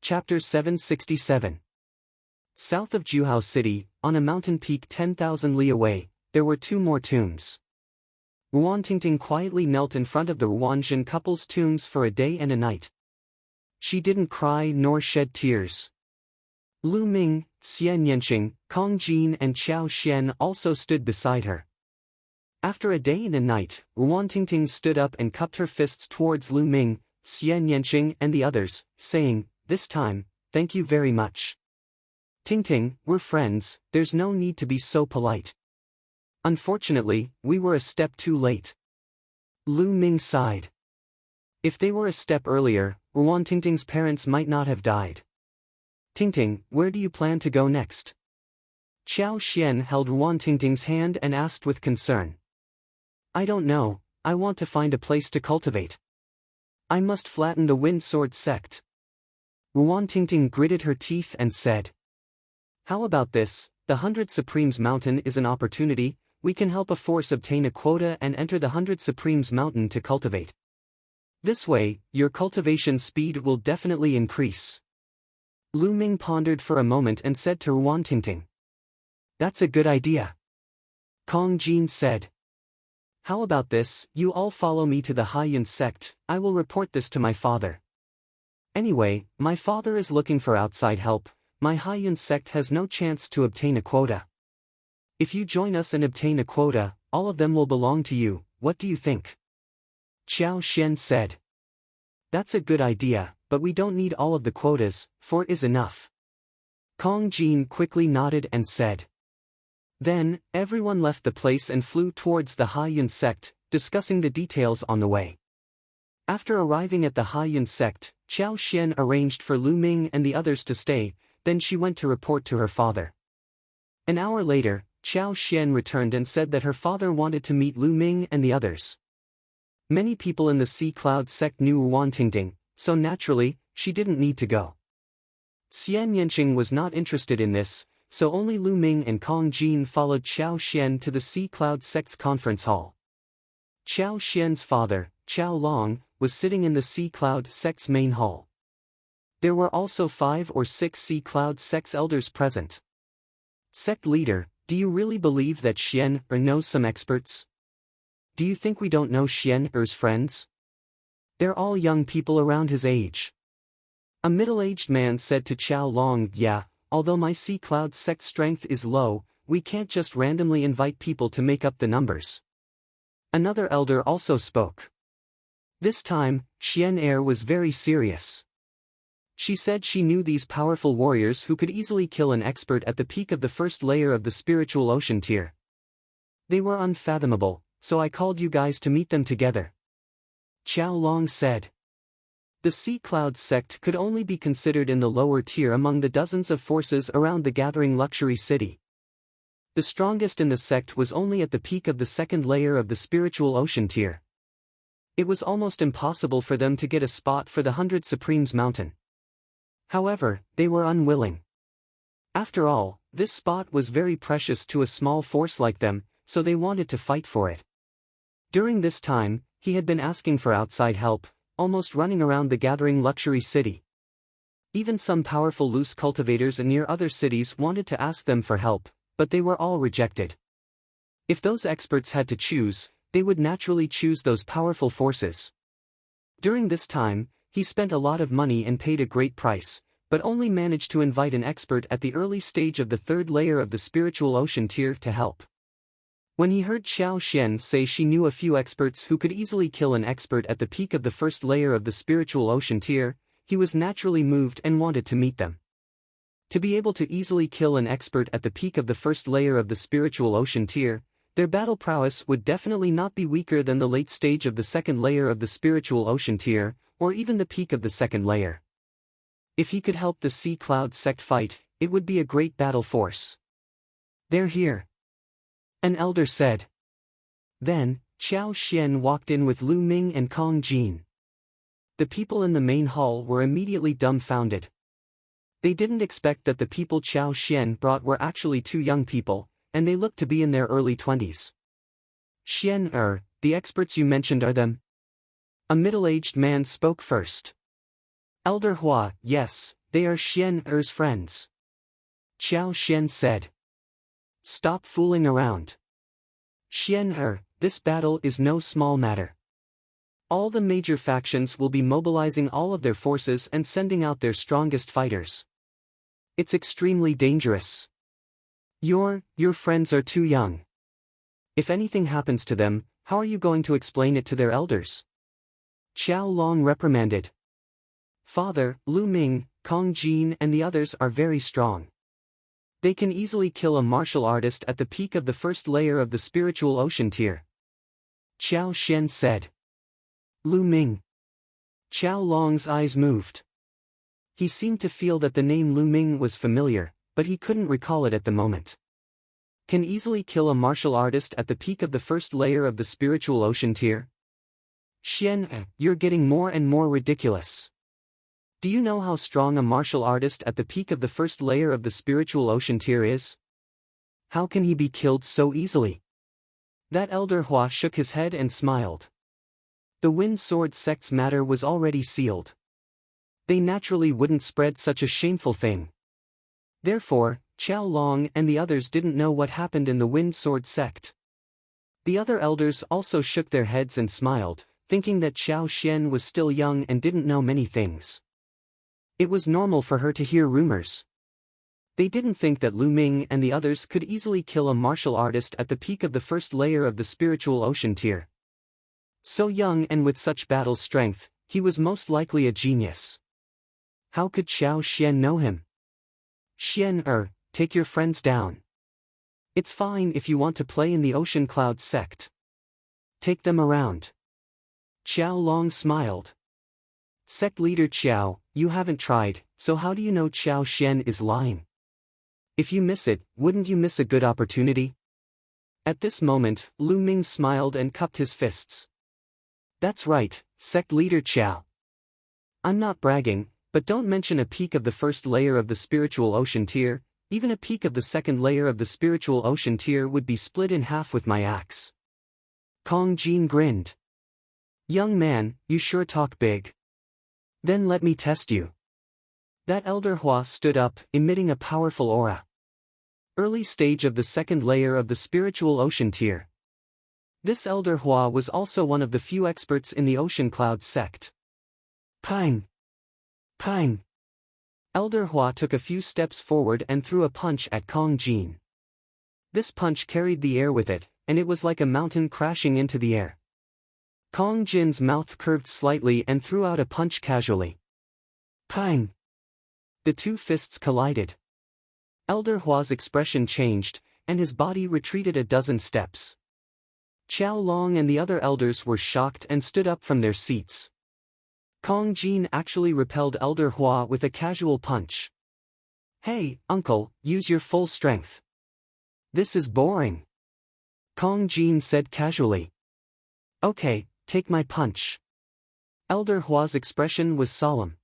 Chapter 767. South of Juhao City, on a mountain peak 10,000 li away, there were two more tombs. Ruan Tingting quietly knelt in front of the Ruanjin couple's tombs for a day and a night. She didn't cry nor shed tears. Lu Ming, Xian Yanqing, Kong Jin and Qiao Xian also stood beside her. After a day and a night, Ruan Tingting stood up and cupped her fists towards Lu Ming, Xian Yanqing and the others, saying, "This time, thank you very much. Tingting, we're friends, there's no need to be so polite. Unfortunately, we were a step too late." Lu Ming sighed. If they were a step earlier, Ruan Tingting's parents might not have died. "Tingting, where do you plan to go next?" Qiao Xian held Ruan Tingting's hand and asked with concern. "I don't know, I want to find a place to cultivate. I must flatten the Wind Sword sect." Ruan Tingting gritted her teeth and said, "How about this? The 100 Supremes Mountain is an opportunity. We can help a force obtain a quota and enter the 100 Supremes Mountain to cultivate. This way, your cultivation speed will definitely increase." Lu Ming pondered for a moment and said to Ruan Tingting, "That's a good idea." Kong Jin said, "How about this, you all follow me to the Haiyun sect, I will report this to my father. Anyway, my father is looking for outside help, my Haiyun sect has no chance to obtain a quota. If you join us and obtain a quota, all of them will belong to you, what do you think?" Qiao Xian said, "That's a good idea, but we don't need all of the quotas, 4 is enough." Kong Jin quickly nodded and said. Then, everyone left the place and flew towards the Haiyun sect, discussing the details on the way. After arriving at the Haiyun sect, Qiao Xian arranged for Lu Ming and the others to stay, then she went to report to her father. An hour later, Qiao Xian returned and said that her father wanted to meet Lu Ming and the others. Many people in the Sea Cloud sect knew Ruan Tingting, so naturally, she didn't need to go. Xian Yanqing was not interested in this, so only Lu Ming and Kong Jin followed Qiao Xian to the Sea Cloud sect's conference hall. Qiao Xian's father, Qiao Long, was sitting in the Sea Cloud sect's main hall. There were also 5 or 6 Sea Cloud sect's elders present. "Sect leader, do you really believe that Xian knows some experts? Do you think we don't know Xian's friends? They're all young people around his age." A middle-aged man said to Qiao Long, "Yeah, although my Sea Cloud sect strength is low, we can't just randomly invite people to make up the numbers." Another elder also spoke. This time, Xian was very serious. She said she knew these powerful warriors who could easily kill an expert at the peak of the first layer of the spiritual ocean tier. "They were unfathomable, so I called you guys to meet them together." Qiao Long said. The Sea Cloud sect could only be considered in the lower tier among the dozens of forces around the gathering luxury city. The strongest in the sect was only at the peak of the second layer of the spiritual ocean tier. It was almost impossible for them to get a spot for the 100 Supremes Mountain. However, they were unwilling. After all, this spot was very precious to a small force like them, so they wanted to fight for it. During this time, he had been asking for outside help, almost running around the gathering luxury city. Even some powerful loose cultivators near other cities wanted to ask them for help, but they were all rejected. If those experts had to choose, they would naturally choose those powerful forces. During this time, he spent a lot of money and paid a great price, but only managed to invite an expert at the early stage of the third layer of the spiritual ocean tier to help. When he heard Qiao Xian say she knew a few experts who could easily kill an expert at the peak of the first layer of the spiritual ocean tier, he was naturally moved and wanted to meet them. To be able to easily kill an expert at the peak of the first layer of the spiritual ocean tier, their battle prowess would definitely not be weaker than the late stage of the second layer of the spiritual ocean tier, or even the peak of the second layer. If he could help the Sea Cloud sect fight, it would be a great battle force. "They're here," an elder said. Then, Qiao Xian walked in with Lu Ming and Kong Jin. The people in the main hall were immediately dumbfounded. They didn't expect that the people Qiao Xian brought were actually 2 young people, and they looked to be in their early 20s. "Xian, the experts you mentioned are them?" A middle-aged man spoke first. "Elder Hua, yes, They are Xian Er's friends. Qiao Xian said. Stop fooling around. Xian Er, this battle is no small matter. All the major factions will be mobilizing all of their forces and sending out their strongest fighters. It's extremely dangerous. Your friends are too young. If anything happens to them, how are you going to explain it to their elders? Qiao Long reprimanded. Father, Lu Ming, Kong Jin and the others are very strong. They can easily kill a martial artist at the peak of the first layer of the spiritual ocean tier. Qiao Xian said. Lu Ming. Qiao Long's eyes moved. He seemed to feel that the name Lu Ming was familiar, but he couldn't recall it at the moment. Can easily kill a martial artist at the peak of the first layer of the spiritual ocean tier? Xian, you're getting more and more ridiculous. Do you know how strong a martial artist at the peak of the first layer of the spiritual ocean tier is? How can he be killed so easily? That elder Hua shook his head and smiled. The Wind Sword sect's matter was already sealed. They naturally wouldn't spread such a shameful thing. Therefore, Qiao Long and the others didn't know what happened in the Wind Sword sect. The other elders also shook their heads and smiled, thinking that Qiao Xian was still young and didn't know many things. It was normal for her to hear rumors. They didn't think that Lu Ming and the others could easily kill a martial artist at the peak of the first layer of the spiritual ocean tier. So young and with such battle strength, he was most likely a genius. How could Qiao Xian know him? Xian, take your friends down. It's fine if you want to play in the Ocean Cloud sect. Take them around. Qiao Long smiled. Sect leader Qiao, you haven't tried, so how do you know Qiao Xian is lying? If you miss it, wouldn't you miss a good opportunity? At this moment, Lu Ming smiled and cupped his fists. That's right, sect leader Qiao. I'm not bragging, but don't mention a peak of the first layer of the spiritual ocean tier, even a peak of the second layer of the spiritual ocean tier would be split in half with my axe. Kong Jin grinned. Young man, you sure talk big. Then let me test you. That elder Hua stood up, emitting a powerful aura. Early stage of the second layer of the spiritual ocean tier. This elder Hua was also one of the few experts in the Ocean Cloud sect. Pang! Pang! Elder Hua took a few steps forward and threw a punch at Kong Jin. This punch carried the air with it, and it was like a mountain crashing into the air. Kong Jin's mouth curved slightly and threw out a punch casually. Pang! The two fists collided. Elder Hua's expression changed, and his body retreated a dozen steps. Qiao Long and the other elders were shocked and stood up from their seats. Kong Jin actually repelled Elder Hua with a casual punch. Hey, uncle, use your full strength. This is boring. Kong Jin said casually. Okay, take my punch. Elder Hua's expression was solemn.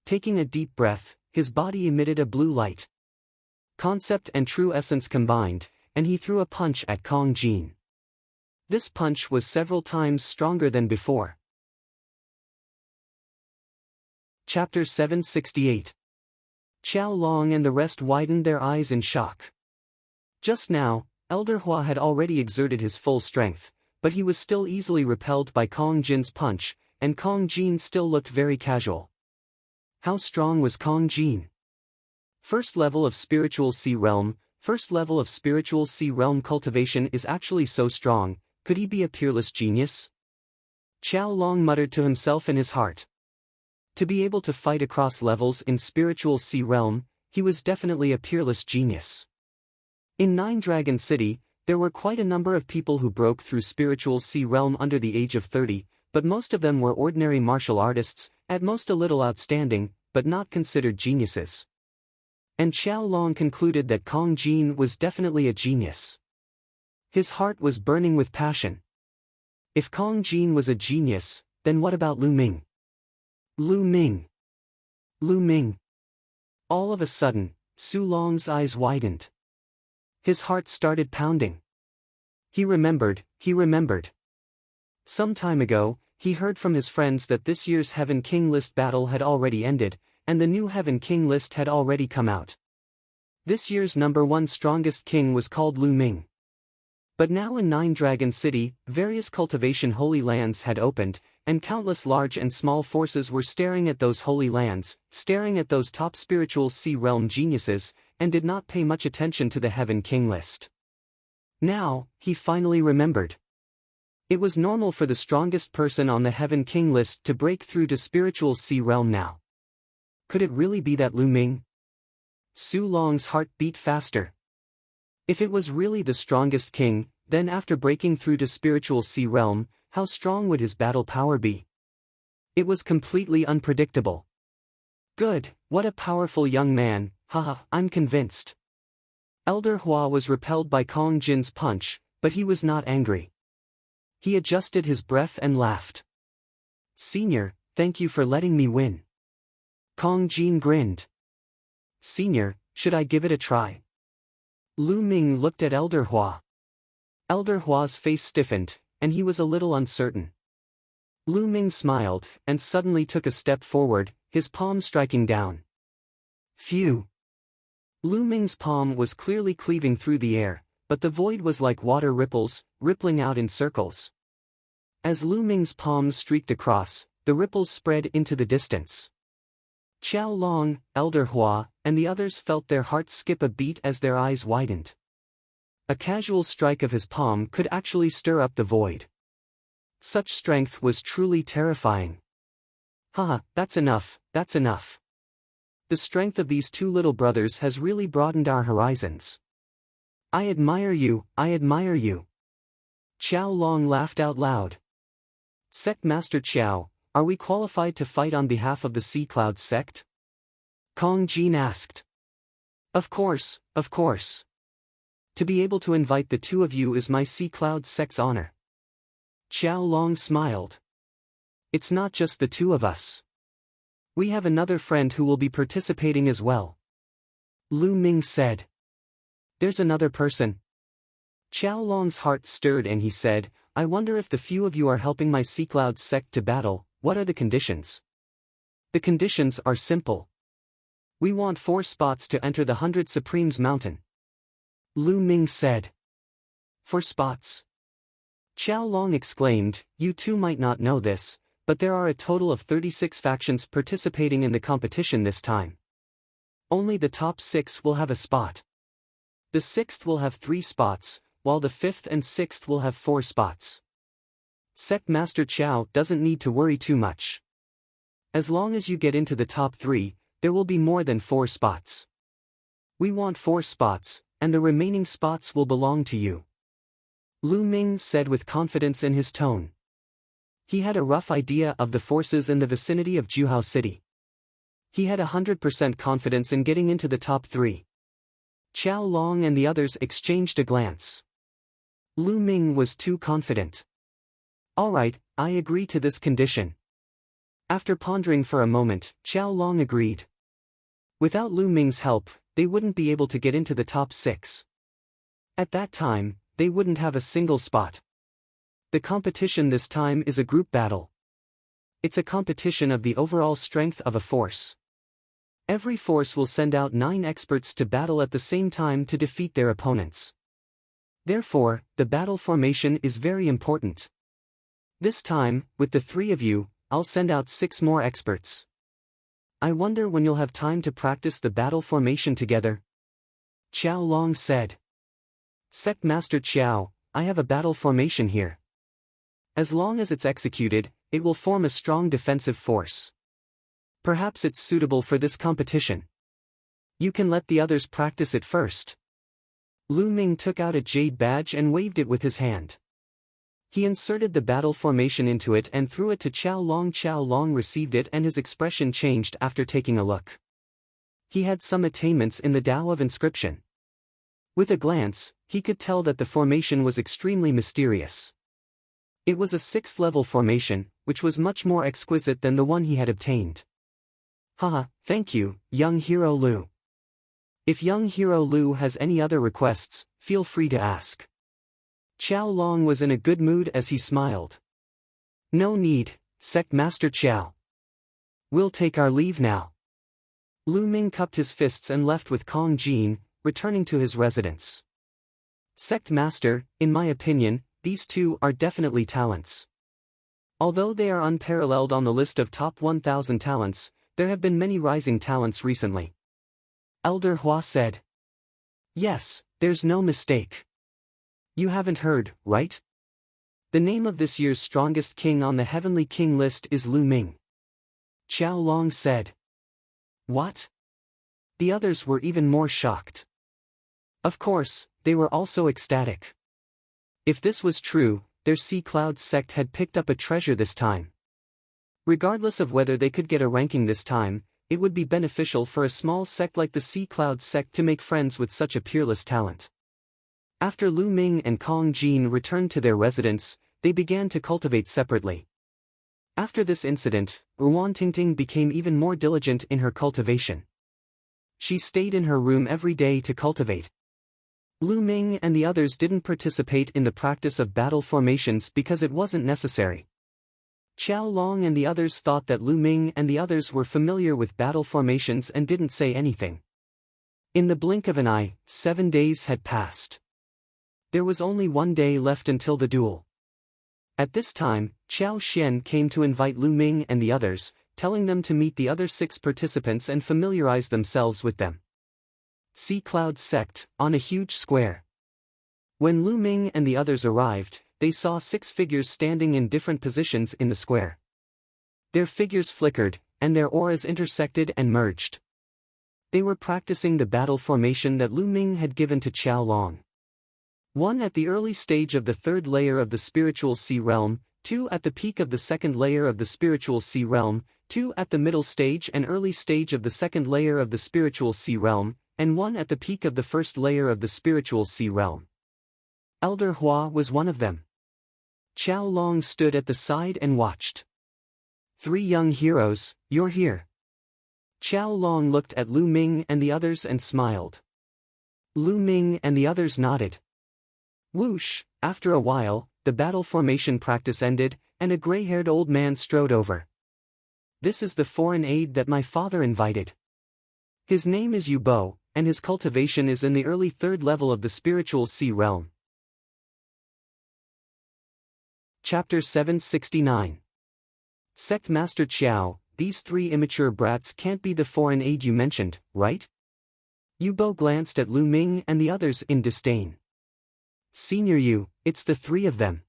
Taking a deep breath, his body emitted a blue light. Concept and true essence combined, and he threw a punch at Kong Jin. This punch was several times stronger than before. Chapter 768. Qiao Long and the rest widened their eyes in shock. Just now, Elder Hua had already exerted his full strength, but he was still easily repelled by Kong Jin's punch, and Kong Jin still looked very casual. How strong was Kong Jin? First level of spiritual sea realm. First level of spiritual sea realm cultivation is actually so strong. Could he be a peerless genius? Qiao Long muttered to himself in his heart. To be able to fight across levels in spiritual sea realm, he was definitely a peerless genius. In Nine Dragon City, there were quite a number of people who broke through spiritual sea realm under the age of 30, but most of them were ordinary martial artists, at most a little outstanding, but not considered geniuses. And Qiao Long concluded that Kong Jin was definitely a genius. His heart was burning with passion. If Kong Jin was a genius, then what about Lu Ming? Lu Ming. Lu Ming. All of a sudden, Su Long's eyes widened. His heart started pounding. He remembered. Some time ago, he heard from his friends that this year's Heaven King list battle had already ended, and the new Heaven King list had already come out. This year's #1 strongest king was called Lu Ming. But now in Nine Dragon City, various cultivation holy lands had opened, and countless large and small forces were staring at those holy lands, staring at those top spiritual sea realm geniuses, and did not pay much attention to the Heaven King list. Now, he finally remembered. It was normal for the strongest person on the Heaven King list to break through to spiritual sea realm now. Could it really be that Lu Ming? Su Long's heart beat faster. If it was really the strongest king, then after breaking through to spiritual sea realm, how strong would his battle power be? It was completely unpredictable. Good, what a powerful young man, haha, I'm convinced. Elder Hua was repelled by Kong Jin's punch, but he was not angry. He adjusted his breath and laughed. Senior, thank you for letting me win. Kong Jin grinned. Senior, should I give it a try? Lu Ming looked at Elder Hua. Elder Hua's face stiffened, and he was a little uncertain. Lu Ming smiled, and suddenly took a step forward, his palm striking down. Phew! Lu Ming's palm was clearly cleaving through the air, but the void was like water ripples, rippling out in circles. As Lu Ming's palms streaked across, the ripples spread into the distance. Qiao Long, Elder Hua, and the others felt their hearts skip a beat as their eyes widened. A casual strike of his palm could actually stir up the void. Such strength was truly terrifying. Haha, that's enough, that's enough. The strength of these two little brothers has really broadened our horizons. I admire you, I admire you. Qiao Long laughed out loud. Sect Master Qiao, are we qualified to fight on behalf of the Sea Cloud sect? Kong Jin asked. Of course, of course. To be able to invite the two of you is my Sea Cloud sect's honor. Qiao Long smiled. It's not just the two of us. We have another friend who will be participating as well. Lu Ming said. There's another person. Qiao Long's heart stirred and he said, I wonder if the few of you are helping my Sea Cloud sect to battle. What are the conditions? The conditions are simple. We want 4 spots to enter the 100 Supremes Mountain. Lu Ming said. 4 spots. Qiao Long exclaimed, you two might not know this, but there are a total of 36 factions participating in the competition this time. Only the top 6 will have a spot. The 6th will have 3 spots, while the 5th and 6th will have 4 spots. Sect Master Qiao doesn't need to worry too much. As long as you get into the top 3, there will be more than 4 spots. We want 4 spots, and the remaining spots will belong to you. Lu Ming said with confidence in his tone. He had a rough idea of the forces in the vicinity of Juhao City. He had 100% confidence in getting into the top 3. Qiao Long and the others exchanged a glance. Lu Ming was too confident. Alright, I agree to this condition. After pondering for a moment, Qiao Long agreed. Without Lu Ming's help, they wouldn't be able to get into the top 6. At that time, they wouldn't have a single spot. The competition this time is a group battle. It's a competition of the overall strength of a force. Every force will send out 9 experts to battle at the same time to defeat their opponents. Therefore, the battle formation is very important. This time, with the 3 of you, I'll send out 6 more experts. I wonder when you'll have time to practice the battle formation together. Qiao Long said. Sect Master Qiao, I have a battle formation here. As long as it's executed, it will form a strong defensive force. Perhaps it's suitable for this competition. You can let the others practice it first. Lu Ming took out a jade badge and waved it with his hand. He inserted the battle formation into it and threw it to Qiao Long. Qiao Long received it and his expression changed after taking a look. He had some attainments in the Tao of Inscription. With a glance, he could tell that the formation was extremely mysterious. It was a 6th level formation, which was much more exquisite than the one he had obtained. Haha, thank you, young hero Lu. If young hero Lu has any other requests, feel free to ask. Qiao Long was in a good mood as he smiled. No need, Sect Master Qiao. We'll take our leave now. Lu Ming cupped his fists and left with Kong Jin, returning to his residence. Sect Master, in my opinion, these two are definitely talents. Although they are unparalleled on the list of top 1,000 talents, there have been many rising talents recently. Elder Hua said. Yes, there's no mistake. You haven't heard, right? The name of this year's strongest king on the Heavenly King list is Lu Ming. Qiao Long said. What? The others were even more shocked. Of course, they were also ecstatic. If this was true, their Sea Cloud sect had picked up a treasure this time. Regardless of whether they could get a ranking this time, it would be beneficial for a small sect like the Sea Cloud sect to make friends with such a peerless talent. After Lu Ming and Kong Jin returned to their residence, they began to cultivate separately. After this incident, Ruan Tingting became even more diligent in her cultivation. She stayed in her room every day to cultivate. Lu Ming and the others didn't participate in the practice of battle formations because it wasn't necessary. Qiao Long and the others thought that Lu Ming and the others were familiar with battle formations and didn't say anything. In the blink of an eye, 7 days had passed. There was only 1 day left until the duel. At this time, Qiao Xian came to invite Lu Ming and the others, telling them to meet the other 6 participants and familiarize themselves with them. Sea Cloud Sect, on a huge square. When Lu Ming and the others arrived, they saw 6 figures standing in different positions in the square. Their figures flickered, and their auras intersected and merged. They were practicing the battle formation that Lu Ming had given to Qiao Long. 1 at the early stage of the 3rd layer of the spiritual sea realm, 2 at the peak of the 2nd layer of the spiritual sea realm, 2 at the middle stage and early stage of the 2nd layer of the spiritual sea realm, and 1 at the peak of the 1st layer of the spiritual sea realm. Elder Hua was one of them. Qiao Long stood at the side and watched. 3 young heroes, you're here. Qiao Long looked at Lu Ming and the others and smiled. Lu Ming and the others nodded. Whoosh, after a while, the battle formation practice ended, and a gray-haired old man strode over. This is the foreign aide that my father invited. His name is Yu Bo, and his cultivation is in the early 3rd level of the spiritual sea realm. Chapter 769. Sect Master Qiao, these 3 immature brats can't be the foreign aide you mentioned, right? Yu Bo glanced at Lu Ming and the others in disdain. Senior Yu, it's the 3 of them.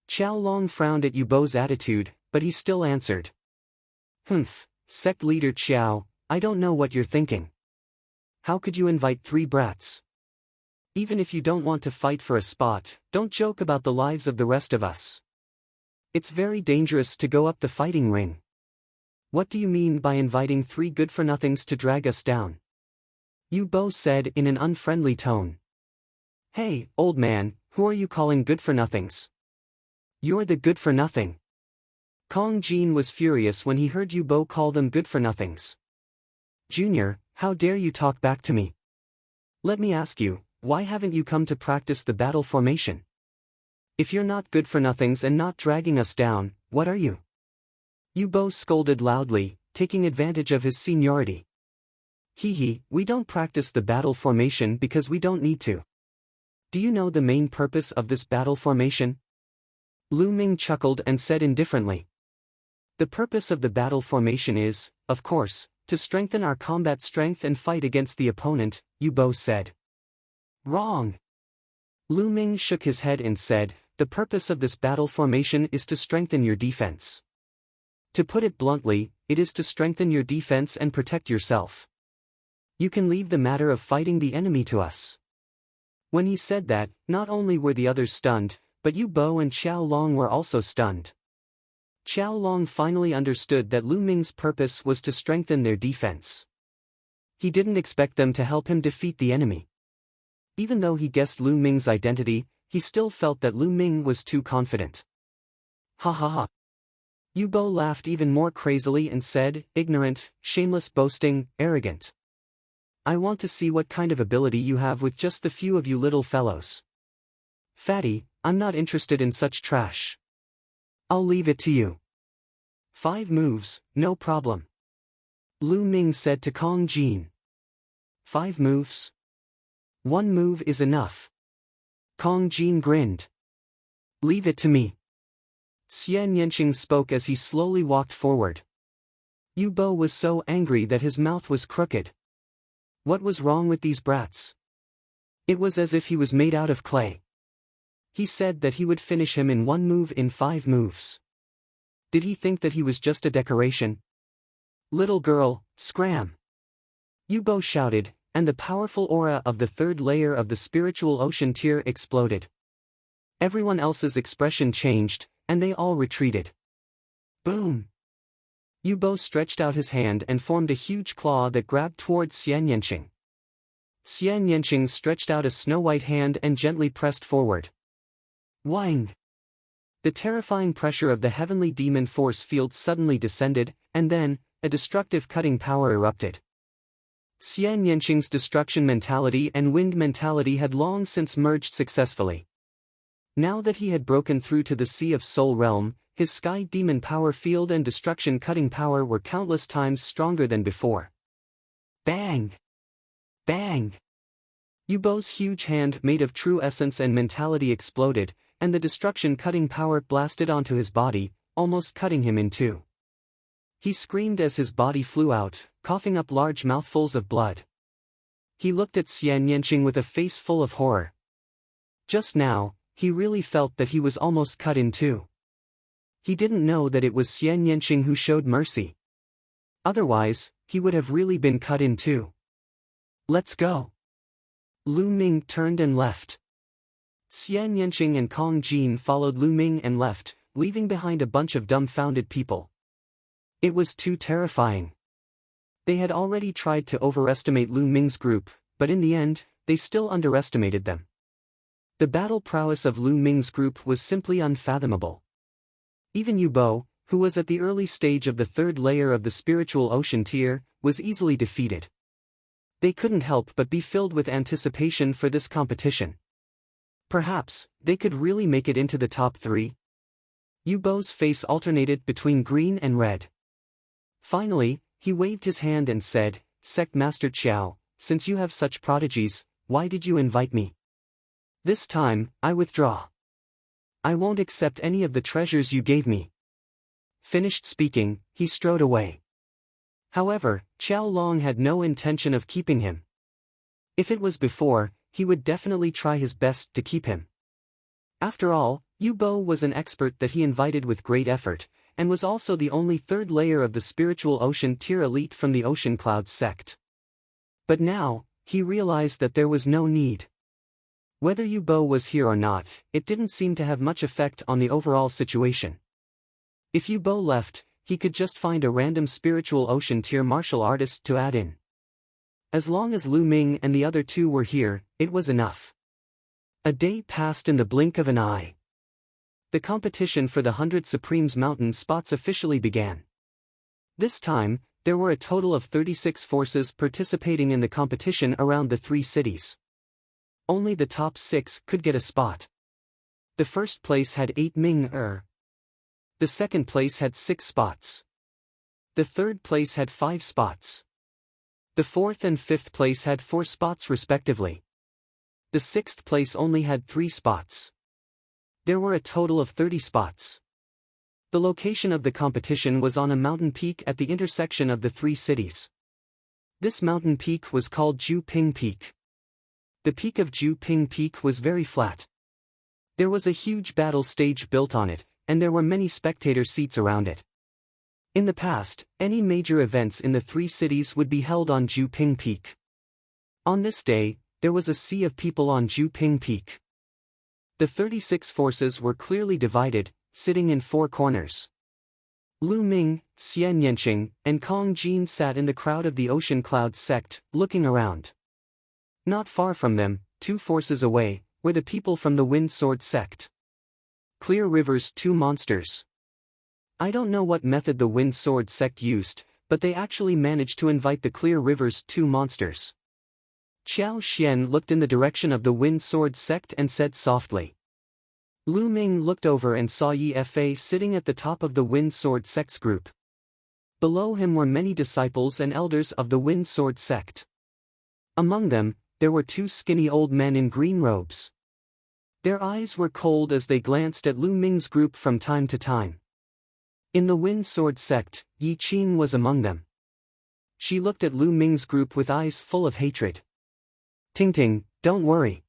Qiao Long frowned at Yu Bo's attitude, but he still answered. Humph, sect leader Qiao, I don't know what you're thinking. How could you invite 3 brats? Even if you don't want to fight for a spot, don't joke about the lives of the rest of us. It's very dangerous to go up the fighting ring. What do you mean by inviting 3 good-for-nothings to drag us down? Yu Bo said in an unfriendly tone. Hey, old man, who are you calling good-for-nothings? You're the good-for-nothing. Kong Jin was furious when he heard Yu Bo call them good-for-nothings. Junior, how dare you talk back to me? Let me ask you, why haven't you come to practice the battle formation? If you're not good-for-nothings and not dragging us down, what are you? Yu Bo scolded loudly, taking advantage of his seniority. Hee, we don't practice the battle formation because we don't need to. Do you know the main purpose of this battle formation? Lu Ming chuckled and said indifferently. The purpose of the battle formation is, of course, to strengthen our combat strength and fight against the opponent, Yu Bo said. Wrong. Lu Ming shook his head and said, the purpose of this battle formation is to strengthen your defense. To put it bluntly, it is to strengthen your defense and protect yourself. You can leave the matter of fighting the enemy to us. When he said that, not only were the others stunned, but Yu Bo and Qiao Long were also stunned. Qiao Long finally understood that Lu Ming's purpose was to strengthen their defense. He didn't expect them to help him defeat the enemy. Even though he guessed Lu Ming's identity, he still felt that Lu Ming was too confident. Ha ha ha. Yu Bo laughed even more crazily and said, ignorant, shameless boasting, arrogant. I want to see what kind of ability you have with just the few of you little fellows. Fatty, I'm not interested in such trash. I'll leave it to you. 5 moves, no problem. Lu Ming said to Kong Jin. 5 moves? 1 move is enough. Kong Jin grinned. Leave it to me. Xian Yanqing spoke as he slowly walked forward. Yu Bo was so angry that his mouth was crooked. What was wrong with these brats? It was as if he was made out of clay. He said that he would finish him in 1 move in 5 moves. Did he think that he was just a decoration? Little girl, scram! Yu Bo shouted, and the powerful aura of the 3rd layer of the spiritual ocean tier exploded. Everyone else's expression changed, and they all retreated. Boom! Yu Bo stretched out his hand and formed a huge claw that grabbed towards Xian Yanqing. Xian Yanqing stretched out a snow-white hand and gently pressed forward. Wang! The terrifying pressure of the heavenly demon force field suddenly descended, and then, a destructive cutting power erupted. Xian Yanqing's destruction mentality and wind mentality had long since merged successfully. Now that he had broken through to the Sea of Soul realm, his sky demon power field and destruction cutting power were countless times stronger than before. Bang! Bang! Yu Bo's huge hand made of true essence and mentality exploded, and the destruction cutting power blasted onto his body, almost cutting him in 2. He screamed as his body flew out, coughing up large mouthfuls of blood. He looked at Xian Yanqing with a face full of horror. Just now, he really felt that he was almost cut in 2. He didn't know that it was Xian Yanqing who showed mercy. Otherwise, he would have really been cut in 2. Let's go. Lu Ming turned and left. Xian Yanqing and Kong Jin followed Lu Ming and left, leaving behind a bunch of dumbfounded people. It was too terrifying. They had already tried to overestimate Lu Ming's group, but in the end, they still underestimated them. The battle prowess of Lu Ming's group was simply unfathomable. Even Yu Bo, who was at the early stage of the 3rd layer of the spiritual ocean tier, was easily defeated. They couldn't help but be filled with anticipation for this competition. Perhaps, they could really make it into the top 3. Yu Bo's face alternated between green and red. Finally, he waved his hand and said, Sect Master Qiao, since you have such prodigies, why did you invite me? This time, I withdraw. I won't accept any of the treasures you gave me. Finished speaking, he strode away. However, Qiao Long had no intention of keeping him. If it was before, he would definitely try his best to keep him. After all, Yu Bo was an expert that he invited with great effort, and was also the only 3rd layer of the spiritual ocean tier elite from the Ocean Cloud sect. But now, he realized that there was no need. Whether Yu Bo was here or not, it didn't seem to have much effect on the overall situation. If Yu Bo left, he could just find a random spiritual ocean tier martial artist to add in. As long as Lu Ming and the other 2 were here, it was enough. A day passed in the blink of an eye. The competition for the 100 Supremes Mountain spots officially began. This time, there were a total of 36 forces participating in the competition around the 3 cities. Only the top 6 could get a spot. The first place had 8 Ming-er. The second place had 6 spots. The third place had 5 spots. The fourth and fifth place had 4 spots respectively. The sixth place only had 3 spots. There were a total of 30 spots. The location of the competition was on a mountain peak at the intersection of the 3 cities. This mountain peak was called Juping Peak. The peak of Juping Peak was very flat. There was a huge battle stage built on it, and there were many spectator seats around it. In the past, any major events in the 3 cities would be held on Juping Peak. On this day, there was a sea of people on Juping Peak. The 36 forces were clearly divided, sitting in 4 corners. Lu Ming, Xian Yanqing, and Kong Jin sat in the crowd of the Ocean Cloud sect, looking around. Not far from them, 2 forces away, were the people from the Wind Sword sect. Clear River's 2 monsters. I don't know what method the Wind Sword sect used, but they actually managed to invite the Clear River's 2 monsters. Qiao Xian looked in the direction of the Wind Sword sect and said softly. Lu Ming looked over and saw Yi Fa sitting at the top of the Wind Sword sect's group. Below him were many disciples and elders of the Wind Sword sect. Among them, there were two skinny old men in green robes. Their eyes were cold as they glanced at Lu Ming's group from time to time. In the Wind Sword sect, Yi Qing was among them. She looked at Lu Ming's group with eyes full of hatred. Ting, don't worry.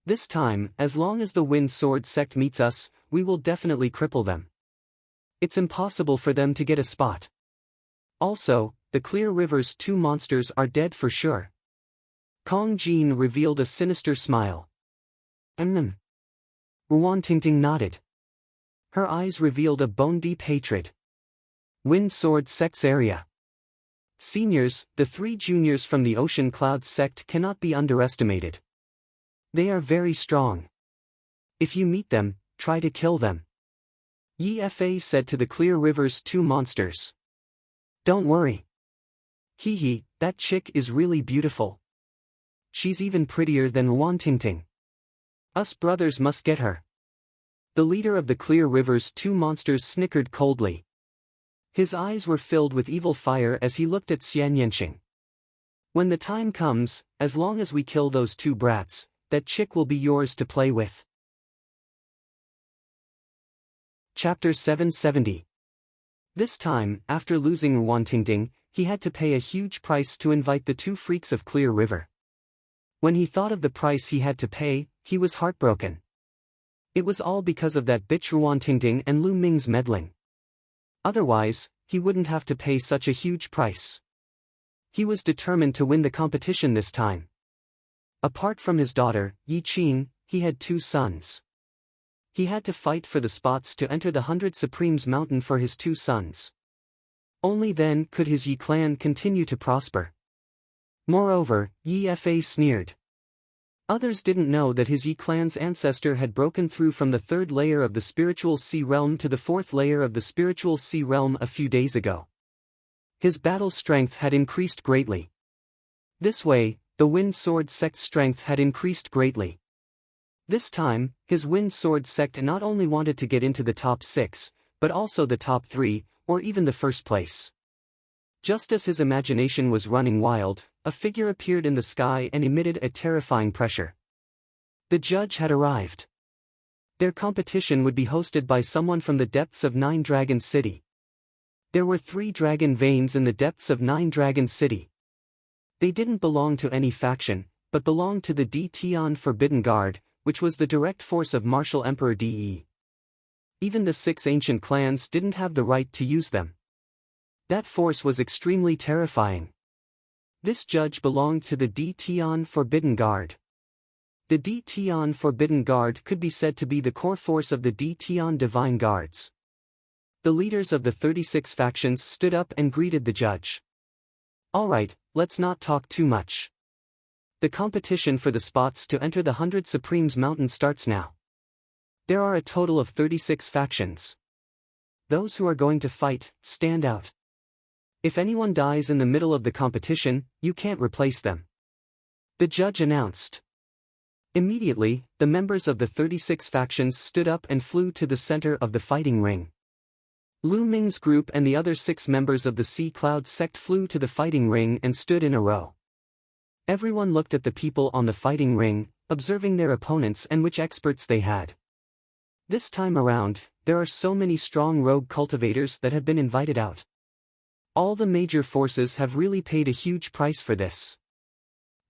This time, as long as the Wind Sword sect meets us, we will definitely cripple them. It's impossible for them to get a spot. Also, the Clear River's two monsters are dead for sure. Kong Jin revealed a sinister smile. Ruan Tingting nodded. Her eyes revealed a bone-deep hatred. Wind Sword sect's area. Seniors, the three juniors from the Ocean Cloud sect cannot be underestimated. They are very strong. If you meet them, try to kill them. Yi Fa said to the Clear River's two monsters. Don't worry. Hee, that chick is really beautiful. She's even prettier than Ruan Tingting. Us brothers must get her. The leader of the Clear River's two monsters snickered coldly. His eyes were filled with evil fire as he looked at Xian Yanqing. When the time comes, as long as we kill those two brats, that chick will be yours to play with. Chapter 770. This time, after losing Ruan Tingting, he had to pay a huge price to invite the two freaks of Clear River. When he thought of the price he had to pay, he was heartbroken. It was all because of that bitch Ruan Tingting and Lu Ming's meddling. Otherwise, he wouldn't have to pay such a huge price. He was determined to win the competition this time. Apart from his daughter, Yi Qing, he had two sons. He had to fight for the spots to enter the 100 Supremes Mountain for his two sons. Only then could his Yi clan continue to prosper. Moreover, Yi Fa sneered. Others didn't know that his Yi clan's ancestor had broken through from the third layer of the spiritual sea realm to the fourth layer of the spiritual sea realm a few days ago. His battle strength had increased greatly. This way, the Wind Sword sect's strength had increased greatly. This time, his Wind Sword sect not only wanted to get into the top 6, but also the top 3, or even the first place. Just as his imagination was running wild, a figure appeared in the sky and emitted a terrifying pressure. The judge had arrived. Their competition would be hosted by someone from the depths of Nine Dragon City. There were 3 dragon veins in the depths of Nine Dragon City. They didn't belong to any faction, but belonged to the D Tian Forbidden Guard, which was the direct force of Martial Emperor De. Even the 6 ancient clans didn't have the right to use them. That force was extremely terrifying. This judge belonged to the D Tian Forbidden Guard. The D Tian Forbidden Guard could be said to be the core force of the D Tian Divine Guards. The leaders of the 36 factions stood up and greeted the judge. Alright, let's not talk too much. The competition for the spots to enter the 100 Supremes Mountain starts now. There are a total of 36 factions. Those who are going to fight, stand out. If anyone dies in the middle of the competition, you can't replace them. The judge announced. Immediately, the members of the 36 factions stood up and flew to the center of the fighting ring. Lu Ming's group and the other 6 members of the Sea Cloud sect flew to the fighting ring and stood in a row. Everyone looked at the people on the fighting ring, observing their opponents and which experts they had. This time around, there are so many strong rogue cultivators that have been invited out. All the major forces have really paid a huge price for this.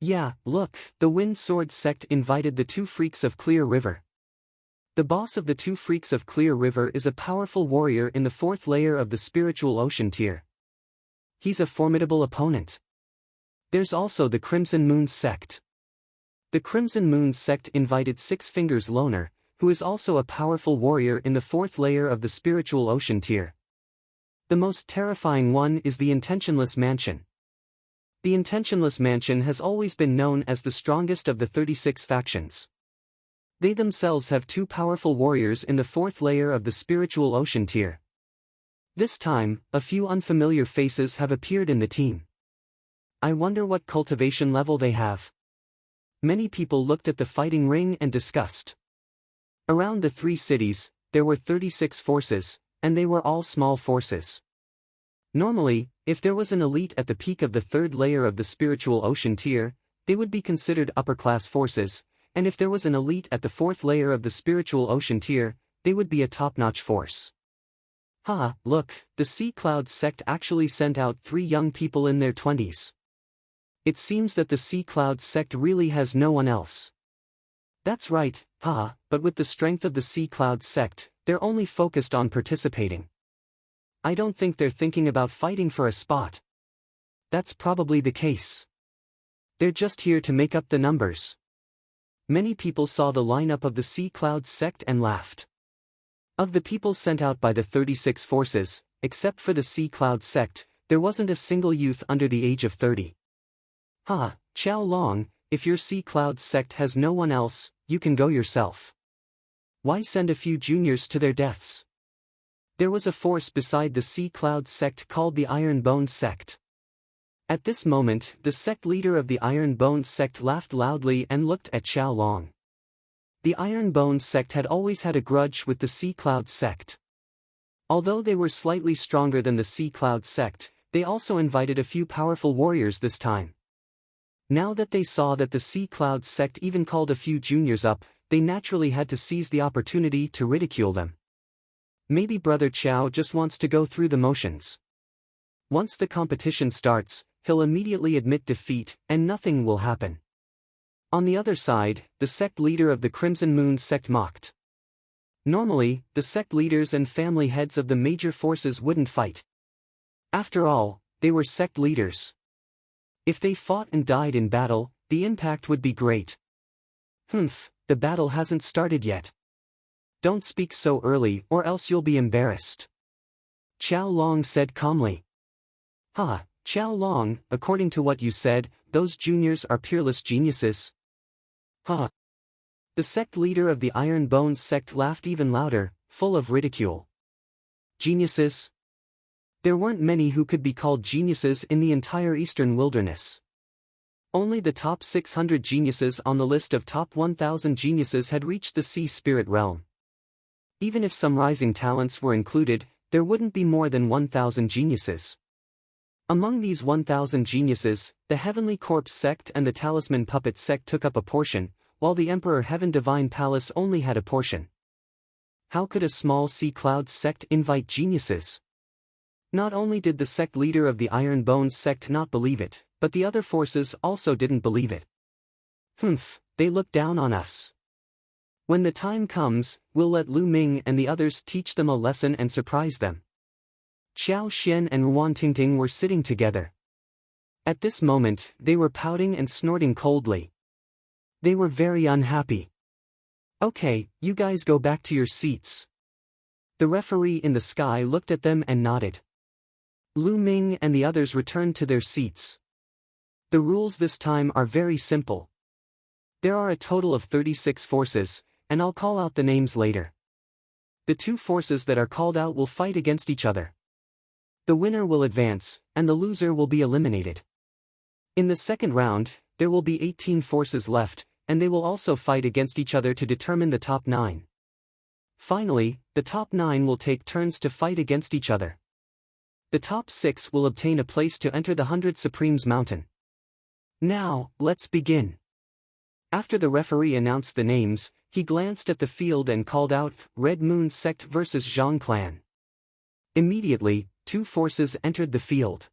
Yeah, look, the Wind Sword sect invited the 2 freaks of Clear River. The boss of the 2 freaks of Clear River is a powerful warrior in the 4th layer of the spiritual ocean tier. He's a formidable opponent. There's also the Crimson Moon sect. The Crimson Moon sect invited 6 Fingers Loner, who is also a powerful warrior in the 4th layer of the spiritual ocean tier. The most terrifying one is the Intentionless Mansion. The Intentionless Mansion has always been known as the strongest of the 36 factions. They themselves have 2 powerful warriors in the 4th layer of the spiritual ocean tier. This time, a few unfamiliar faces have appeared in the team. I wonder what cultivation level they have. Many people looked at the fighting ring and discussed. Around the 3 cities, there were 36 forces, and they were all small forces. Normally, if there was an elite at the peak of the third layer of the spiritual ocean tier, they would be considered upper-class forces, and if there was an elite at the fourth layer of the spiritual ocean tier, they would be a top-notch force. Look, the Sea Cloud sect actually sent out 3 young people in their 20s. It seems that the Sea Cloud sect really has no one else. That's right, but with the strength of the Sea Cloud sect, they're only focused on participating. I don't think they're thinking about fighting for a spot. That's probably the case. They're just here to make up the numbers. Many people saw the lineup of the Sea Cloud sect and laughed. Of the people sent out by the 36 forces, except for the Sea Cloud sect, there wasn't a single youth under the age of 30. Qiao Long, if your Sea Cloud sect has no one else, you can go yourself. Why send a few juniors to their deaths? There was a force beside the Sea Cloud sect called the Iron Bone sect. At this moment, the sect leader of the Iron Bone sect laughed loudly and looked at Qiao Long. The Iron Bone sect had always had a grudge with the Sea Cloud sect. Although they were slightly stronger than the Sea Cloud sect, they also invited a few powerful warriors this time. Now that they saw that the Sea Cloud sect even called a few juniors up, they naturally had to seize the opportunity to ridicule them. Maybe Brother Qiao just wants to go through the motions. Once the competition starts, he'll immediately admit defeat, and nothing will happen. On the other side, the sect leader of the Crimson Moon sect mocked. Normally, the sect leaders and family heads of the major forces wouldn't fight. After all, they were sect leaders. If they fought and died in battle, the impact would be great. The battle hasn't started yet. Don't speak so early or else you'll be embarrassed. Qiao Long said calmly. Qiao Long, according to what you said, those juniors are peerless geniuses. The sect leader of the Iron Bone sect laughed even louder, full of ridicule. Geniuses? There weren't many who could be called geniuses in the entire Eastern Wilderness. Only the top 600 geniuses on the list of top 1,000 geniuses had reached the Sea Spirit realm. Even if some rising talents were included, there wouldn't be more than 1,000 geniuses. Among these 1,000 geniuses, the Heavenly Corpse sect and the Talisman Puppet sect took up a portion, while the Emperor Heaven Divine Palace only had a portion. How could a small Sea Cloud sect invite geniuses? Not only did the sect leader of the Iron Bones sect not believe it, but the other forces also didn't believe it. They look down on us. When the time comes, we'll let Lu Ming and the others teach them a lesson and surprise them. Qiao Xian and Ruan Tingting were sitting together. At this moment, they were pouting and snorting coldly. They were very unhappy. Okay, you guys go back to your seats. The referee in the sky looked at them and nodded. Lu Ming and the others returned to their seats. The rules this time are very simple. There are a total of 36 forces, and I'll call out the names later. The 2 forces that are called out will fight against each other. The winner will advance, and the loser will be eliminated. In the second round, there will be 18 forces left, and they will also fight against each other to determine the top 9. Finally, the top 9 will take turns to fight against each other. The top 6 will obtain a place to enter the 100 Supremes Mountain. Now, let's begin. After the referee announced the names, he glanced at the field and called out, Red Moon Sect vs. Zhang Clan. Immediately, 2 forces entered the field.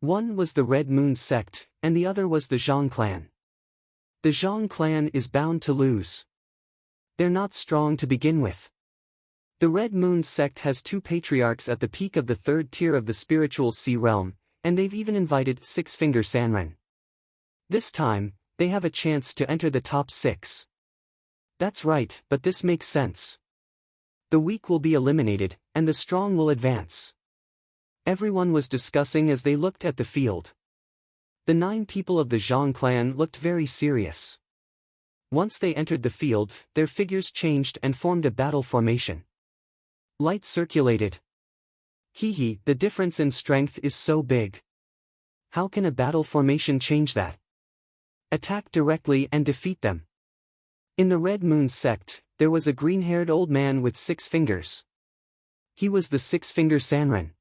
One was the Red Moon Sect, and the other was the Zhang Clan. The Zhang Clan is bound to lose. They're not strong to begin with. The Red Moon Sect has 2 patriarchs at the peak of the 3rd tier of the spiritual sea realm, and they've even invited Six-Finger Sanren. This time, they have a chance to enter the top 6. That's right, but this makes sense. The weak will be eliminated, and the strong will advance. Everyone was discussing as they looked at the field. The 9 people of the Zhang clan looked very serious. Once they entered the field, their figures changed and formed a battle formation. Light circulated. The difference in strength is so big. How can a battle formation change that? Attack directly and defeat them. In the Red Moon sect, there was a green-haired old man with 6 fingers. He was the Six-Finger Sanren.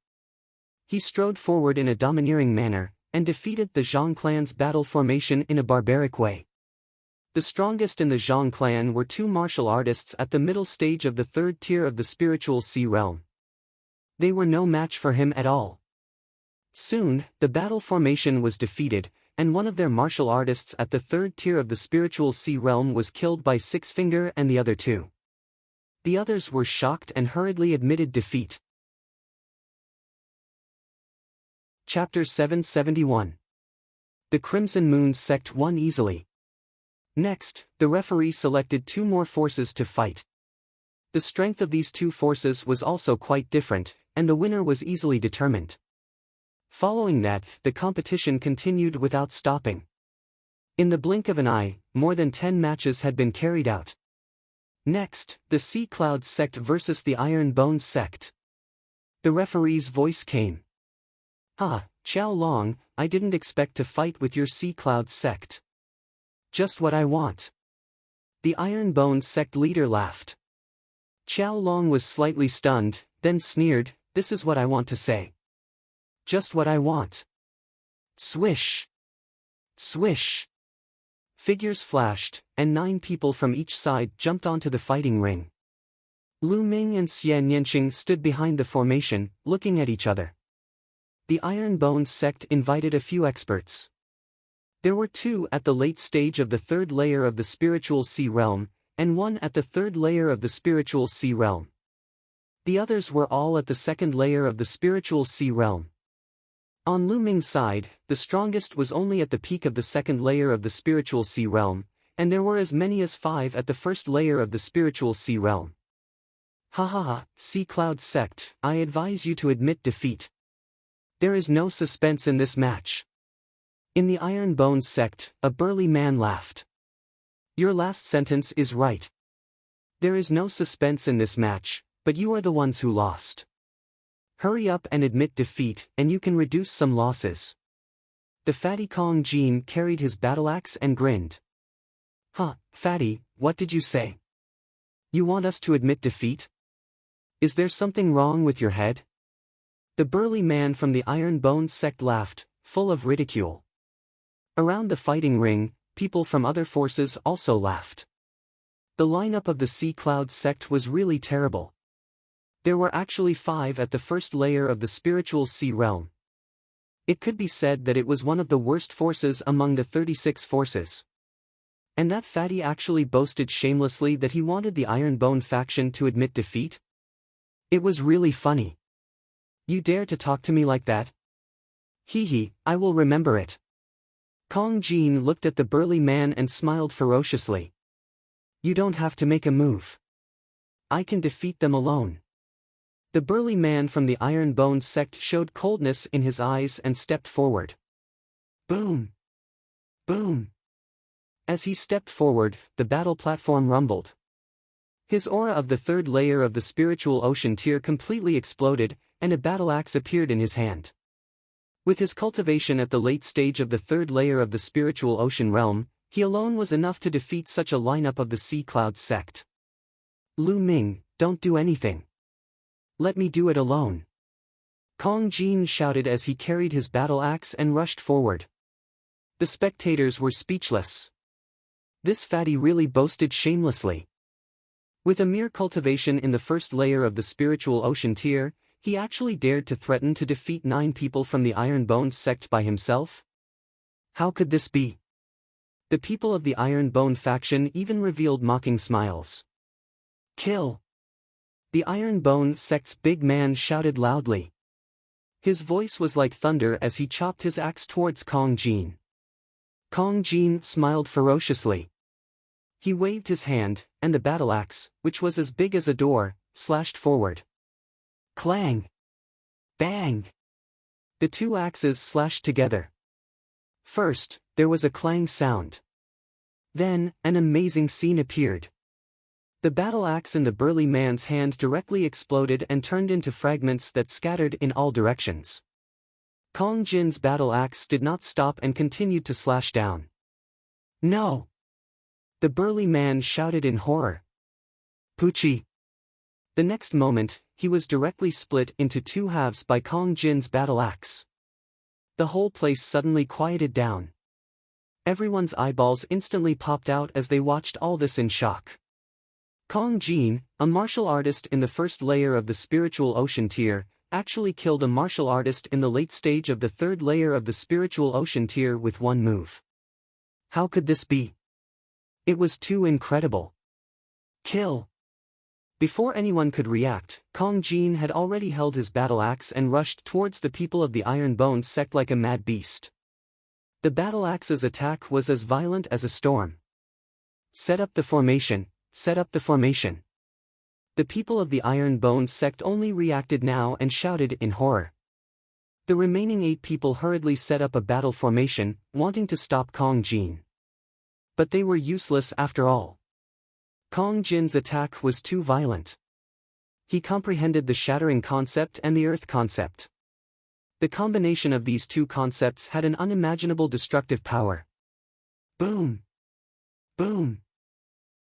He strode forward in a domineering manner, and defeated the Zhang clan's battle formation in a barbaric way. The strongest in the Zhang clan were two martial artists at the middle stage of the third tier of the spiritual sea realm. They were no match for him at all. Soon, the battle formation was defeated, and one of their martial artists at the third tier of the spiritual sea realm was killed by Six Finger and the other two. The others were shocked and hurriedly admitted defeat. Chapter 771. The Crimson Moon sect won easily. Next, the referee selected two more forces to fight. The strength of these two forces was also quite different, and the winner was easily determined. Following that, the competition continued without stopping. In the blink of an eye, more than 10 matches had been carried out. Next, the Sea Cloud sect versus the Iron Bone sect. The referee's voice came. Qiao Long, I didn't expect to fight with your Sea Cloud sect. Just what I want. The Iron Bone sect leader laughed. Qiao Long was slightly stunned, then sneered, this is what I want to say. Just what I want. Swish. Swish. Figures flashed, and 9 people from each side jumped onto the fighting ring. Lu Ming and Xian Yanqing stood behind the formation, looking at each other. The Iron Bone sect invited a few experts. There were 2 at the late stage of the third layer of the spiritual sea realm, and 1 at the third layer of the spiritual sea realm. The others were all at the second layer of the spiritual sea realm. On Lu Ming's side, the strongest was only at the peak of the second layer of the spiritual sea realm, and there were as many as 5 at the first layer of the spiritual sea realm. Sea Cloud sect, I advise you to admit defeat. There is no suspense in this match. In the Iron Bone sect, a burly man laughed. Your last sentence is right. There is no suspense in this match, but you are the ones who lost. Hurry up and admit defeat, and you can reduce some losses. The fatty Kong Jin carried his battle axe and grinned. Fatty, what did you say? You want us to admit defeat? Is there something wrong with your head? The burly man from the Iron Bone sect laughed, full of ridicule. Around the fighting ring, people from other forces also laughed. The lineup of the Sea Cloud sect was really terrible. There were actually 5 at the first layer of the spiritual sea realm. It could be said that it was one of the worst forces among the 36 forces. And that fatty actually boasted shamelessly that he wanted the Iron Bone faction to admit defeat? It was really funny. You dare to talk to me like that? I will remember it. Kong Jin looked at the burly man and smiled ferociously. You don't have to make a move. I can defeat them alone. The burly man from the Iron Bone sect showed coldness in his eyes and stepped forward. Boom! Boom! As he stepped forward, the battle platform rumbled. His aura of the third layer of the spiritual ocean tier completely exploded, and a battle axe appeared in his hand. With his cultivation at the late stage of the third layer of the spiritual ocean realm, he alone was enough to defeat such a lineup of the Sea Cloud sect. Lu Ming, don't do anything. Let me do it alone. Kong Jin shouted as he carried his battle axe and rushed forward. The spectators were speechless. This fatty really boasted shamelessly. With a mere cultivation in the first layer of the spiritual ocean tier, he actually dared to threaten to defeat 9 people from the Iron Bone sect by himself? How could this be? The people of the Iron Bone faction even revealed mocking smiles. Kill! The Iron Bone sect's big man shouted loudly. His voice was like thunder as he chopped his axe towards Kong Jin. Kong Jin smiled ferociously. He waved his hand, and the battle axe, which was as big as a door, slashed forward. Clang! Bang! The 2 axes slashed together. First, there was a clang sound. Then, an amazing scene appeared. The battle axe in the burly man's hand directly exploded and turned into fragments that scattered in all directions. Kong Jin's battle axe did not stop and continued to slash down. No! The burly man shouted in horror. Poochie! The next moment, he was directly split into two halves by Kong Jin's battle axe. The whole place suddenly quieted down. Everyone's eyeballs instantly popped out as they watched all this in shock. Kong Jin, a martial artist in the first layer of the spiritual ocean tier, actually killed a martial artist in the late stage of the third layer of the spiritual ocean tier with one move. How could this be? It was too incredible. Kill! Before anyone could react, Kong Jin had already held his battle axe and rushed towards the people of the Iron Bone sect like a mad beast. The battle axe's attack was as violent as a storm. Set up the formation, set up the formation. The people of the Iron Bone sect only reacted now and shouted in horror. The remaining 8 people hurriedly set up a battle formation, wanting to stop Kong Jin. But they were useless after all. Kong Jin's attack was too violent. He comprehended the shattering concept and the earth concept. The combination of these two concepts had an unimaginable destructive power. Boom! Boom!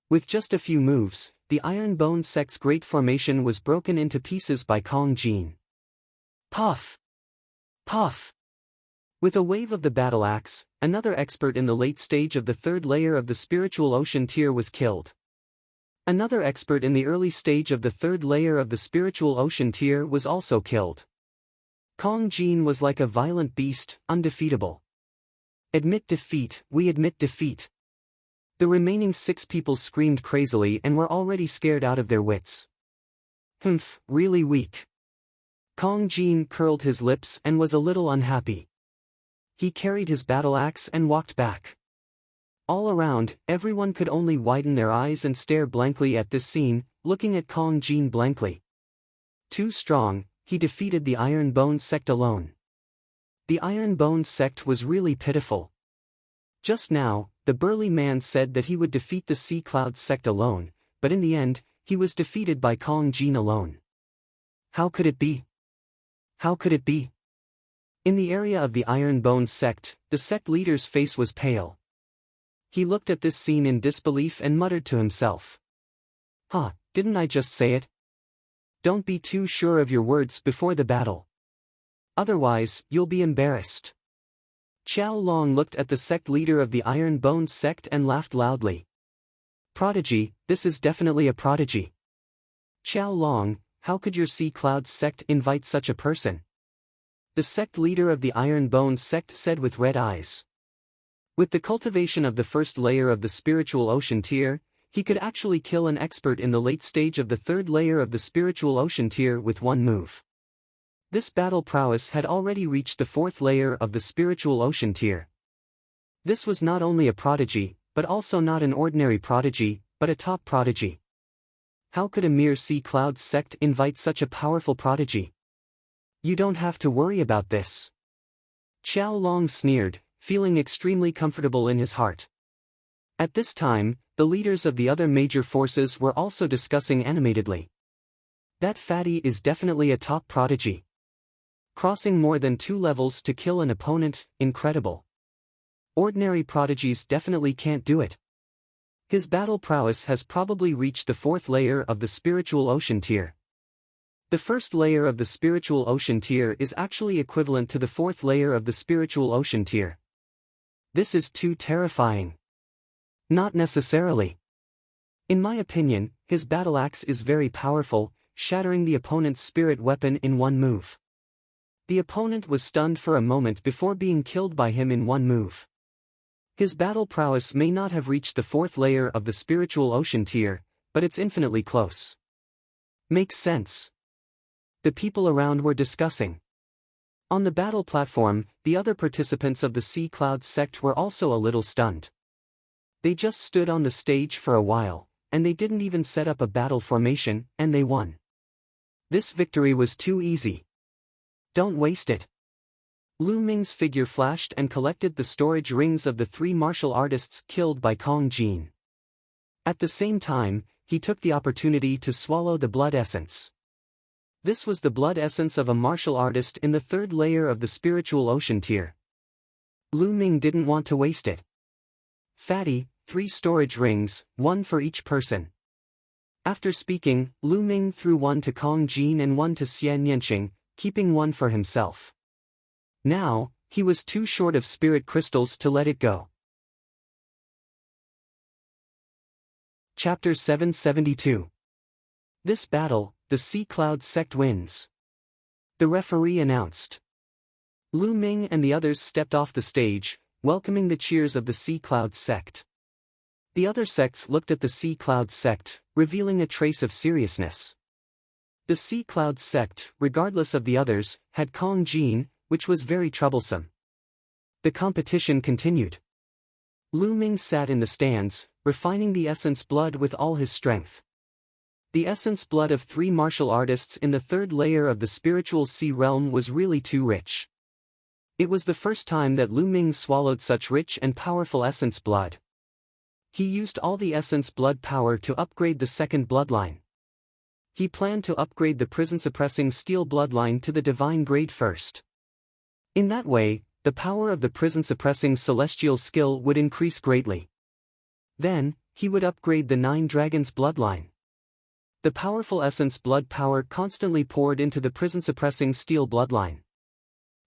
With just a few moves, the Iron Bone sect's great formation was broken into pieces by Kong Jin. Puff! Puff! With a wave of the battle axe, another expert in the late stage of the third layer of the spiritual ocean tier was killed. Another expert in the early stage of the third layer of the spiritual ocean tier was also killed. Kong Jin was like a violent beast, undefeatable. Admit defeat, we admit defeat. The remaining 6 people screamed crazily and were already scared out of their wits. Humph, really weak. Kong Jin curled his lips and was a little unhappy. He carried his battle axe and walked back. All around, everyone could only widen their eyes and stare blankly at this scene, looking at Kong Jin blankly. Too strong, he defeated the Iron Bone sect alone. The Iron Bone sect was really pitiful. Just now, the burly man said that he would defeat the Sea Cloud sect alone, but in the end, he was defeated by Kong Jin alone. How could it be? How could it be? In the area of the Iron Bone sect, the sect leader's face was pale. He looked at this scene in disbelief and muttered to himself. Huh, didn't I just say it? Don't be too sure of your words before the battle. Otherwise, you'll be embarrassed. Qiao Long looked at the sect leader of the Iron Bone sect and laughed loudly. Prodigy, this is definitely a prodigy. Qiao Long, how could your Sea Cloud sect invite such a person? The sect leader of the Iron Bone sect said with red eyes. With the cultivation of the first layer of the spiritual ocean tier, he could actually kill an expert in the late stage of the third layer of the spiritual ocean tier with one move. This battle prowess had already reached the 4th layer of the spiritual ocean tier. This was not only a prodigy, but also not an ordinary prodigy, but a top prodigy. How could a mere Sea Cloud sect invite such a powerful prodigy? You don't have to worry about this. Qiao Long sneered, feeling extremely comfortable in his heart. At this time, the leaders of the other major forces were also discussing animatedly. That fatty is definitely a top prodigy. Crossing more than 2 levels to kill an opponent, incredible. Ordinary prodigies definitely can't do it. His battle prowess has probably reached the 4th layer of the spiritual ocean tier. The first layer of the spiritual ocean tier is actually equivalent to the 4th layer of the spiritual ocean tier. This is too terrifying. Not necessarily. In my opinion, his battle axe is very powerful, shattering the opponent's spirit weapon in one move. The opponent was stunned for a moment before being killed by him in one move. His battle prowess may not have reached the 4th layer of the spiritual ocean tier, but it's infinitely close. Makes sense. The people around were discussing. On the battle platform, the other participants of the Sea Cloud sect were also a little stunned. They just stood on the stage for a while, and they didn't even set up a battle formation, and they won. This victory was too easy. Don't waste it. Lu Ming's figure flashed and collected the storage rings of the 3 martial artists killed by Kong Jin. At the same time, he took the opportunity to swallow the blood essence. This was the blood essence of a martial artist in the 3rd layer of the spiritual ocean tier. Lu Ming didn't want to waste it. Fatty, 3 storage rings, 1 for each person. After speaking, Lu Ming threw one to Kong Jin and one to Xian Yanqing, keeping one for himself. Now, he was too short of spirit crystals to let it go. Chapter 772. This battle, the Sea Cloud sect wins. The referee announced. Lu Ming and the others stepped off the stage, welcoming the cheers of the Sea Cloud sect. The other sects looked at the Sea Cloud sect, revealing a trace of seriousness. The Sea Cloud sect, regardless of the others, had Kong Jin, which was very troublesome. The competition continued. Lu Ming sat in the stands, refining the essence blood with all his strength. The essence blood of 3 martial artists in the 3rd layer of the spiritual sea realm was really too rich. It was the first time that Lu Ming swallowed such rich and powerful essence blood. He used all the essence blood power to upgrade the 2nd bloodline. He planned to upgrade the prison-suppressing steel bloodline to the divine grade first. In that way, the power of the prison-suppressing celestial skill would increase greatly. Then, he would upgrade the 9 dragons bloodline. The powerful essence blood power constantly poured into the prison-suppressing steel bloodline.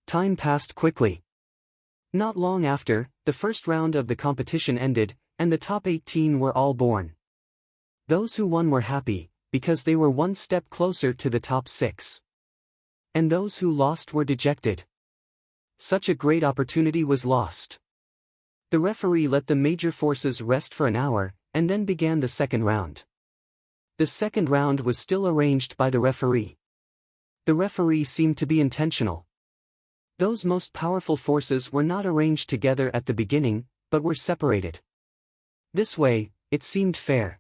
Time passed quickly. Not long after, the first round of the competition ended, and the top 18 were all born. Those who won were happy, because they were one step closer to the top 6. And those who lost were dejected. Such a great opportunity was lost. The referee let the major forces rest for an hour, and then began the 2nd round. The 2nd round was still arranged by the referee. The referee seemed to be intentional. Those most powerful forces were not arranged together at the beginning, but were separated. This way, it seemed fair.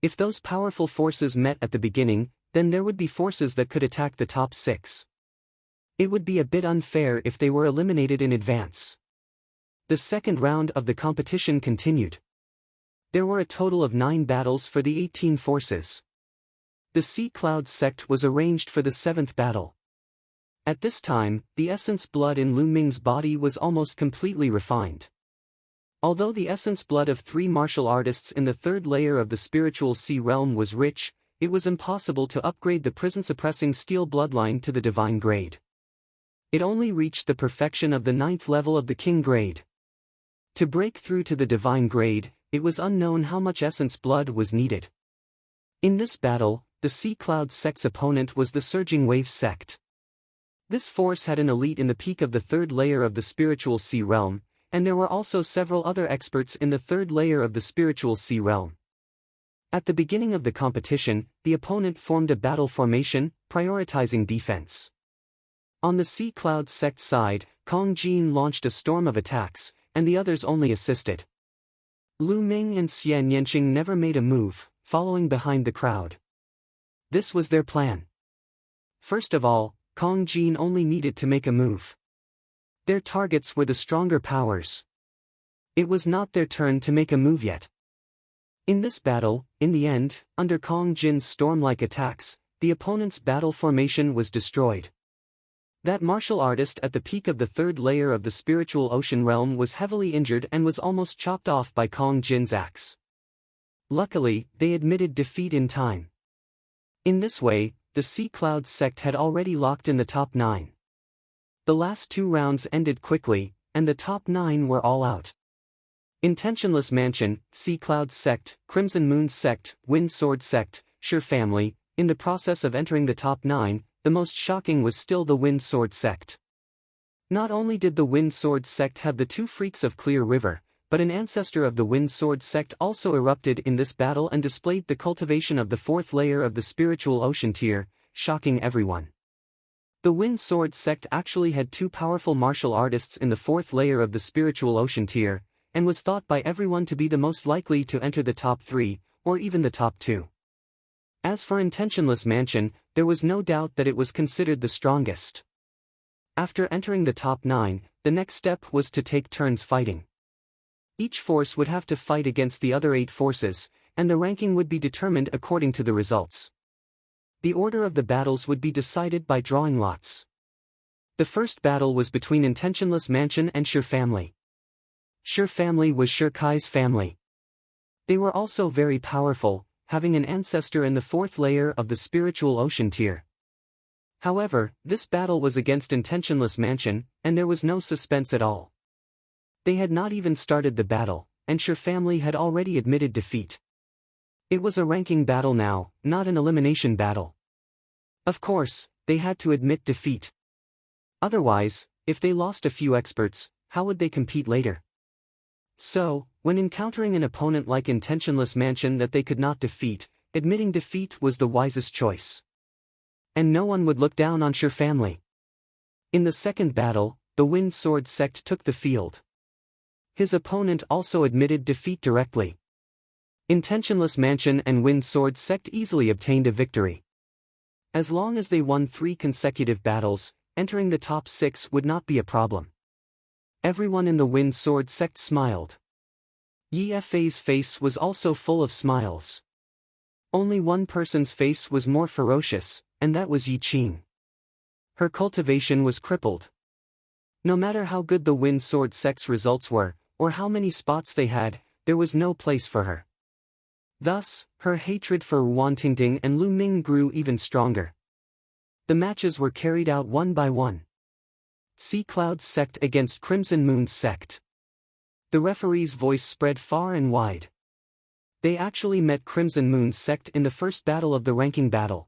If those powerful forces met at the beginning, then there would be forces that could attack the top 6. It would be a bit unfair if they were eliminated in advance. The 2nd round of the competition continued. There were a total of 9 battles for the 18 forces. The Sea Cloud sect was arranged for the 7th battle. At this time, the essence blood in Lu Ming's body was almost completely refined. Although the essence blood of 3 martial artists in the 3rd layer of the spiritual sea realm was rich, it was impossible to upgrade the prison-suppressing steel bloodline to the divine grade. It only reached the perfection of the 9th level of the king grade. To break through to the divine grade, it was unknown how much essence blood was needed. In this battle, the Sea Cloud sect's opponent was the Surging Wave sect. This force had an elite in the peak of the 3rd layer of the spiritual sea realm, and there were also several other experts in the 3rd layer of the spiritual sea realm. At the beginning of the competition, the opponent formed a battle formation, prioritizing defense. On the Sea Cloud sect side, Kong Jin launched a storm of attacks, and the others only assisted. Lu Ming and Xian Yanqing never made a move, following behind the crowd. This was their plan. First of all, Kong Jin only needed to make a move. Their targets were the stronger powers. It was not their turn to make a move yet. In this battle, in the end, under Kong Jin's storm-like attacks, the opponent's battle formation was destroyed. That martial artist at the peak of the 3rd layer of the spiritual ocean realm was heavily injured and was almost chopped off by Kong Jin's axe. Luckily, they admitted defeat in time. In this way, the Sea Cloud sect had already locked in the top 9. The last 2 rounds ended quickly, and the top 9 were all out. Intentionless Mansion, Sea Cloud sect, Crimson Moon sect, Wind Sword sect, Sure family. In the process of entering the top 9, the most shocking was still the Wind Sword sect. Not only did the Wind Sword sect have the 2 freaks of Clear River, but an ancestor of the Wind Sword sect also erupted in this battle and displayed the cultivation of the 4th layer of the spiritual ocean tier, shocking everyone. The Wind Sword sect actually had 2 powerful martial artists in the 4th layer of the spiritual ocean tier, and was thought by everyone to be the most likely to enter the top 3, or even the top 2. As for Intentionless Mansion, there was no doubt that it was considered the strongest. After entering the top 9, the next step was to take turns fighting. Each force would have to fight against the other 8 forces, and the ranking would be determined according to the results. The order of the battles would be decided by drawing lots. The first battle was between Intentionless Mansion and Sure family. Sure family was Sure Kai's family. They were also very powerful, having an ancestor in the fourth layer of the spiritual ocean tier. However, this battle was against Intentionless Mansion, and there was no suspense at all. They had not even started the battle, and Sher family had already admitted defeat. It was a ranking battle now, not an elimination battle. Of course, they had to admit defeat. Otherwise, if they lost a few experts, how would they compete later? So, when encountering an opponent like Intentionless Mansion that they could not defeat, admitting defeat was the wisest choice. And no one would look down on Sher family. In the second battle, the Wind Sword sect took the field. His opponent also admitted defeat directly. Intentionless Mansion and Wind Sword sect easily obtained a victory. As long as they won 3 consecutive battles, entering the top 6 would not be a problem. Everyone in the Wind Sword sect smiled. Yi Fei's face was also full of smiles. Only one person's face was more ferocious, and that was Yi Qing. Her cultivation was crippled. No matter how good the Wind Sword sect's results were, or how many spots they had, there was no place for her. Thus, her hatred for Ruantingting and Lu Ming grew even stronger. The matches were carried out one by one. Sea Cloud sect against Crimson Moon sect. The referee's voice spread far and wide. They actually met Crimson Moon sect in the first battle of the ranking battle.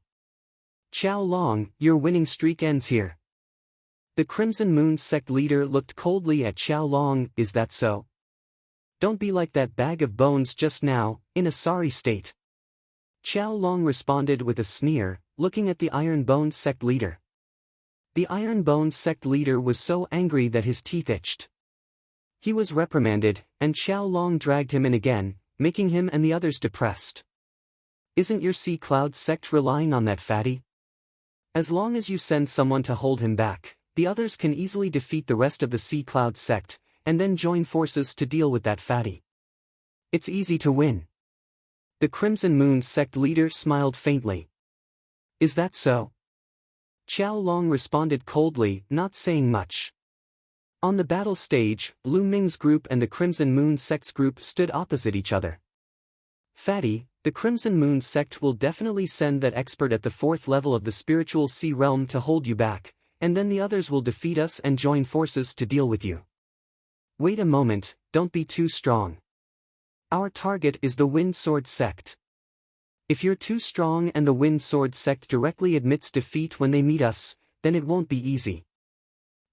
Qiao Long, your winning streak ends here. The Crimson Moon sect leader looked coldly at Qiao Long. Is that so? Don't be like that bag of bones just now, in a sorry state. Qiao Long responded with a sneer, looking at the Iron Bone sect leader. The Iron Bone sect leader was so angry that his teeth itched. He was reprimanded, and Qiao Long dragged him in again, making him and the others depressed. Isn't your Sea Cloud sect relying on that fatty? As long as you send someone to hold him back, the others can easily defeat the rest of the Sea Cloud sect, and then join forces to deal with that fatty. It's easy to win. The Crimson Moon sect leader smiled faintly. Is that so? Qiao Long responded coldly, not saying much. On the battle stage, Lu Ming's group and the Crimson Moon sect's group stood opposite each other. Fatty, the Crimson Moon sect will definitely send that expert at the 4th level of the spiritual sea realm to hold you back, and then the others will defeat us and join forces to deal with you. Wait a moment, don't be too strong. Our target is the Wind Sword sect. If you're too strong and the Wind Sword sect directly admits defeat when they meet us, then it won't be easy.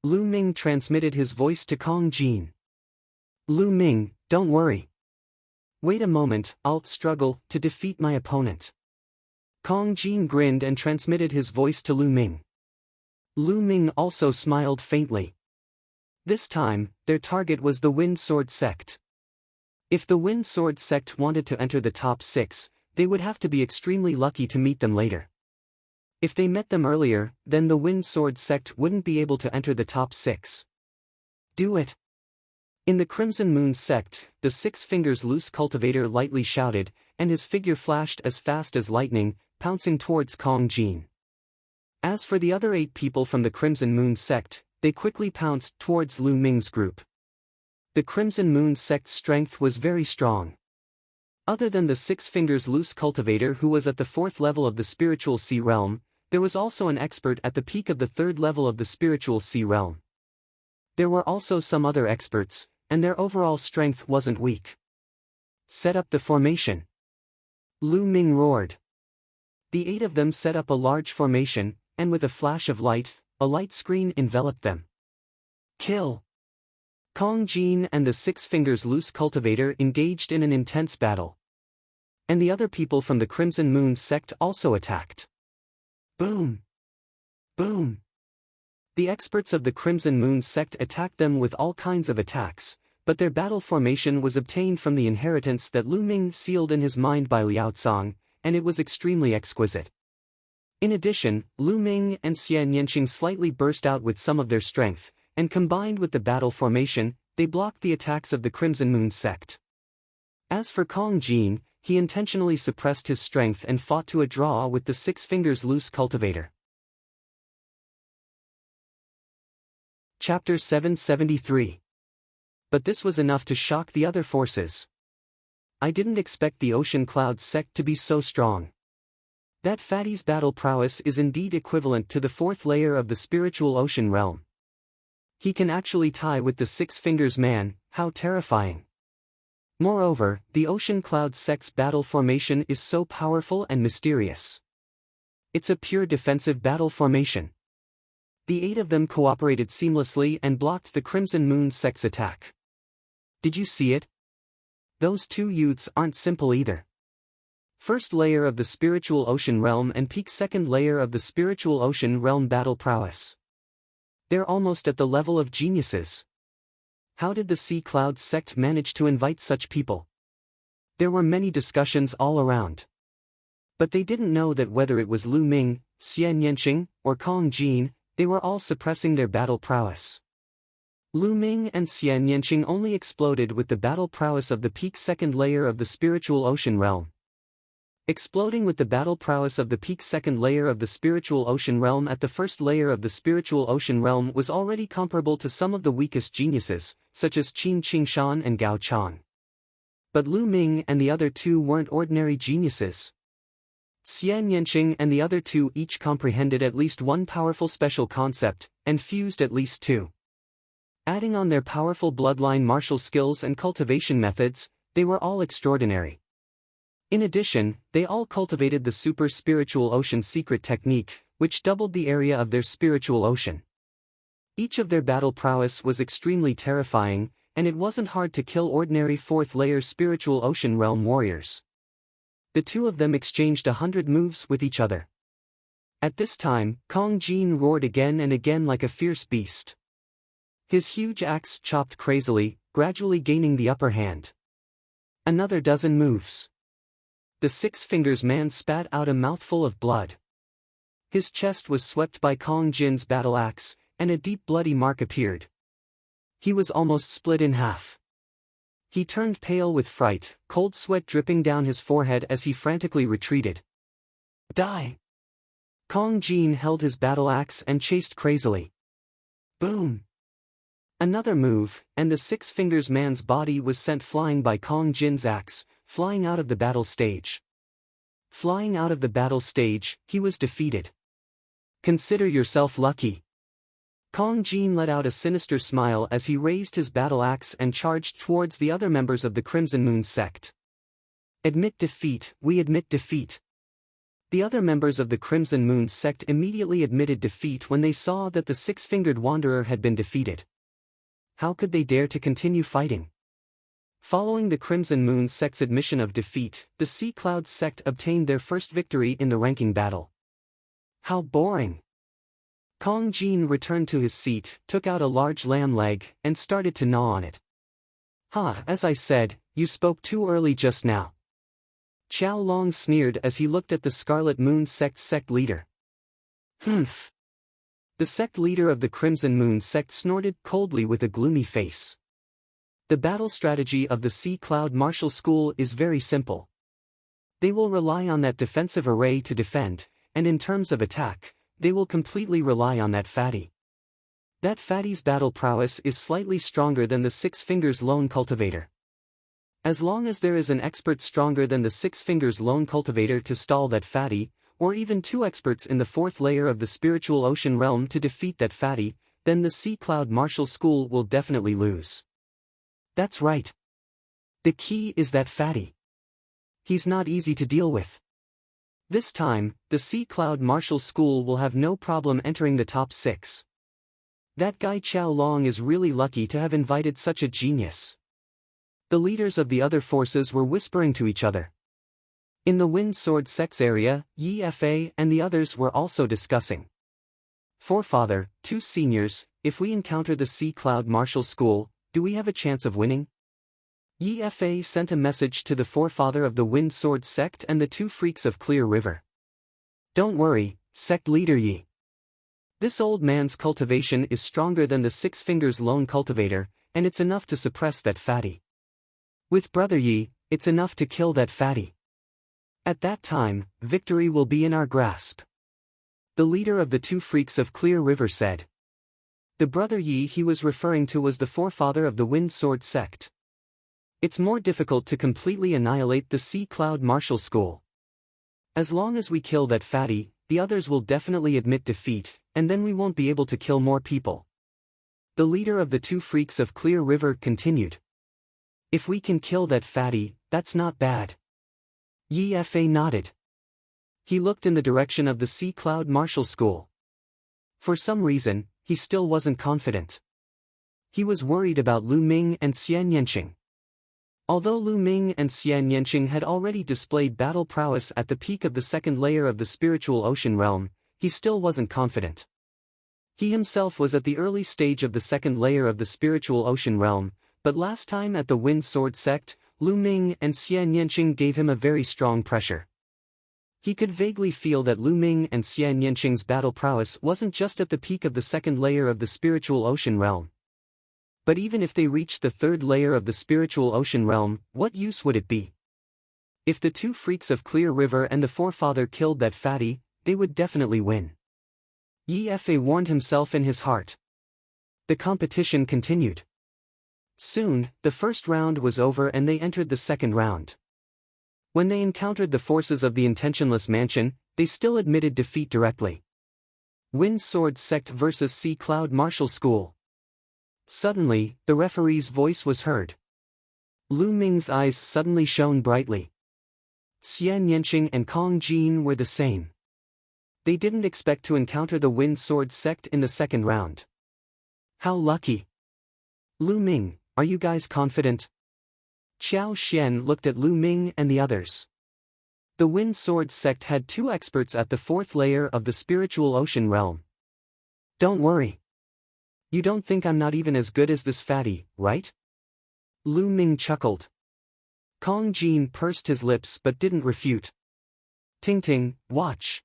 Lu Ming transmitted his voice to Kong Jin. Lu Ming, don't worry. Wait a moment, I'll struggle to defeat my opponent. Kong Jin grinned and transmitted his voice to Lu Ming. Lu Ming also smiled faintly. This time, their target was the Wind Sword sect. If the Wind Sword sect wanted to enter the top 6, they would have to be extremely lucky to meet them later. If they met them earlier, then the Wind Sword sect wouldn't be able to enter the top 6. Do it! In the Crimson Moon sect, the 6 Fingers Loose cultivator lightly shouted, and his figure flashed as fast as lightning, pouncing towards Kong Jin. As for the other 8 people from the Crimson Moon sect, they quickly pounced towards Lu Ming's group. The Crimson Moon sect's strength was very strong. Other than the 6 Fingers Loose cultivator who was at the 4th level of the spiritual sea realm, there was also an expert at the peak of the 3rd level of the spiritual sea realm. There were also some other experts, and their overall strength wasn't weak. Set up the formation. Lu Ming roared. The 8 of them set up a large formation, and with a flash of light, a light screen enveloped them. Kill! Kong Jin and the 6 Fingers Loose cultivator engaged in an intense battle. And the other people from the Crimson Moon sect also attacked. Boom! Boom! The experts of the Crimson Moon sect attacked them with all kinds of attacks, but their battle formation was obtained from the inheritance that Lu Ming sealed in his mind by Liao Cong, and it was extremely exquisite. In addition, Lu Ming and Xian Yanqing slightly burst out with some of their strength, and combined with the battle formation, they blocked the attacks of the Crimson Moon sect. As for Kong Jin, he intentionally suppressed his strength and fought to a draw with the 6 Fingers Loose cultivator. Chapter 773. But this was enough to shock the other forces. I didn't expect the Ocean Cloud sect to be so strong. That fatty's battle prowess is indeed equivalent to the fourth layer of the spiritual ocean realm. He can actually tie with the Six Fingers Man, how terrifying. Moreover, the Ocean Cloud sect's battle formation is so powerful and mysterious. It's a pure defensive battle formation. The 8 of them cooperated seamlessly and blocked the Crimson Moon sect's attack. Did you see it? Those two youths aren't simple either. First layer of the spiritual ocean realm and peak second layer of the spiritual ocean realm battle prowess. They're almost at the level of geniuses. How did the Sea Cloud sect manage to invite such people? There were many discussions all around. But they didn't know that whether it was Lu Ming, Xian Yanqing, or Kong Jin, they were all suppressing their battle prowess. Lu Ming and Xian Yanqing only exploded with the battle prowess of the peak second layer of the spiritual ocean realm. Exploding with the battle prowess of the peak second layer of the spiritual ocean realm at the first layer of the spiritual ocean realm was already comparable to some of the weakest geniuses, such as Qin Qingshan and Gao Chang. But Lu Ming and the other two weren't ordinary geniuses. Xian Yanqing and the other two each comprehended at least one powerful special concept, and fused at least two. Adding on their powerful bloodline martial skills and cultivation methods, they were all extraordinary. In addition, they all cultivated the super spiritual ocean secret technique, which doubled the area of their spiritual ocean. Each of their battle prowess was extremely terrifying, and it wasn't hard to kill ordinary fourth layer spiritual ocean realm warriors. The two of them exchanged 100 moves with each other. At this time, Kong Jin roared again and again like a fierce beast. His huge axe chopped crazily, gradually gaining the upper hand. Another dozen moves. The Six Fingers Man spat out a mouthful of blood. His chest was swept by Kong Jin's battle axe, and a deep bloody mark appeared. He was almost split in half. He turned pale with fright, cold sweat dripping down his forehead as he frantically retreated. Die! Kong Jin held his battle axe and chased crazily. Boom! Another move, and the Six Fingers Man's body was sent flying by Kong Jin's axe, flying out of the battle stage. Flying out of the battle stage, he was defeated. Consider yourself lucky. Kong Jin let out a sinister smile as he raised his battle axe and charged towards the other members of the Crimson Moon sect. Admit defeat, we admit defeat. The other members of the Crimson Moon sect immediately admitted defeat when they saw that the Six-Fingered Wanderer had been defeated. How could they dare to continue fighting? Following the Crimson Moon sect's admission of defeat, the Sea Cloud sect obtained their first victory in the ranking battle. How boring! Kong Jin returned to his seat, took out a large lamb leg, and started to gnaw on it. As I said, you spoke too early just now. Qiao Long sneered as he looked at the Scarlet Moon sect leader. Humph! The sect leader of the Crimson Moon sect snorted coldly with a gloomy face. The battle strategy of the Sea Cloud Martial School is very simple. They will rely on that defensive array to defend, and in terms of attack, they will completely rely on that fatty. That fatty's battle prowess is slightly stronger than the Six Fingers Lone Cultivator. As long as there is an expert stronger than the Six Fingers Lone Cultivator to stall that fatty, or even two experts in the fourth layer of the spiritual ocean realm to defeat that fatty, then the Sea Cloud Martial School will definitely lose. That's right. The key is that fatty. He's not easy to deal with. This time, the Sea Cloud Martial School will have no problem entering the top 6. That guy Qiao Long is really lucky to have invited such a genius. The leaders of the other forces were whispering to each other. In the Wind Sword sect's area, Yi Fa and the others were also discussing. Forefather, 2 seniors, if we encounter the Sea Cloud Martial School, do we have a chance of winning? Yi Fa sent a message to the forefather of the Wind Sword sect and the 2 freaks of Clear River. Don't worry, sect leader Yi. This old man's cultivation is stronger than the Six Fingers Lone Cultivator, and it's enough to suppress that fatty. With brother Yi, it's enough to kill that fatty. At that time, victory will be in our grasp. The leader of the 2 freaks of Clear River said. The brother Yi he was referring to was the forefather of the Wind Sword sect. It's more difficult to completely annihilate the Sea Cloud Martial School. As long as we kill that fatty, the others will definitely admit defeat, and then we won't be able to kill more people. The leader of the two freaks of Clear River continued. If we can kill that fatty, that's not bad. Yi Fa nodded. He looked in the direction of the Sea Cloud Martial School. For some reason, he still wasn't confident. He was worried about Lu Ming and Xian Yanqing. Although Lu Ming and Xian Yanqing had already displayed battle prowess at the peak of the second layer of the spiritual ocean realm, he still wasn't confident. He himself was at the early stage of the second layer of the spiritual ocean realm, but last time at the Wind Sword sect, Lu Ming and Xian Yanqing gave him a very strong pressure. He could vaguely feel that Lu Ming and Xian Yanqing's battle prowess wasn't just at the peak of the second layer of the spiritual ocean realm. But even if they reached the third layer of the spiritual ocean realm, what use would it be? If the two freaks of Clear River and the forefather killed that fatty, they would definitely win. Yi Fa warned himself in his heart. The competition continued. Soon, the first round was over and they entered the second round. When they encountered the forces of the Intentionless Mansion, they still admitted defeat directly. Wind Sword Sect vs. Sea Cloud Martial School. Suddenly, the referee's voice was heard. Lu Ming's eyes suddenly shone brightly. Xian Yanqing and Kong Jin were the same. They didn't expect to encounter the Wind Sword Sect in the second round. How lucky! Lu Ming, are you guys confident? Qiao Xian looked at Lu Ming and the others. The Wind Sword Sect had two experts at the fourth layer of the spiritual ocean realm. Don't worry. You don't think I'm not even as good as this fatty, right? Lu Ming chuckled. Kong Jin pursed his lips but didn't refute. Ting Ting, watch.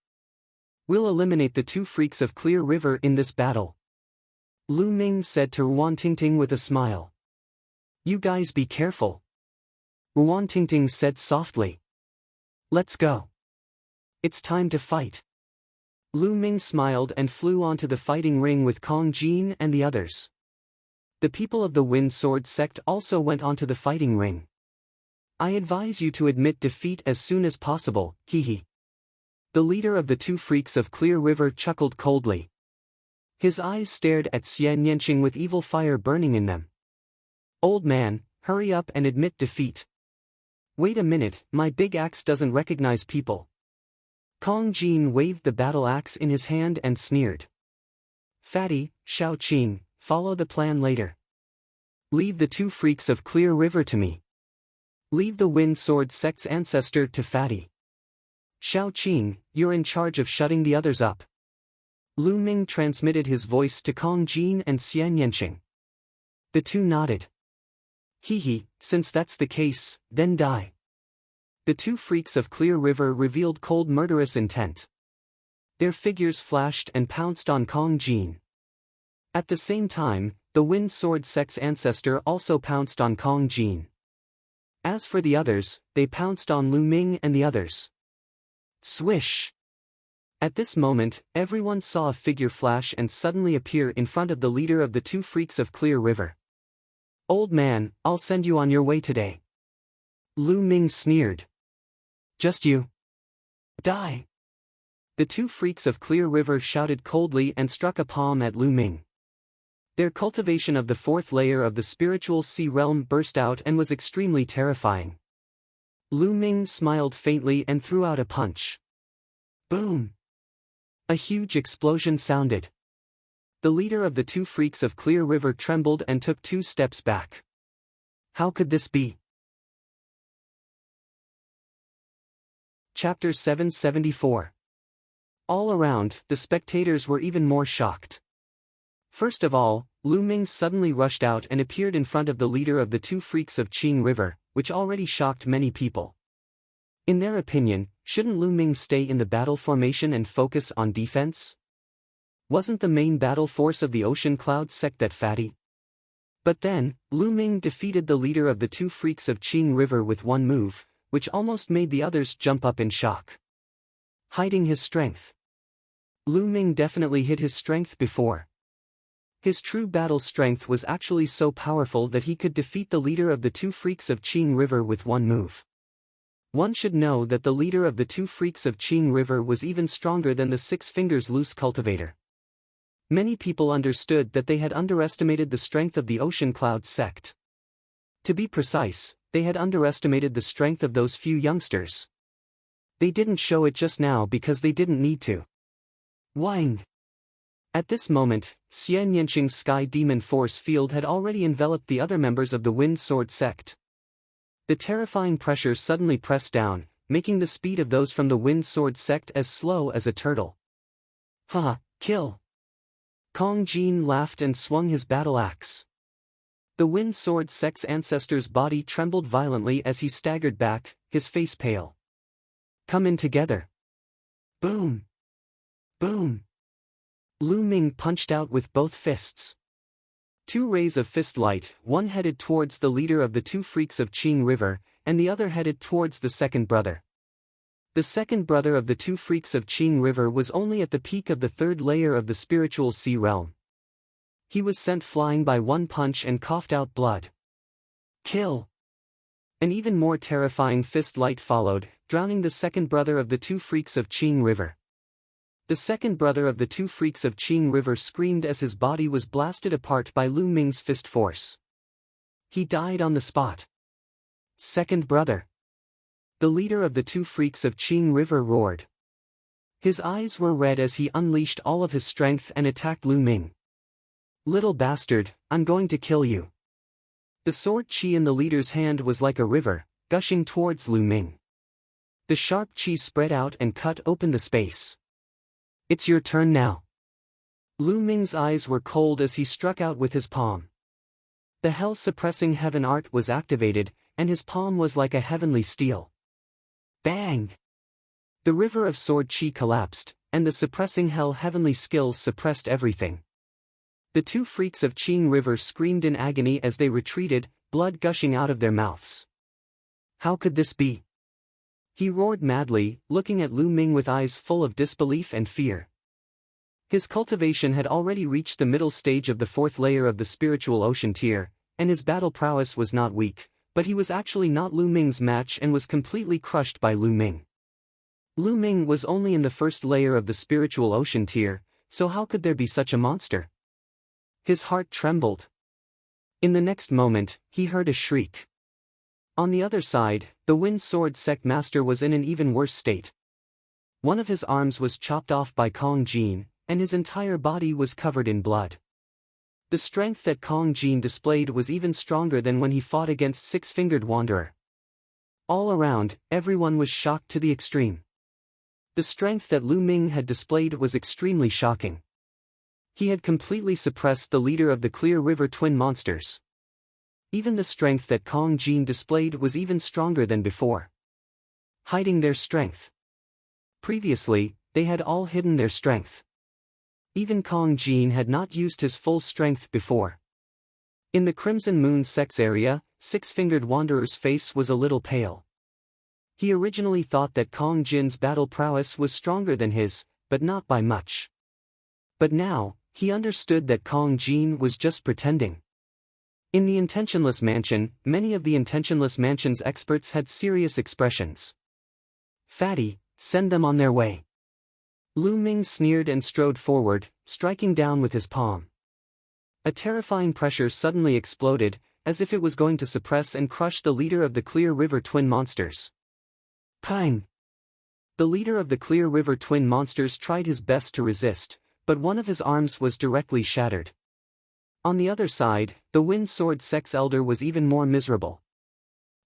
We'll eliminate the two freaks of Clear River in this battle. Lu Ming said to Ruan Tingting with a smile. You guys be careful. Ruan Tingting said softly. Let's go. It's time to fight. Lu Ming smiled and flew onto the fighting ring with Kong Jin and the others. The people of the Wind Sword sect also went onto the fighting ring. I advise you to admit defeat as soon as possible, hehe. The leader of the two freaks of Clear River chuckled coldly. His eyes stared at Xian Yanqing with evil fire burning in them. Old man, hurry up and admit defeat. Wait a minute, my big axe doesn't recognize people. Kong Jin waved the battle axe in his hand and sneered. Fatty, Shao Qing, follow the plan later. Leave the two freaks of Clear River to me. Leave the Wind Sword sect's ancestor to Fatty. Shao Qing, you're in charge of shutting the others up. Lu Ming transmitted his voice to Kong Jin and Xian Yanqing. The two nodded. Hehe, since that's the case, then die. The two freaks of Clear River revealed cold murderous intent. Their figures flashed and pounced on Kong Jin. At the same time, the Wind Sword sect's ancestor also pounced on Kong Jin. As for the others, they pounced on Lu Ming and the others. Swish! At this moment, everyone saw a figure flash and suddenly appear in front of the leader of the two freaks of Clear River. Old man, I'll send you on your way today. Lu Ming sneered. Just you. Die. The two freaks of Clear River shouted coldly and struck a palm at Lu Ming. Their cultivation of the fourth layer of the spiritual sea realm burst out and was extremely terrifying. Lu Ming smiled faintly and threw out a punch. Boom! A huge explosion sounded. The leader of the two freaks of Clear River trembled and took 2 steps back. How could this be? Chapter 774. All around, the spectators were even more shocked. First of all, Lu Ming suddenly rushed out and appeared in front of the leader of the two freaks of Qing River, which already shocked many people. In their opinion, shouldn't Lu Ming stay in the battle formation and focus on defense? Wasn't the main battle force of the Ocean Cloud sect that fatty? But then, Lu Ming defeated the leader of the two freaks of Qing River with one move, which almost made the others jump up in shock. Hiding his strength. Lu Ming definitely hid his strength before. His true battle strength was actually so powerful that he could defeat the leader of the two freaks of Qing River with one move. One should know that the leader of the two freaks of Qing River was even stronger than the Six Fingers Loose cultivator. Many people understood that they had underestimated the strength of the Ocean Cloud sect. To be precise, they had underestimated the strength of those few youngsters. They didn't show it just now because they didn't need to. Wang! At this moment, Xian Yanqing's Sky Demon Force field had already enveloped the other members of the Wind Sword sect. The terrifying pressure suddenly pressed down, making the speed of those from the Wind Sword sect as slow as a turtle. Haha, kill! Kong Jin laughed and swung his battle axe. The Wind Sword sect's ancestor's body trembled violently as he staggered back, his face pale. Come in together. Boom! Boom! Lu Ming punched out with both fists. Two rays of fist light, one headed towards the leader of the two freaks of Qing River, and the other headed towards the second brother. The second brother of the two freaks of Qing River was only at the peak of the third layer of the spiritual sea realm. He was sent flying by one punch and coughed out blood. Kill! An even more terrifying fist light followed, drowning the second brother of the two freaks of Qing River. The second brother of the two freaks of Qing River screamed as his body was blasted apart by Lu Ming's fist force. He died on the spot. Second brother. The leader of the two freaks of Qing River roared. His eyes were red as he unleashed all of his strength and attacked Lu Ming. Little bastard, I'm going to kill you. The sword qi in the leader's hand was like a river, gushing towards Lu Ming. The sharp qi spread out and cut open the space. It's your turn now. Lu Ming's eyes were cold as he struck out with his palm. The hell-suppressing heaven art was activated, and his palm was like a heavenly steel. Bang! The river of sword qi collapsed, and the suppressing hell heavenly skill suppressed everything. The two freaks of Qing River screamed in agony as they retreated, blood gushing out of their mouths. How could this be? He roared madly, looking at Lu Ming with eyes full of disbelief and fear. His cultivation had already reached the middle stage of the fourth layer of the spiritual ocean tier, and his battle prowess was not weak, but he was actually not Lu Ming's match and was completely crushed by Lu Ming. Lu Ming was only in the first layer of the spiritual ocean tier, so how could there be such a monster? His heart trembled. In the next moment, he heard a shriek. On the other side, the Wind Sword sect master was in an even worse state. One of his arms was chopped off by Kong Jin, and his entire body was covered in blood. The strength that Kong Jin displayed was even stronger than when he fought against Six-Fingered Wanderer. All around, everyone was shocked to the extreme. The strength that Lu Ming had displayed was extremely shocking. He had completely suppressed the leader of the Clear River twin monsters. Even the strength that Kong Jin displayed was even stronger than before. Hiding their strength. Previously, they had all hidden their strength. Even Kong Jin had not used his full strength before. In the Crimson Moon Sect's area, Six-Fingered Wanderer's face was a little pale. He originally thought that Kong Jin's battle prowess was stronger than his, but not by much. But now, he understood that Kong Jin was just pretending. In the Intentionless Mansion, many of the Intentionless Mansion's experts had serious expressions. Fatty, send them on their way. Lu Ming sneered and strode forward, striking down with his palm. A terrifying pressure suddenly exploded, as if it was going to suppress and crush the leader of the Clear River twin monsters. Pang! The leader of the Clear River twin monsters tried his best to resist, but one of his arms was directly shattered. On the other side, the Wind Sword sect's elder was even more miserable.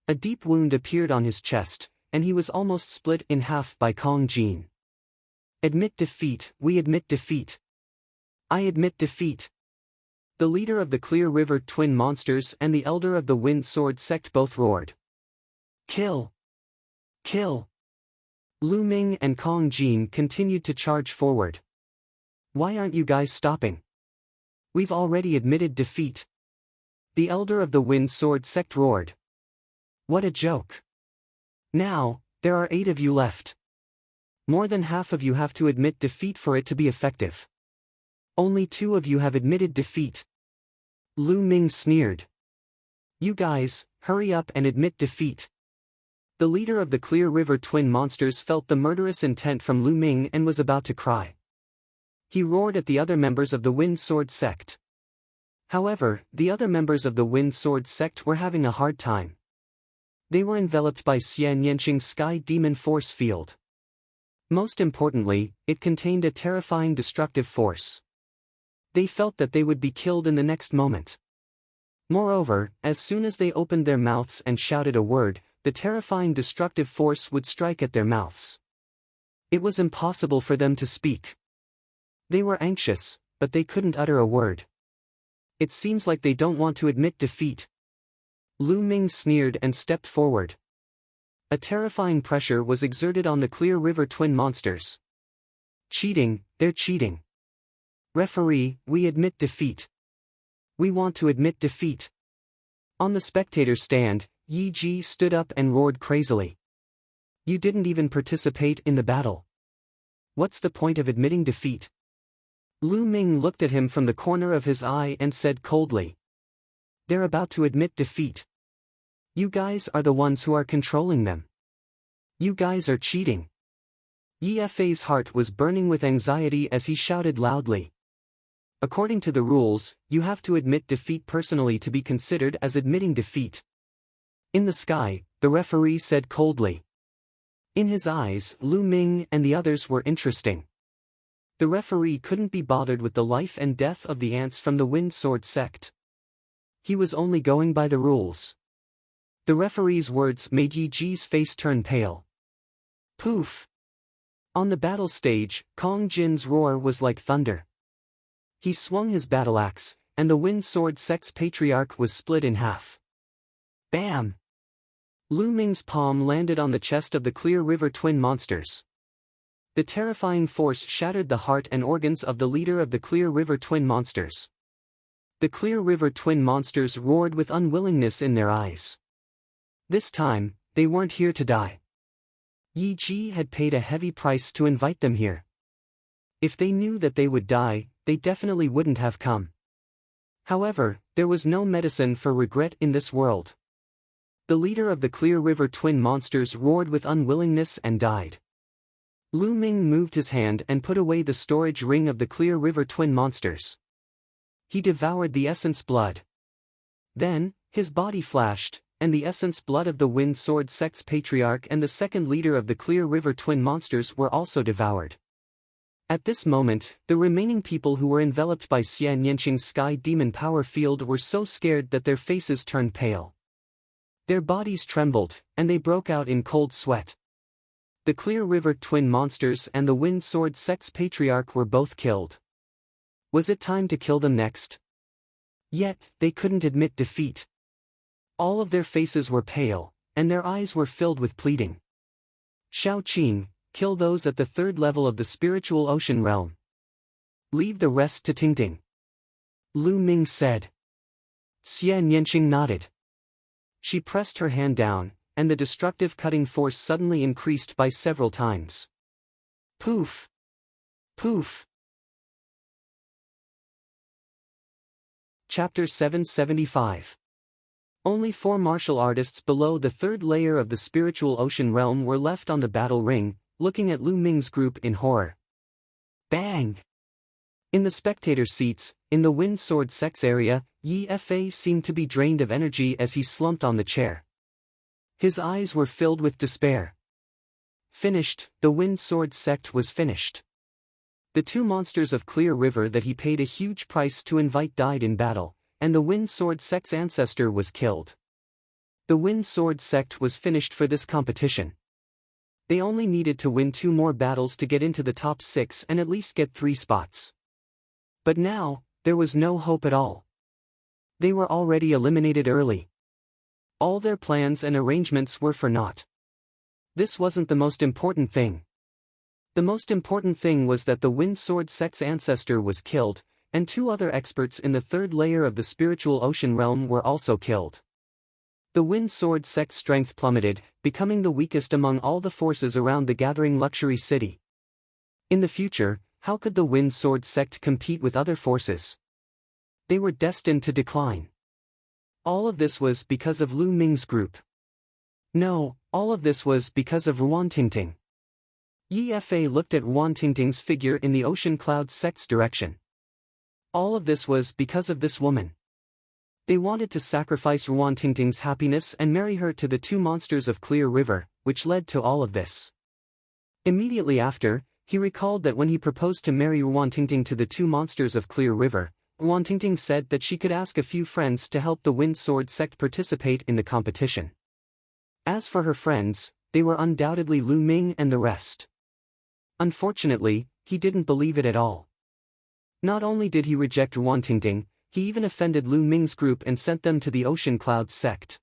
A deep wound appeared on his chest, and he was almost split in half by Kong Jin. Admit defeat, we admit defeat. I admit defeat. The leader of the Clear River twin monsters and the elder of the Wind Sword sect both roared. Kill! Kill! Lu Ming and Kong Jin continued to charge forward. Why aren't you guys stopping? We've already admitted defeat. The elder of the Wind Sword sect roared. What a joke. Now, there are 8 of you left. More than half of you have to admit defeat for it to be effective. Only 2 of you have admitted defeat. Lu Ming sneered. You guys, hurry up and admit defeat. The leader of the Clear River twin monsters felt the murderous intent from Lu Ming and was about to cry. He roared at the other members of the Wind Sword sect. However, the other members of the Wind Sword sect were having a hard time. They were enveloped by Xian Yanqing's Sky Demon Force field. Most importantly, it contained a terrifying destructive force. They felt that they would be killed in the next moment. Moreover, as soon as they opened their mouths and shouted a word, the terrifying destructive force would strike at their mouths. It was impossible for them to speak. They were anxious, but they couldn't utter a word. It seems like they don't want to admit defeat. Lu Ming sneered and stepped forward. A terrifying pressure was exerted on the Clear River twin monsters. Cheating, they're cheating. Referee, we admit defeat. We want to admit defeat. On the spectator stand, Yi Ji stood up and roared crazily. You didn't even participate in the battle. What's the point of admitting defeat? Lu Ming looked at him from the corner of his eye and said coldly. They're about to admit defeat. You guys are the ones who are controlling them. You guys are cheating. Yi Fei's heart was burning with anxiety as he shouted loudly. According to the rules, you have to admit defeat personally to be considered as admitting defeat. In the sky, the referee said coldly. In his eyes, Lu Ming and the others were interesting. The referee couldn't be bothered with the life and death of the ants from the Wind Sword sect. He was only going by the rules. The referee's words made Yi Ji's face turn pale. Poof! On the battle stage, Kong Jin's roar was like thunder. He swung his battle axe, and the Wind Sword sect's patriarch was split in half. Bam! Lu Ming's palm landed on the chest of the Clear River twin monsters. The terrifying force shattered the heart and organs of the leader of the Clear River twin monsters. The Clear River twin monsters roared with unwillingness in their eyes. This time, they weren't here to die. Yi Ji had paid a heavy price to invite them here. If they knew that they would die, they definitely wouldn't have come. However, there was no medicine for regret in this world. The leader of the Clear River twin monsters roared with unwillingness and died. Lu Ming moved his hand and put away the storage ring of the Clear River twin monsters. He devoured the essence blood. Then, his body flashed, and the essence blood of the Wind Sword sect's patriarch and the second leader of the Clear River twin monsters were also devoured. At this moment, the remaining people who were enveloped by Xian Yanqing's Sky Demon Power Field were so scared that their faces turned pale. Their bodies trembled, and they broke out in cold sweat. The Clear River twin monsters and the Wind Sword sect's patriarch were both killed. Was it time to kill them next? Yet, they couldn't admit defeat. All of their faces were pale, and their eyes were filled with pleading. Shao Qing, kill those at the 3rd level of the spiritual ocean realm. Leave the rest to Tingting. Lu Ming said. Xian Yanqing nodded. She pressed her hand down, and the destructive cutting force suddenly increased by several times. Poof! Poof! Chapter 775. Only 4 martial artists below the 3rd layer of the spiritual ocean realm were left on the battle ring, looking at Lu Ming's group in horror. Bang! In the spectator seats, in the Wind Sword sect's area, Yi Fei seemed to be drained of energy as he slumped on the chair. His eyes were filled with despair. Finished, the Wind Sword sect was finished. The 2 monsters of Clear River that he paid a huge price to invite died in battle, and the Wind Sword sect's ancestor was killed. The Wind Sword sect was finished for this competition. They only needed to win 2 more battles to get into the top 6 and at least get 3 spots. But now, there was no hope at all. They were already eliminated early. All their plans and arrangements were for naught. This wasn't the most important thing. The most important thing was that the Wind Sword sect's ancestor was killed, and 2 other experts in the 3rd layer of the spiritual ocean realm were also killed. The Wind Sword sect's strength plummeted, becoming the weakest among all the forces around the gathering luxury city. In the future, How could the Wind Sword sect compete with other forces? They were destined to decline. All of this was because of Lu Ming's group. No, all of this was because of Ruan Tingting. Yi Fa looked at Ruan Tingting's figure in the Ocean Cloud sect's direction. All of this was because of this woman. They wanted to sacrifice Ruan Tingting's happiness and marry her to the two monsters of Clear River, which led to all of this. Immediately after, he recalled that when he proposed to marry Ruan Tingting to the two monsters of Clear River, Ruan Tingting said that she could ask a few friends to help the Wind Sword sect participate in the competition. As for her friends, they were undoubtedly Lu Ming and the rest. Unfortunately, he didn't believe it at all. Not only did he reject Ruan Tingting, he even offended Lu Ming's group and sent them to the Ocean Cloud sect.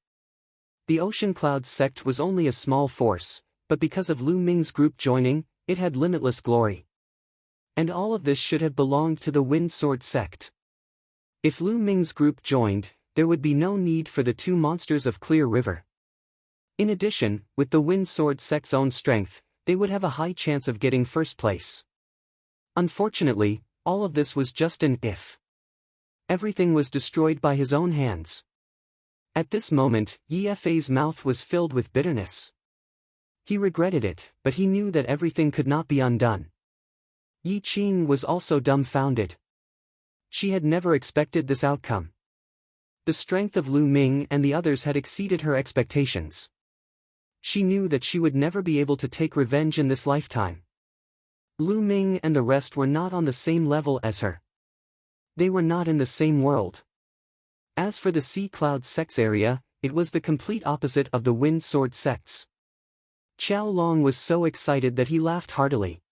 The Ocean Cloud sect was only a small force, but because of Lu Ming's group joining, it had limitless glory. And all of this should have belonged to the Wind Sword sect. If Lu Ming's group joined, there would be no need for the two monsters of Clear River. In addition, with the Wind Sword sect's own strength, they would have a high chance of getting first place. Unfortunately, all of this was just an if. Everything was destroyed by his own hands. At this moment, Yi Fa's mouth was filled with bitterness. He regretted it, but he knew that everything could not be undone. Yi Qing was also dumbfounded. She had never expected this outcome. The strength of Lu Ming and the others had exceeded her expectations. She knew that she would never be able to take revenge in this lifetime. Lu Ming and the rest were not on the same level as her. They were not in the same world. As for the Sea Cloud sect's area, it was the complete opposite of the Wind Sword sects. Qiao Long was so excited that he laughed heartily.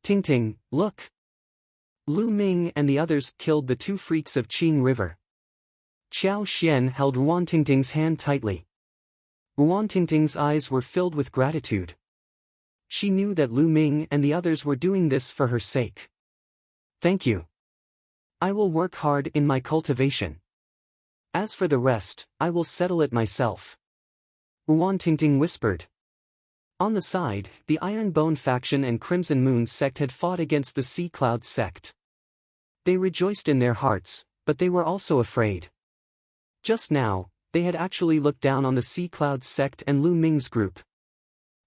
Tingting, look! Lu Ming and the others killed the two freaks of Qing River. Qiao Xian held Ruan Tingting's hand tightly. Ruan Tingting's eyes were filled with gratitude. She knew that Lu Ming and the others were doing this for her sake. Thank you. I will work hard in my cultivation. As for the rest, I will settle it myself. Ruan Tingting whispered. On the side, the Iron Bone faction and Crimson Moon sect had fought against the Sea Cloud sect. They rejoiced in their hearts, but they were also afraid. Just now, they had actually looked down on the Sea Cloud sect and Lu Ming's group.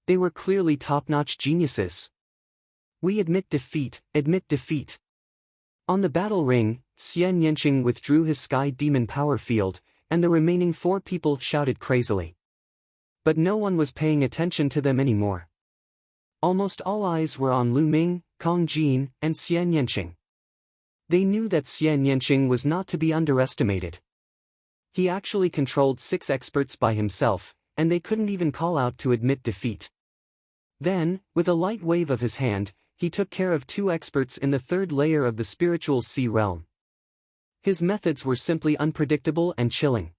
They were clearly top-notch geniuses. We admit defeat, admit defeat. On the battle ring, Xian Yanqing withdrew his Sky Demon power field, and the remaining 4 people shouted crazily. But no one was paying attention to them anymore. Almost all eyes were on Lu Ming, Kong Jin, and Xian Yanqing. They knew that Xian Yanqing was not to be underestimated. He actually controlled 6 experts by himself, and they couldn't even call out to admit defeat. Then, with a light wave of his hand, he took care of 2 experts in the 3rd layer of the spiritual sea realm. His methods were simply unpredictable and chilling.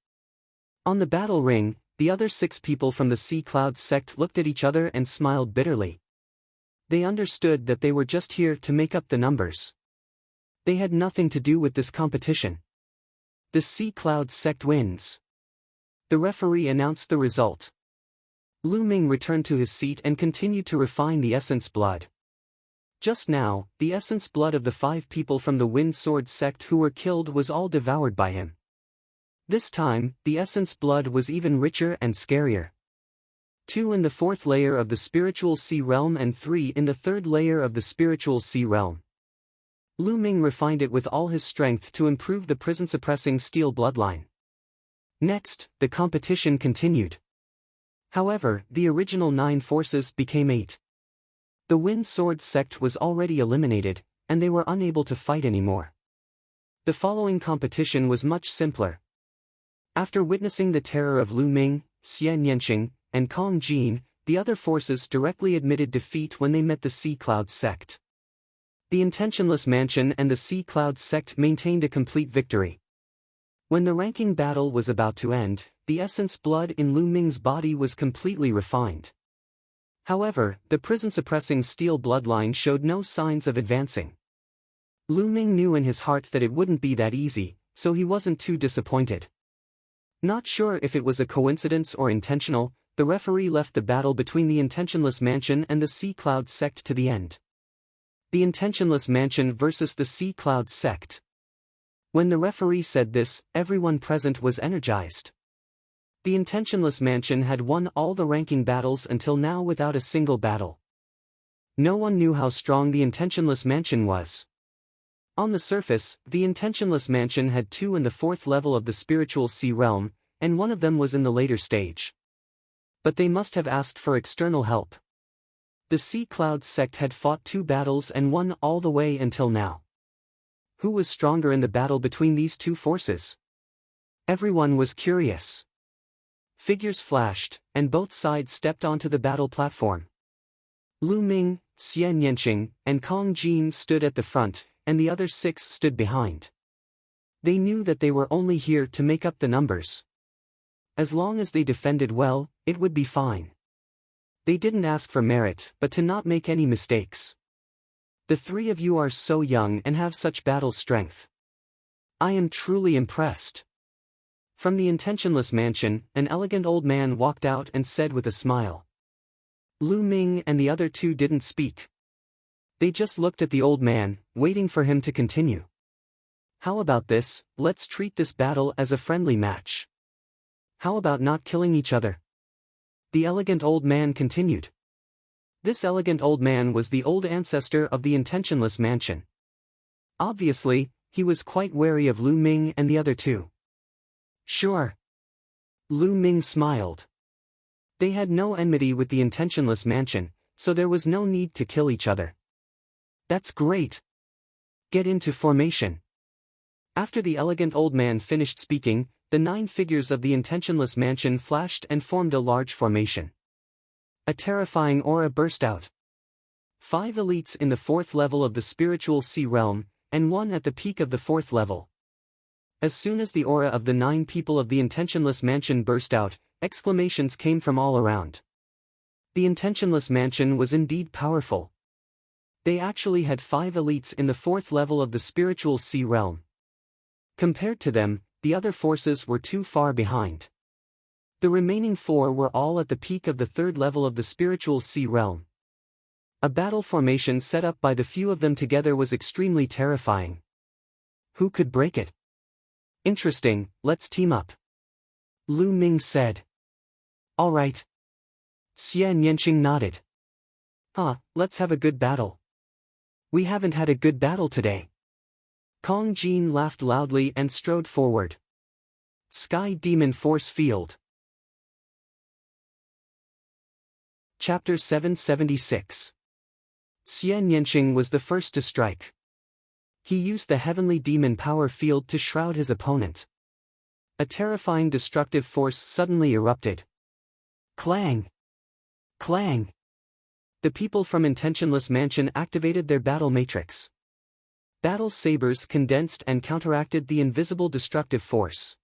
On the battle ring, the other 6 people from the Sea Cloud sect looked at each other and smiled bitterly. They understood that they were just here to make up the numbers. They had nothing to do with this competition. The Sea Cloud sect wins. The referee announced the result. Lu Ming returned to his seat and continued to refine the essence blood. Just now, the essence blood of the 5 people from the Wind Sword sect who were killed was all devoured by him. This time, the essence blood was even richer and scarier. 2 in the 4th layer of the spiritual sea realm and 3 in the 3rd layer of the spiritual sea realm. Lu Ming refined it with all his strength to improve the prison-suppressing steel bloodline. Next, the competition continued. However, the original 9 forces became 8. The Wind Sword sect was already eliminated, and they were unable to fight anymore. The following competition was much simpler. After witnessing the terror of Lu Ming, Xian Yanqing, and Kong Jin, the other forces directly admitted defeat when they met the Sea Cloud sect. The Intentionless Mansion and the Sea Cloud sect maintained a complete victory. When the ranking battle was about to end, the essence blood in Lu Ming's body was completely refined. However, the prison-suppressing steel bloodline showed no signs of advancing. Lu Ming knew in his heart that it wouldn't be that easy, so he wasn't too disappointed. Not sure if it was a coincidence or intentional, the referee left the battle between the Intentionless Mansion and the Sea Cloud sect to the end. The Intentionless Mansion versus the Sea Cloud Sect. When the referee said this, everyone present was energized. The Intentionless Mansion had won all the ranking battles until now without a single battle. No one knew how strong the Intentionless Mansion was. On the surface, the Intentionless Mansion had 2 in the 4th level of the spiritual sea realm, and one of them was in the later stage. But they must have asked for external help. The Sea Cloud Sect had fought 2 battles and won all the way until now. Who was stronger in the battle between these 2 forces? Everyone was curious. Figures flashed, and both sides stepped onto the battle platform. Lu Ming, Xian Yanqing, and Kong Jin stood at the front, and the other 6 stood behind. They knew that they were only here to make up the numbers. As long as they defended well, it would be fine. They didn't ask for merit, but to not make any mistakes. The 3 of you are so young and have such battle strength. I am truly impressed. From the Intentionless Mansion, an elegant old man walked out and said with a smile. Lu Ming and the other 2 didn't speak. They just looked at the old man, waiting for him to continue. How about this? Let's treat this battle as a friendly match. How about not killing each other? The elegant old man continued. This elegant old man was the old ancestor of the Intentionless Mansion. Obviously, he was quite wary of Lu Ming and the other 2. Sure. Lu Ming smiled. They had no enmity with the Intentionless Mansion, so there was no need to kill each other. That's great. Get into formation. After the elegant old man finished speaking, the 9 figures of the Intentionless Mansion flashed and formed a large formation. A terrifying aura burst out. 5 elites in the 4th level of the spiritual sea realm, and 1 at the peak of the 4th level. As soon as the aura of the 9 people of the Intentionless Mansion burst out, exclamations came from all around. The Intentionless Mansion was indeed powerful. They actually had 5 elites in the 4th level of the spiritual sea realm. Compared to them, the other forces were too far behind. The remaining 4 were all at the peak of the 3rd level of the spiritual sea realm. A battle formation set up by the few of them together was extremely terrifying. Who could break it? Interesting, let's team up. Lu Ming said. All right. Xian Yanqing nodded. Let's have a good battle. We haven't had a good battle today. Kong Jin laughed loudly and strode forward. Sky Demon Force Field. Chapter 776. Xian Yanqing was the first to strike. He used the Heavenly Demon Power Field to shroud his opponent. A terrifying destructive force suddenly erupted. Clang! Clang! The people from Intentionless Mansion activated their battle matrix. Battle sabers condensed and counteracted the invisible destructive force.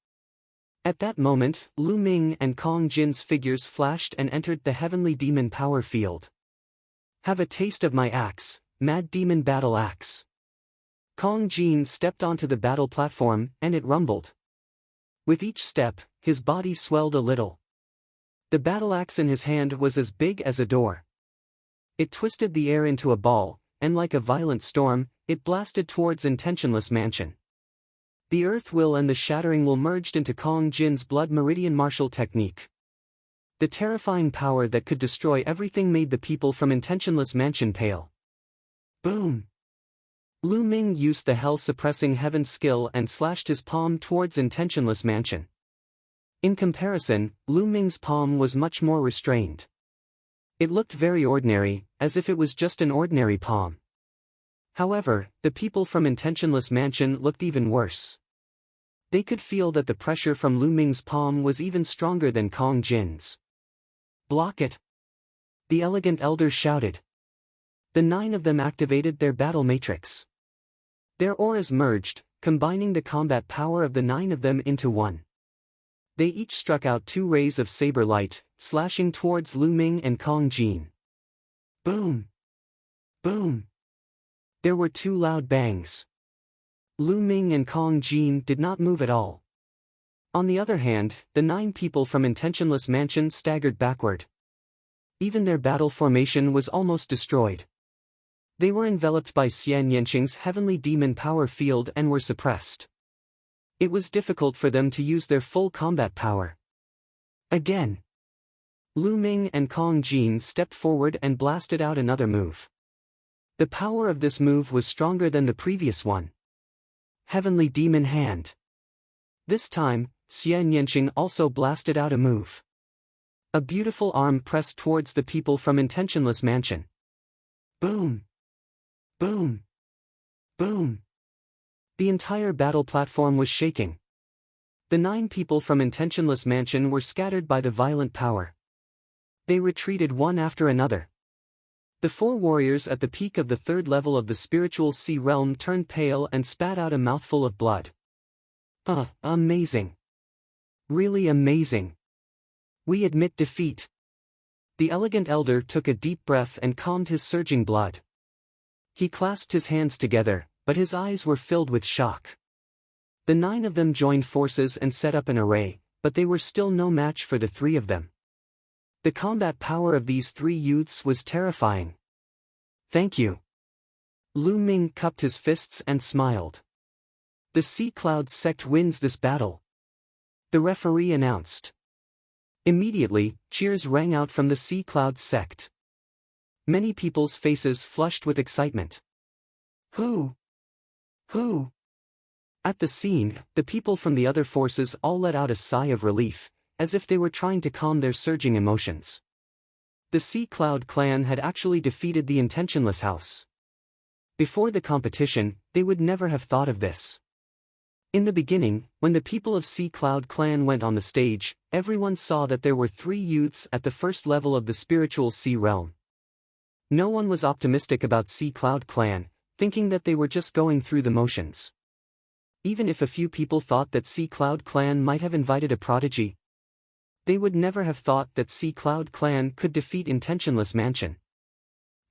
At that moment, Lu Ming and Kong Jin's figures flashed and entered the Heavenly Demon Power Field. Have a taste of my axe, Mad Demon Battle Axe. Kong Jin stepped onto the battle platform, and it rumbled. With each step, his body swelled a little. The battle axe in his hand was as big as a door. It twisted the air into a ball, and like a violent storm, it blasted towards Intentionless Mansion. The Earth Will and the Shattering Will merged into Kong Jin's Blood Meridian martial technique. The terrifying power that could destroy everything made the people from Intentionless Mansion pale. Boom! Lu Ming used the Hell-Suppressing Heaven skill and slashed his palm towards Intentionless Mansion. In comparison, Lu Ming's palm was much more restrained. It looked very ordinary, as if it was just an ordinary palm. However, the people from Intentionless Mansion looked even worse. They could feel that the pressure from Lu Ming's palm was even stronger than Kong Jin's. Block it! The elegant elder shouted. The 9 of them activated their battle matrix. Their auras merged, combining the combat power of the 9 of them into one. They each struck out 2 rays of saber light, slashing towards Lu Ming and Kong Jin. Boom! Boom! There were 2 loud bangs. Lu Ming and Kong Jin did not move at all. On the other hand, the 9 people from Intentionless Mansion staggered backward. Even their battle formation was almost destroyed. They were enveloped by Xian Yanqing's heavenly demon power field and were suppressed. It was difficult for them to use their full combat power. Again. Lu Ming and Kong Jin stepped forward and blasted out another move. The power of this move was stronger than the previous one. Heavenly Demon Hand. This time, Xian Yanqing also blasted out a move. A beautiful arm pressed towards the people from Intentionless Mansion. Boom! Boom! Boom! The entire battle platform was shaking. The 9 people from Intentionless Mansion were scattered by the violent power. They retreated one after another. The 4 warriors at the peak of the 3rd level of the spiritual sea realm turned pale and spat out a mouthful of blood. Amazing. Really amazing. We admit defeat. The elegant elder took a deep breath and calmed his surging blood. He clasped his hands together, but his eyes were filled with shock. The 9 of them joined forces and set up an array, but they were still no match for the 3 of them. The combat power of these 3 youths was terrifying. Thank you. Lu Ming cupped his fists and smiled. The Sea Cloud sect wins this battle. The referee announced. Immediately, cheers rang out from the Sea Cloud sect. Many people's faces flushed with excitement. Who? At the scene, the people from the other forces all let out a sigh of relief, as if they were trying to calm their surging emotions. The Sea Cloud clan had actually defeated the Intentionless House. Before the competition, they would never have thought of this. In the beginning, when the people of Sea Cloud clan went on the stage, everyone saw that there were 3 youths at the 1st level of the spiritual sea realm. No one was optimistic about Sea Cloud clan, thinking that they were just going through the motions. Even if a few people thought that Sea Cloud clan might have invited a prodigy, they would never have thought that Sea Cloud clan could defeat Intentionless Mansion.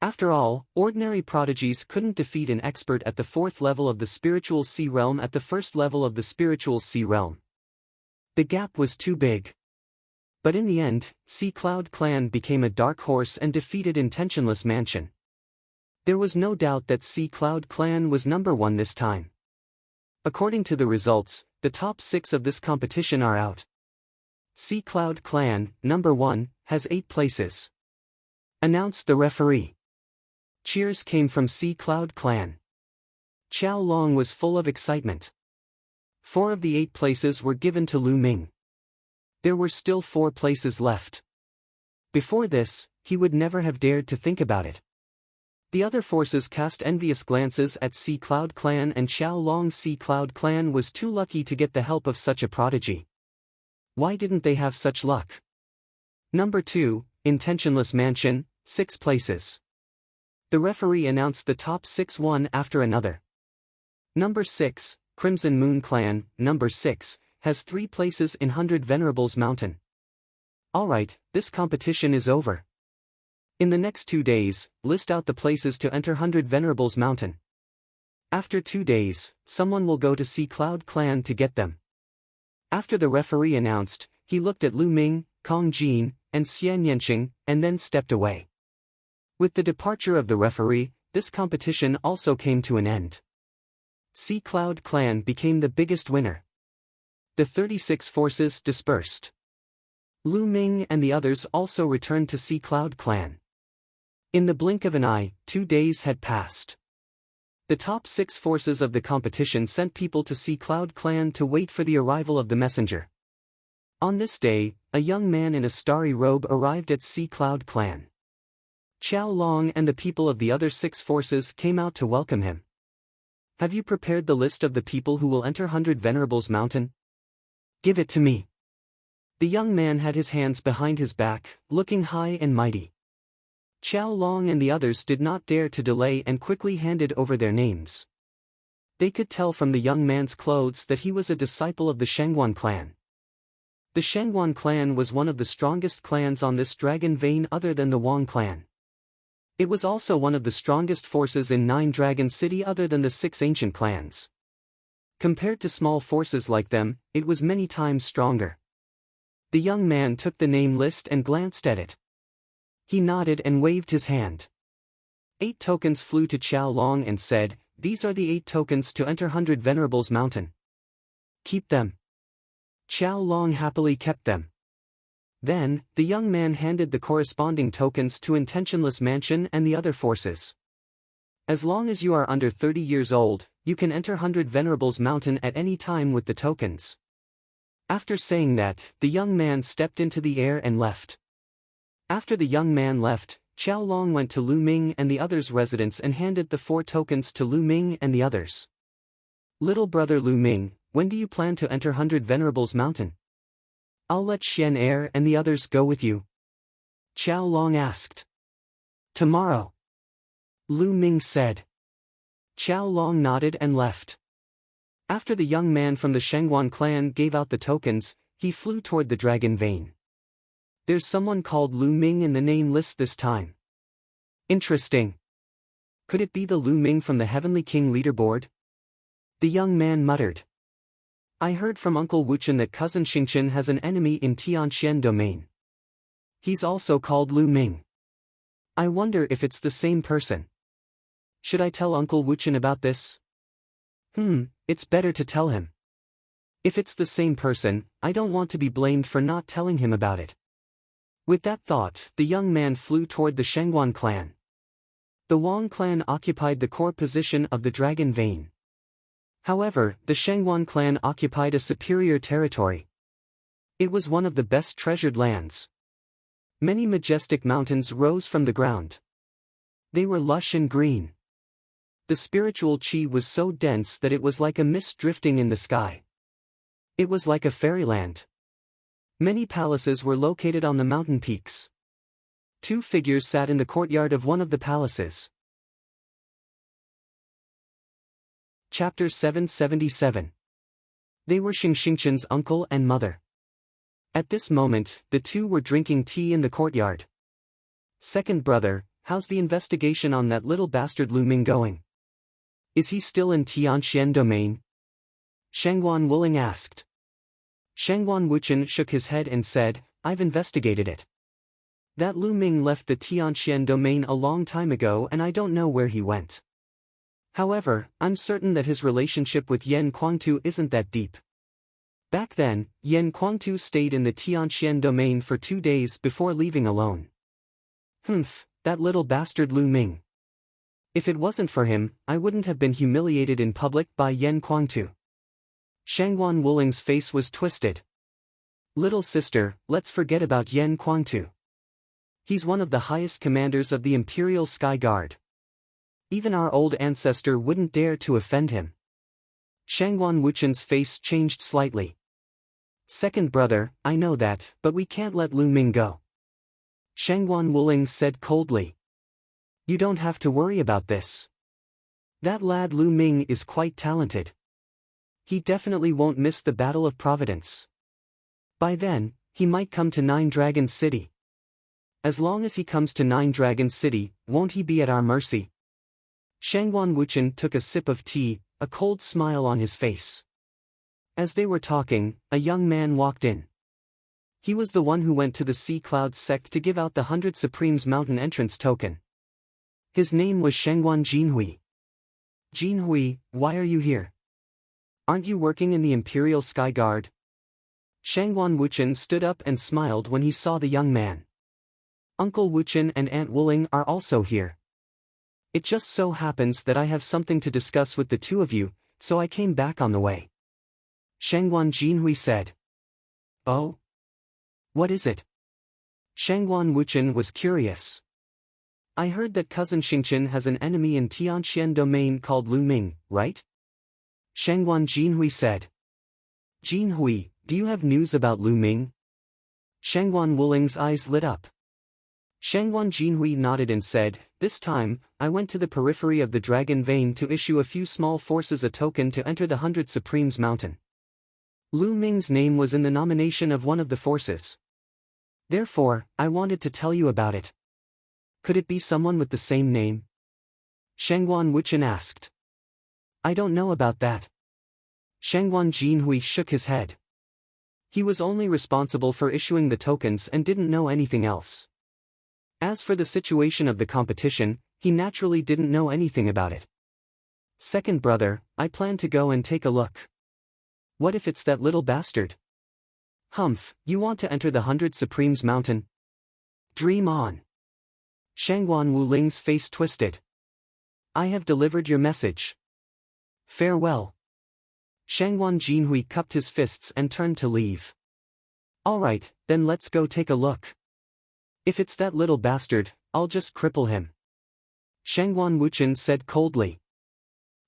After all, ordinary prodigies couldn't defeat an expert at the 4th level of the spiritual sea realm at the 1st level of the spiritual sea realm. The gap was too big. But in the end, Sea Cloud clan became a dark horse and defeated Intentionless Mansion. There was no doubt that Sea Cloud clan was number 1 this time. According to the results, the top 6 of this competition are out. Sea Cloud clan, number 1, has 8 places. Announced the referee. Cheers came from Sea Cloud clan. Qiao Long was full of excitement. 4 of the 8 places were given to Lu Ming. There were still 4 places left. Before this, he would never have dared to think about it. The other forces cast envious glances at Sea Cloud clan, and Qiao Long's Sea Cloud clan was too lucky to get the help of such a prodigy. Why didn't they have such luck? Number 2, Intentionless Mansion, 6 places. The referee announced the top 6 one after another. Number 6, Crimson Moon Clan, number 6, has 3 places in 100 Venerables Mountain. Alright, this competition is over. In the next 2 days, list out the places to enter 100 Venerables Mountain. After 2 days, someone will go to Sea Cloud clan to get them. After the referee announced, he looked at Lu Ming, Kong Jin, and Xian Yanqing, and then stepped away. With the departure of the referee, this competition also came to an end. Sea Cloud clan became the biggest winner. The 36 forces dispersed. Lu Ming and the others also returned to Sea Cloud clan. In the blink of an eye, 2 days had passed. The top 6 forces of the competition sent people to Sea Cloud clan to wait for the arrival of the messenger. On this day, a young man in a starry robe arrived at Sea Cloud clan. Qiao Long and the people of the other 6 forces came out to welcome him. Have you prepared the list of the people who will enter 100 Venerables Mountain? Give it to me. The young man had his hands behind his back, looking high and mighty. Qiao Long and the others did not dare to delay and quickly handed over their names. They could tell from the young man's clothes that he was a disciple of the Shengguan clan. The Shengguan clan was one of the strongest clans on this dragon vein other than the Wang clan. It was also one of the strongest forces in 9 Dragon City other than the 6 ancient clans. Compared to small forces like them, it was many times stronger. The young man took the name list and glanced at it. He nodded and waved his hand. 8 tokens flew to Qiao Long and said, "These are the 8 tokens to enter 100 Venerables Mountain. Keep them." Qiao Long happily kept them. Then, the young man handed the corresponding tokens to Intentionless Mansion and the other forces. As long as you are under 30 years old, you can enter 100 Venerables Mountain at any time with the tokens. After saying that, the young man stepped into the air and left. After the young man left, Qiao Long went to Lu Ming and the others' residence and handed the 4 tokens to Lu Ming and the others. "Little brother Lu Ming, when do you plan to enter 100 Venerables Mountain?" "I'll let Xian Er and the others go with you," Qiao Long asked. "Tomorrow," Lu Ming said. Qiao Long nodded and left. After the young man from the Shengguan clan gave out the tokens, he flew toward the dragon vein. "There's someone called Lu Ming in the name list this time. Interesting. Could it be the Lu Ming from the Heavenly King leaderboard?" The young man muttered. "I heard from Uncle Wuchen that cousin Xingchen has an enemy in Tianxian domain. He's also called Lu Ming. I wonder if it's the same person. Should I tell Uncle Wuchen about this? It's better to tell him. If it's the same person, I don't want to be blamed for not telling him about it." With that thought, the young man flew toward the Shengguan clan. The Wang clan occupied the core position of the dragon vein. However, the Shengguan clan occupied a superior territory. It was one of the best treasured lands. Many majestic mountains rose from the ground. They were lush and green. The spiritual qi was so dense that it was like a mist drifting in the sky. It was like a fairyland. Many palaces were located on the mountain peaks. 2 figures sat in the courtyard of one of the palaces. Chapter 777. They were Xingchen's uncle and mother. At this moment, the 2 were drinking tea in the courtyard. "Second brother, how's the investigation on that little bastard Lu Ming going? Is he still in Tianxian domain?" Shengguan Wuling asked. Shengguan Wuchen shook his head and said, "I've investigated it. That Lu Ming left the Tianxian domain a long time ago and I don't know where he went. However, I'm certain that his relationship with Yan Kuangtu isn't that deep. Back then, Yan Kuangtu stayed in the Tianxian domain for 2 days before leaving alone. That little bastard Lu Ming. If it wasn't for him, I wouldn't have been humiliated in public by Yan Kuangtu." Shengguan Wuling's face was twisted. "Little sister, let's forget about Yan Kuangtu. He's one of the highest commanders of the Imperial Sky Guard. Even our old ancestor wouldn't dare to offend him." Shengguan Wuchen's face changed slightly. "Second brother, I know that, but we can't let Lu Ming go," Shengguan Wuling said coldly. "You don't have to worry about this. That lad Lu Ming is quite talented. He definitely won't miss the Battle of Providence. By then, he might come to 9 Dragon City. As long as he comes to 9 Dragon City, won't he be at our mercy?" Shengguan Wuchen took a sip of tea, a cold smile on his face. As they were talking, a young man walked in. He was the one who went to the Sea Cloud sect to give out the 100 Supremes Mountain entrance token. His name was Shengguan Jinhui. "Jinhui, why are you here? Aren't you working in the Imperial Sky Guard?" Shengguan Wuchen stood up and smiled when he saw the young man. "Uncle Wuchen and Aunt Wuling are also here. It just so happens that I have something to discuss with the 2 of you, so I came back on the way," Shengguan Jinhui said. "Oh? What is it?" Shengguan Wuchen was curious. "I heard that cousin Xingchen has an enemy in Tianxian domain called Lu Ming, right?" Shengguan Jinhui said. "Jinhui, do you have news about Lu Ming?" Shengguan Wuling's eyes lit up. Shengguan Jinhui nodded and said, "This time, I went to the periphery of the Dragon Vein to issue a few small forces a token to enter the 100 Supremes Mountain. Lu Ming's name was in the nomination of one of the forces. Therefore, I wanted to tell you about it. Could it be someone with the same name?" Shengguan Wuchen asked. "I don't know about that." Shengguan Jinhui shook his head. He was only responsible for issuing the tokens and didn't know anything else. As for the situation of the competition, he naturally didn't know anything about it. Second brother, I plan to go and take a look. What if it's that little bastard? Humph, you want to enter the 100 Supremes Mountain? Dream on. Shangguan Wuling's face twisted. I have delivered your message. Farewell. Shangguan Jinhui cupped his fists and turned to leave. Alright, then let's go take a look. If it's that little bastard, I'll just cripple him. Shangguan Wuchen said coldly.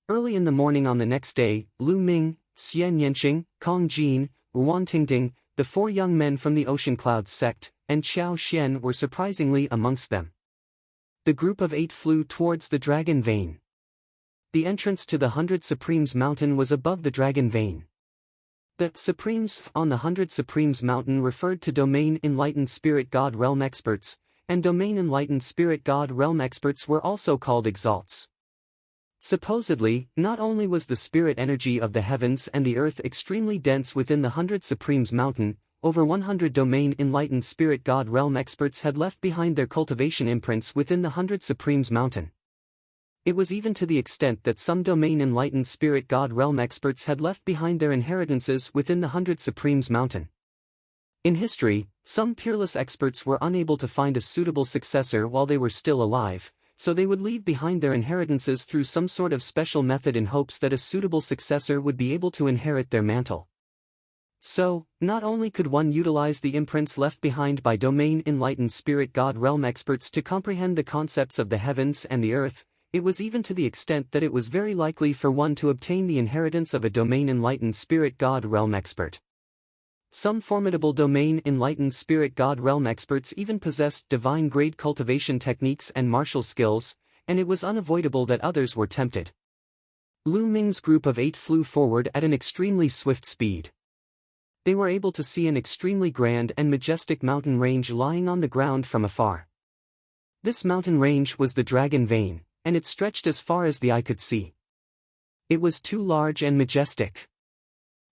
Early in the morning on the next day, Lu Ming, Xian Yanqing, Kong Jin, Ruan Tingting, the four young men from the Ocean Clouds sect, and Qiao Xian were surprisingly amongst them. The group of 8 flew towards the Dragon Vein. The entrance to the 100 Supremes Mountain was above the Dragon Vein. The Supremes on the 100 Supremes Mountain referred to Domain Enlightened Spirit God Realm experts, and Domain Enlightened Spirit God Realm experts were also called exalts. Supposedly, not only was the spirit energy of the heavens and the earth extremely dense within the 100 Supremes Mountain, over 100 Domain Enlightened Spirit God Realm experts had left behind their cultivation imprints within the 100 Supremes Mountain. It was even to the extent that some Domain Enlightened Spirit God Realm experts had left behind their inheritances within the 100 Supremes Mountain. In history, some peerless experts were unable to find a suitable successor while they were still alive, so they would leave behind their inheritances through some sort of special method in hopes that a suitable successor would be able to inherit their mantle. So, not only could one utilize the imprints left behind by Domain Enlightened Spirit God Realm experts to comprehend the concepts of the heavens and the earth, it was even to the extent that it was very likely for one to obtain the inheritance of a Domain Enlightened Spirit God Realm expert. Some formidable Domain Enlightened Spirit God Realm experts even possessed divine-grade cultivation techniques and martial skills, and it was unavoidable that others were tempted. Lu Ming's group of 8 flew forward at an extremely swift speed. They were able to see an extremely grand and majestic mountain range lying on the ground from afar. This mountain range was the Dragon Vein, and it stretched as far as the eye could see. It was too large and majestic.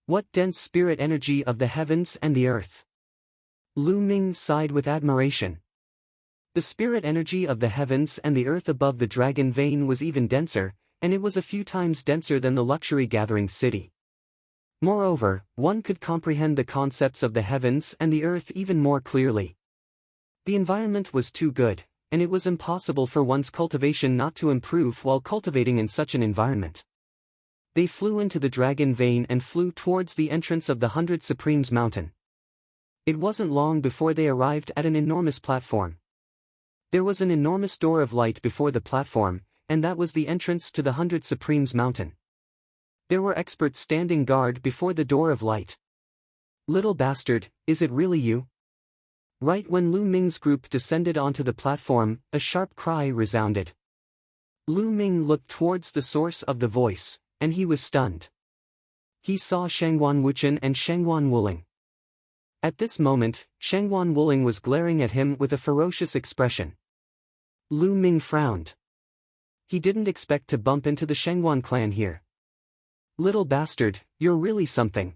What dense spirit energy of the heavens and the earth! Lu Ming sighed with admiration. The spirit energy of the heavens and the earth above the Dragon Vein was even denser, and it was a few times denser than the luxury gathering city. Moreover, one could comprehend the concepts of the heavens and the earth even more clearly. The environment was too good, and it was impossible for one's cultivation not to improve while cultivating in such an environment. They flew into the Dragon Vein and flew towards the entrance of the 100 Supremes Mountain. It wasn't long before they arrived at an enormous platform. There was an enormous door of light before the platform, and that was the entrance to the 100 Supremes Mountain. There were experts standing guard before the door of light. Little bastard, is it really you? Right when Lu Ming's group descended onto the platform, a sharp cry resounded. Lu Ming looked towards the source of the voice, and he was stunned. He saw Shangguan Wuchen and Shangguan Wuling. At this moment, Shangguan Wuling was glaring at him with a ferocious expression. Lu Ming frowned. He didn't expect to bump into the Shangguan clan here. Little bastard, you're really something.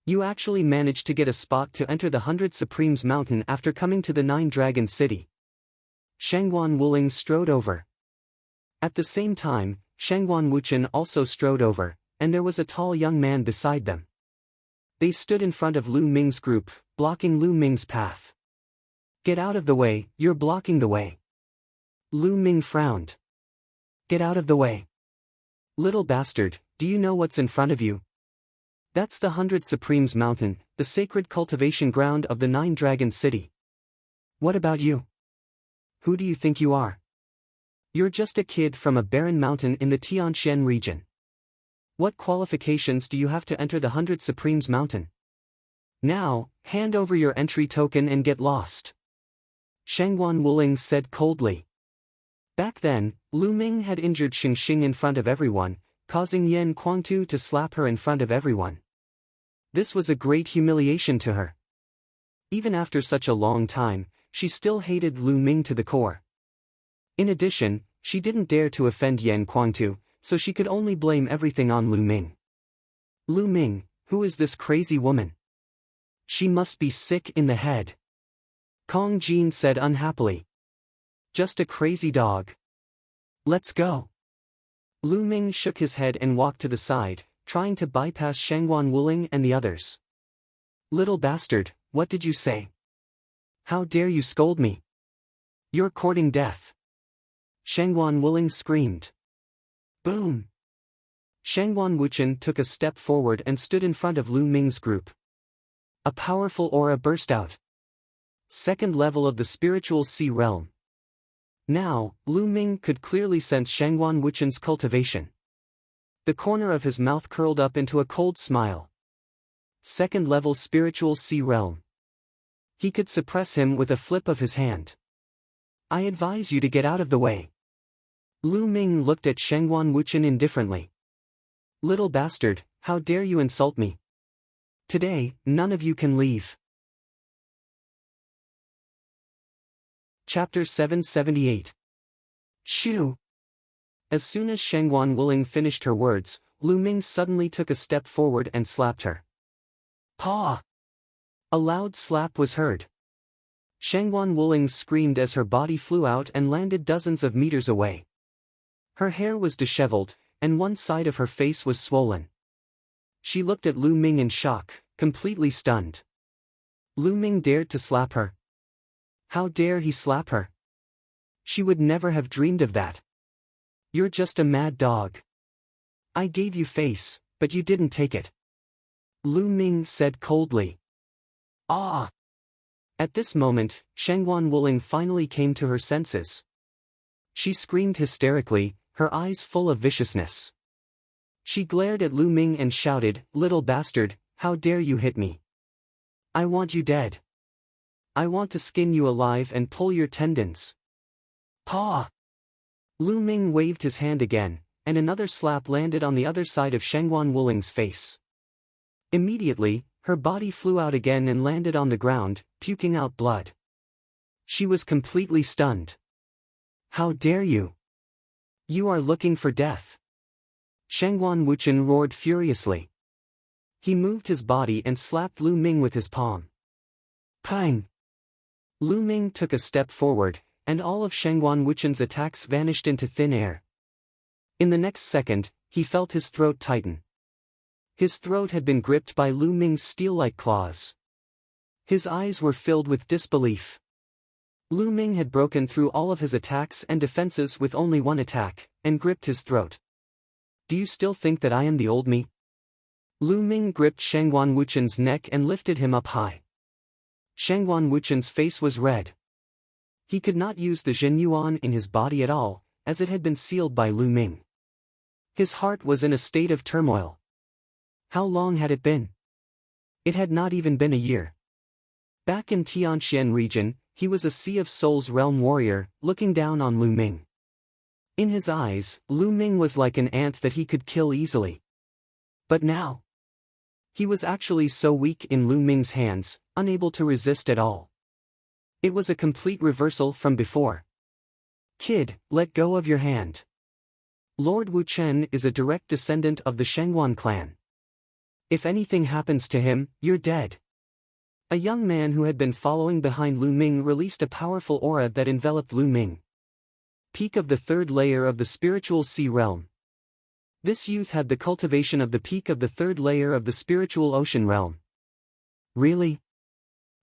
You actually managed to get a spot to enter the 100 Supremes Mountain after coming to the 9 Dragon City. Shangguan Wuling strode over. At the same time, Shangguan Wuchen also strode over, and there was a tall young man beside them. They stood in front of Lu Ming's group, blocking Lu Ming's path. Get out of the way, you're blocking the way. Lu Ming frowned. Get out of the way. Little bastard, do you know what's in front of you? That's the 100 Supremes Mountain, the sacred cultivation ground of the 9 Dragon City. What about you? Who do you think you are? You're just a kid from a barren mountain in the Tianxian region. What qualifications do you have to enter the 100 Supremes Mountain? Now, hand over your entry token and get lost. Shangguan Wuling said coldly. Back then, Lu Ming had injured Xingxing in front of everyone, causing Yan Kuangtu to slap her in front of everyone. This was a great humiliation to her. Even after such a long time, she still hated Lu Ming to the core. In addition, she didn't dare to offend Yan Kuangtu, so she could only blame everything on Lu Ming. Lu Ming, who is this crazy woman? She must be sick in the head. Kong Jin said unhappily. Just a crazy dog. Let's go. Lu Ming shook his head and walked to the side, trying to bypass Shangguan Wuling and the others. Little bastard, what did you say? How dare you scold me? You're courting death. Shangguan Wuling screamed. Boom! Shangguan Wuchen took a step forward and stood in front of Lu Ming's group. A powerful aura burst out. Second level of the spiritual sea realm. Now, Lu Ming could clearly sense Shangguan Wuchen's cultivation. The corner of his mouth curled up into a cold smile. Second level spiritual sea realm. He could suppress him with a flip of his hand. I advise you to get out of the way. Lu Ming looked at Shangguan Wuchen indifferently. Little bastard, how dare you insult me? Today, none of you can leave. Chapter 778. Shoo! As soon as Shangguan Wuling finished her words, Lu Ming suddenly took a step forward and slapped her. Paw! A loud slap was heard. Shangguan Wuling screamed as her body flew out and landed dozens of meters away. Her hair was disheveled, and one side of her face was swollen. She looked at Lu Ming in shock, completely stunned. Lu Ming dared to slap her. How dare he slap her? She would never have dreamed of that. You're just a mad dog. I gave you face, but you didn't take it. Lu Ming said coldly. Ah! At this moment, Shangguan Wuling finally came to her senses. She screamed hysterically, her eyes full of viciousness. She glared at Lu Ming and shouted, Little bastard, how dare you hit me? I want you dead. I want to skin you alive and pull your tendons. Paw! Lu Ming waved his hand again, and another slap landed on the other side of Shangguan Wuling's face. Immediately, her body flew out again and landed on the ground, puking out blood. She was completely stunned. How dare you? You are looking for death. Shangguan Wuchen roared furiously. He moved his body and slapped Lu Ming with his palm. Pang! Lu Ming took a step forward, and all of Shangguan Wuchen's attacks vanished into thin air. In the next second, he felt his throat tighten. His throat had been gripped by Lu Ming's steel-like claws. His eyes were filled with disbelief. Lu Ming had broken through all of his attacks and defenses with only one attack, and gripped his throat. Do you still think that I am the old me? Lu Ming gripped Shangguan Wuchen's neck and lifted him up high. Shangguan Wuchen's face was red. He could not use the Jin Yuan in his body at all, as it had been sealed by Lu Ming. His heart was in a state of turmoil. How long had it been? It had not even been a year. Back in Tianxian region, he was a Sea of Souls realm warrior, looking down on Lu Ming. In his eyes, Lu Ming was like an ant that he could kill easily. But now, he was actually so weak in Lu Ming's hands, unable to resist at all. It was a complete reversal from before. Kid, let go of your hand. Lord Wu Chen is a direct descendant of the Shangguan clan. If anything happens to him, you're dead. A young man who had been following behind Lu Ming released a powerful aura that enveloped Lu Ming. Peak of the third layer of the spiritual sea realm. This youth had the cultivation of the peak of the third layer of the spiritual ocean realm. Really?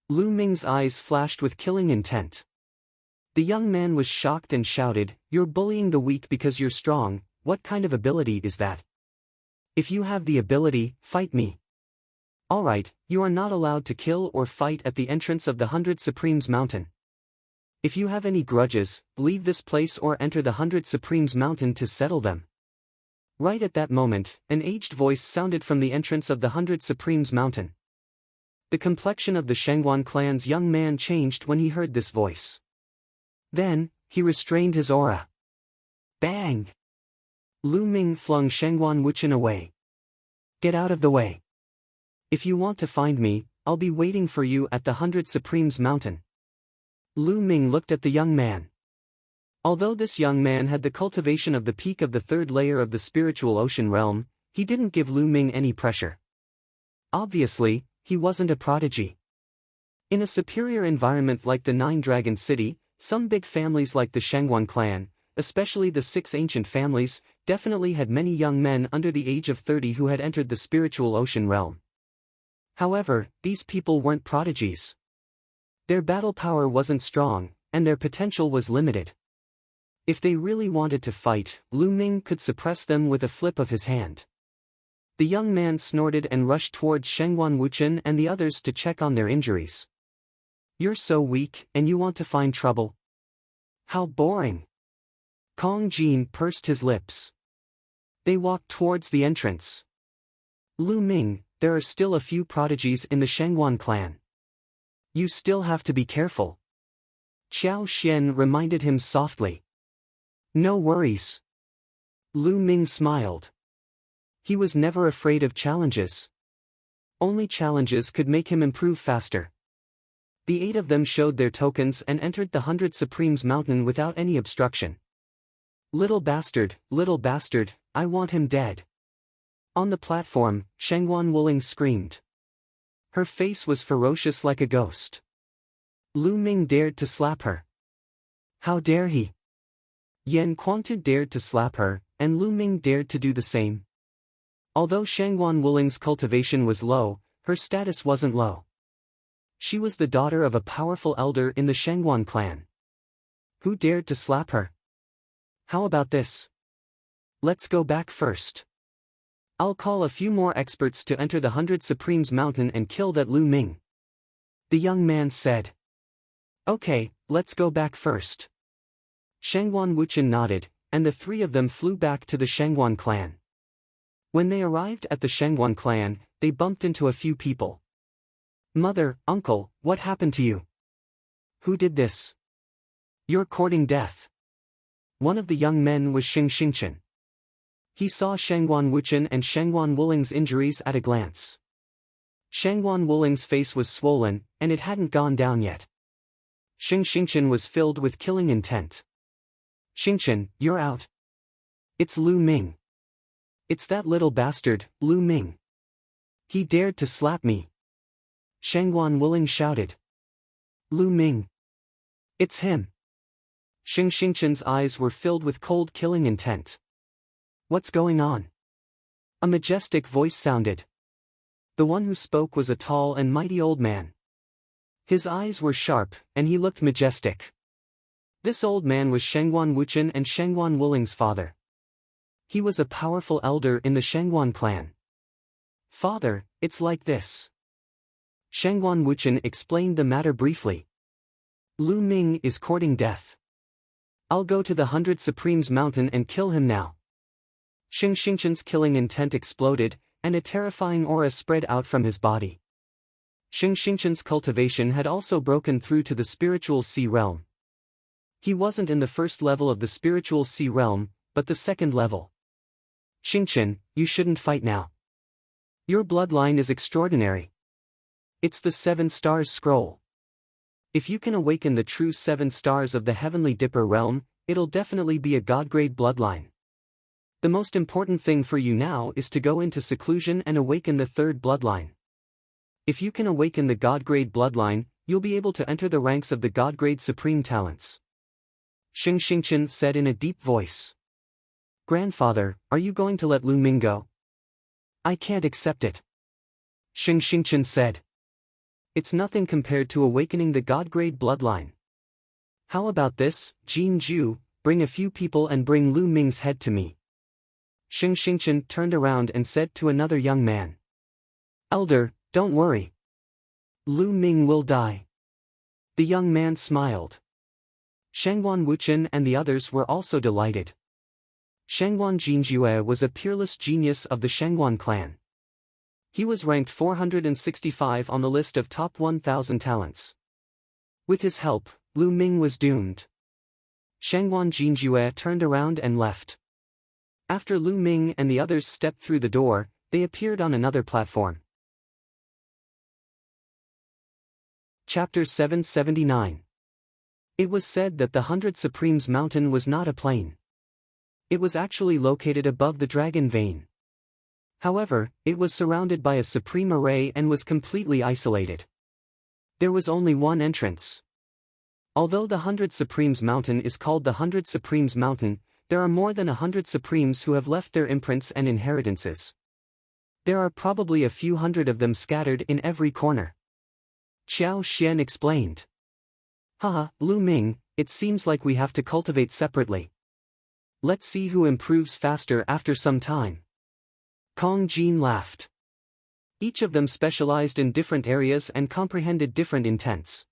Lu Ming's eyes flashed with killing intent. The young man was shocked and shouted, You're bullying the weak because you're strong, what kind of ability is that? If you have the ability, fight me. Alright, you are not allowed to kill or fight at the entrance of the 100 Supremes Mountain. If you have any grudges, leave this place or enter the 100 Supremes Mountain to settle them. Right at that moment, an aged voice sounded from the entrance of the 100 Supremes Mountain. The complexion of the Shangguan clan's young man changed when he heard this voice. Then, he restrained his aura. Bang! Lu Ming flung Shangguan Wuchen away. Get out of the way. If you want to find me, I'll be waiting for you at the 100 Supremes Mountain. Lu Ming looked at the young man. Although this young man had the cultivation of the peak of the third layer of the spiritual ocean realm, he didn't give Lu Ming any pressure. Obviously, he wasn't a prodigy. In a superior environment like the Nine Dragon City, some big families like the Shangguan clan, especially the 6 ancient families, definitely had many young men under the age of 30 who had entered the spiritual ocean realm. However, these people weren't prodigies. Their battle power wasn't strong, and their potential was limited. If they really wanted to fight, Lu Ming could suppress them with a flip of his hand. The young man snorted and rushed towards Shengguan Wuchen and the others to check on their injuries. "You're so weak, and you want to find trouble? How boring." Kong Jin pursed his lips. They walked towards the entrance. "Lu Ming, there are still a few prodigies in the Shengguan clan. You still have to be careful." Qiao Xian reminded him softly. "No worries." Lu Ming smiled. He was never afraid of challenges. Only challenges could make him improve faster. The 8 of them showed their tokens and entered the 100 Supremes Mountain without any obstruction. Little bastard, I want him dead." On the platform, Shengguan Wuling screamed. Her face was ferocious like a ghost. Lu Ming dared to slap her. How dare he? Yan Quantu dared to slap her, and Lu Ming dared to do the same. Although Shengguan Wuling's cultivation was low, her status wasn't low. She was the daughter of a powerful elder in the Shengguan clan. Who dared to slap her? How about this? Let's go back first. I'll call a few more experts to enter the 100 Supremes Mountain and kill that Lu Ming. The young man said. Okay, let's go back first. Shengguan Wuchen nodded, and the 3 of them flew back to the Shengguan clan. When they arrived at the Shengguan clan, they bumped into a few people. "Mother, uncle, what happened to you? Who did this? You're courting death." One of the young men was Xingchen. He saw Shengguan Wuchen and Shengguan Wuling's injuries at a glance. Shengguan Wuling's face was swollen, and it hadn't gone down yet. Xingchen was filled with killing intent. "Xingchen, you're out. It's Lu Ming. It's that little bastard, Lu Ming. He dared to slap me." Shengguan Wuling shouted. "Lu Ming. It's him." Xingchen's eyes were filled with cold killing intent. "What's going on?" A majestic voice sounded. The one who spoke was a tall and mighty old man. His eyes were sharp, and he looked majestic. This old man was Shengguan Wuchen and Shengguan Wuling's father. He was a powerful elder in the Shengguan clan. "Father, it's like this." Shengguan Wuchen explained the matter briefly. "Lu Ming is courting death. I'll go to the 100 Supremes Mountain and kill him now." Xingchen's killing intent exploded, and a terrifying aura spread out from his body. Xingchen's cultivation had also broken through to the spiritual sea realm. He wasn't in the first level of the spiritual sea realm, but the second level. "Xingchen, you shouldn't fight now. Your bloodline is extraordinary. It's the 7 Stars Scroll. If you can awaken the true 7 stars of the Heavenly Dipper realm, it'll definitely be a god-grade bloodline. The most important thing for you now is to go into seclusion and awaken the 3rd bloodline. If you can awaken the god-grade bloodline, you'll be able to enter the ranks of the god-grade supreme talents." Xingchen said in a deep voice. "Grandfather, are you going to let Lu Ming go?" "I can't accept it," Xingchen said. "It's nothing compared to awakening the god-grade bloodline. How about this, Jin Ju, bring a few people and bring Lu Ming's head to me." Xingchen turned around and said to another young man. "Elder, don't worry. Lu Ming will die." The young man smiled. Shengguan Wuchen and the others were also delighted. Shengguan Jinjue was a peerless genius of the Shengguan clan. He was ranked 465 on the list of top 1,000 talents. With his help, Lu Ming was doomed. Shengguan Jinjue turned around and left. After Lu Ming and the others stepped through the door, they appeared on another platform. Chapter 779. It was said that the 100 Supremes Mountain was not a plain. It was actually located above the Dragon Vein. However, it was surrounded by a supreme array and was completely isolated. There was only one entrance. Although the 100 Supremes Mountain is called the 100 Supremes Mountain, there are more than 100 Supremes who have left their imprints and inheritances. There are probably a few hundred of them scattered in every corner. Qiao Xian explained. Haha, Lu Ming, it seems like we have to cultivate separately. Let's see who improves faster after some time. Kong Jin laughed. Each of them specialized in different areas and comprehended different intents.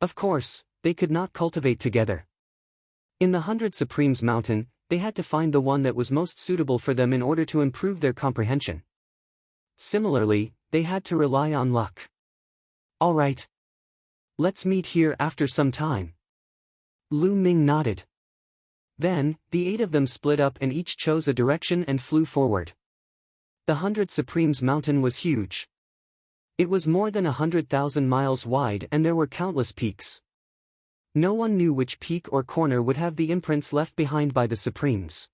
Of course, they could not cultivate together. In the 100 Supremes Mountain, they had to find the one that was most suitable for them in order to improve their comprehension. Similarly, they had to rely on luck. All right. Let's meet here after some time. Lu Ming nodded. Then, the 8 of them split up and each chose a direction and flew forward. The 100 Supremes Mountain was huge. It was more than 100,000 miles wide and there were countless peaks. No one knew which peak or corner would have the imprints left behind by the Supremes.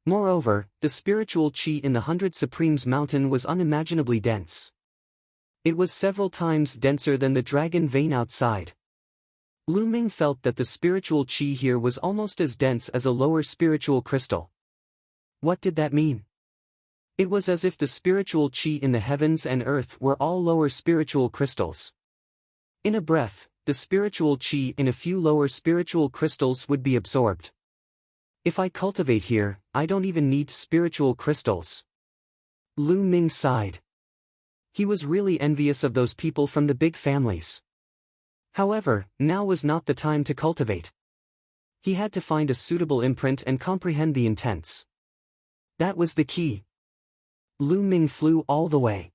Moreover, the spiritual qi in the 100 Supremes Mountain was unimaginably dense. It was several times denser than the dragon vein outside. Lu Ming felt that the spiritual qi here was almost as dense as a lower spiritual crystal. What did that mean? It was as if the spiritual qi in the heavens and earth were all lower spiritual crystals. In a breath, the spiritual qi in a few lower spiritual crystals would be absorbed. If I cultivate here, I don't even need spiritual crystals. Lu Ming sighed. He was really envious of those people from the big families. However, now was not the time to cultivate. He had to find a suitable imprint and comprehend the intents. That was the key. Lu Ming flew all the way.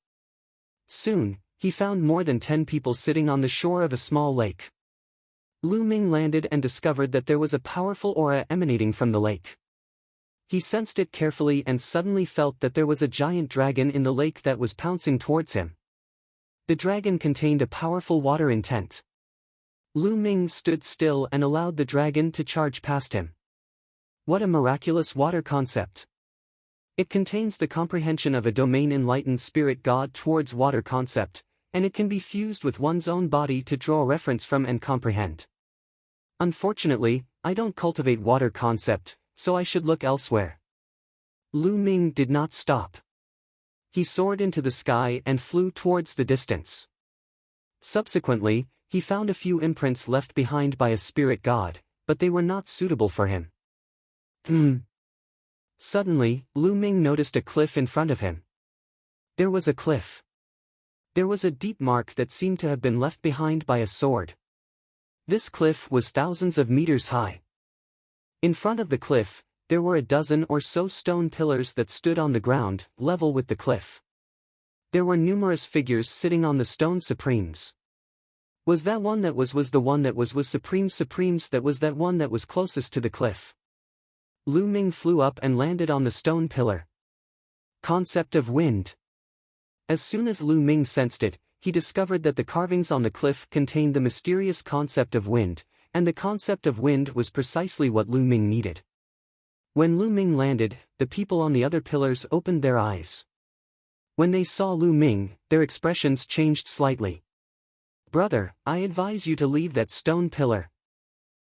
Soon, he found more than 10 people sitting on the shore of a small lake. Lu Ming landed and discovered that there was a powerful aura emanating from the lake. He sensed it carefully and suddenly felt that there was a giant dragon in the lake that was pouncing towards him. The dragon contained a powerful water intent. Lu Ming stood still and allowed the dragon to charge past him. What a miraculous water concept! It contains the comprehension of a domain enlightened spirit god towards water concept, and it can be fused with one's own body to draw reference from and comprehend. Unfortunately, I don't cultivate water concept, so I should look elsewhere. Lu Ming did not stop. He soared into the sky and flew towards the distance. Subsequently, he found a few imprints left behind by a spirit god, but they were not suitable for him. Suddenly, Lu Ming noticed a cliff in front of him. There was a cliff. There was a deep mark that seemed to have been left behind by a sword. This cliff was thousands of meters high. In front of the cliff, there were a dozen or so stone pillars that stood on the ground, level with the cliff. There were numerous figures sitting on the stone supremes. Was that one that was the one that was supremes that was that one that was closest to the cliff? Lu Ming flew up and landed on the stone pillar. Concept of wind. As soon as Lu Ming sensed it, he discovered that the carvings on the cliff contained the mysterious concept of wind, and the concept of wind was precisely what Lu Ming needed. When Lu Ming landed, the people on the other pillars opened their eyes. When they saw Lu Ming, their expressions changed slightly. "Brother, I advise you to leave that stone pillar,"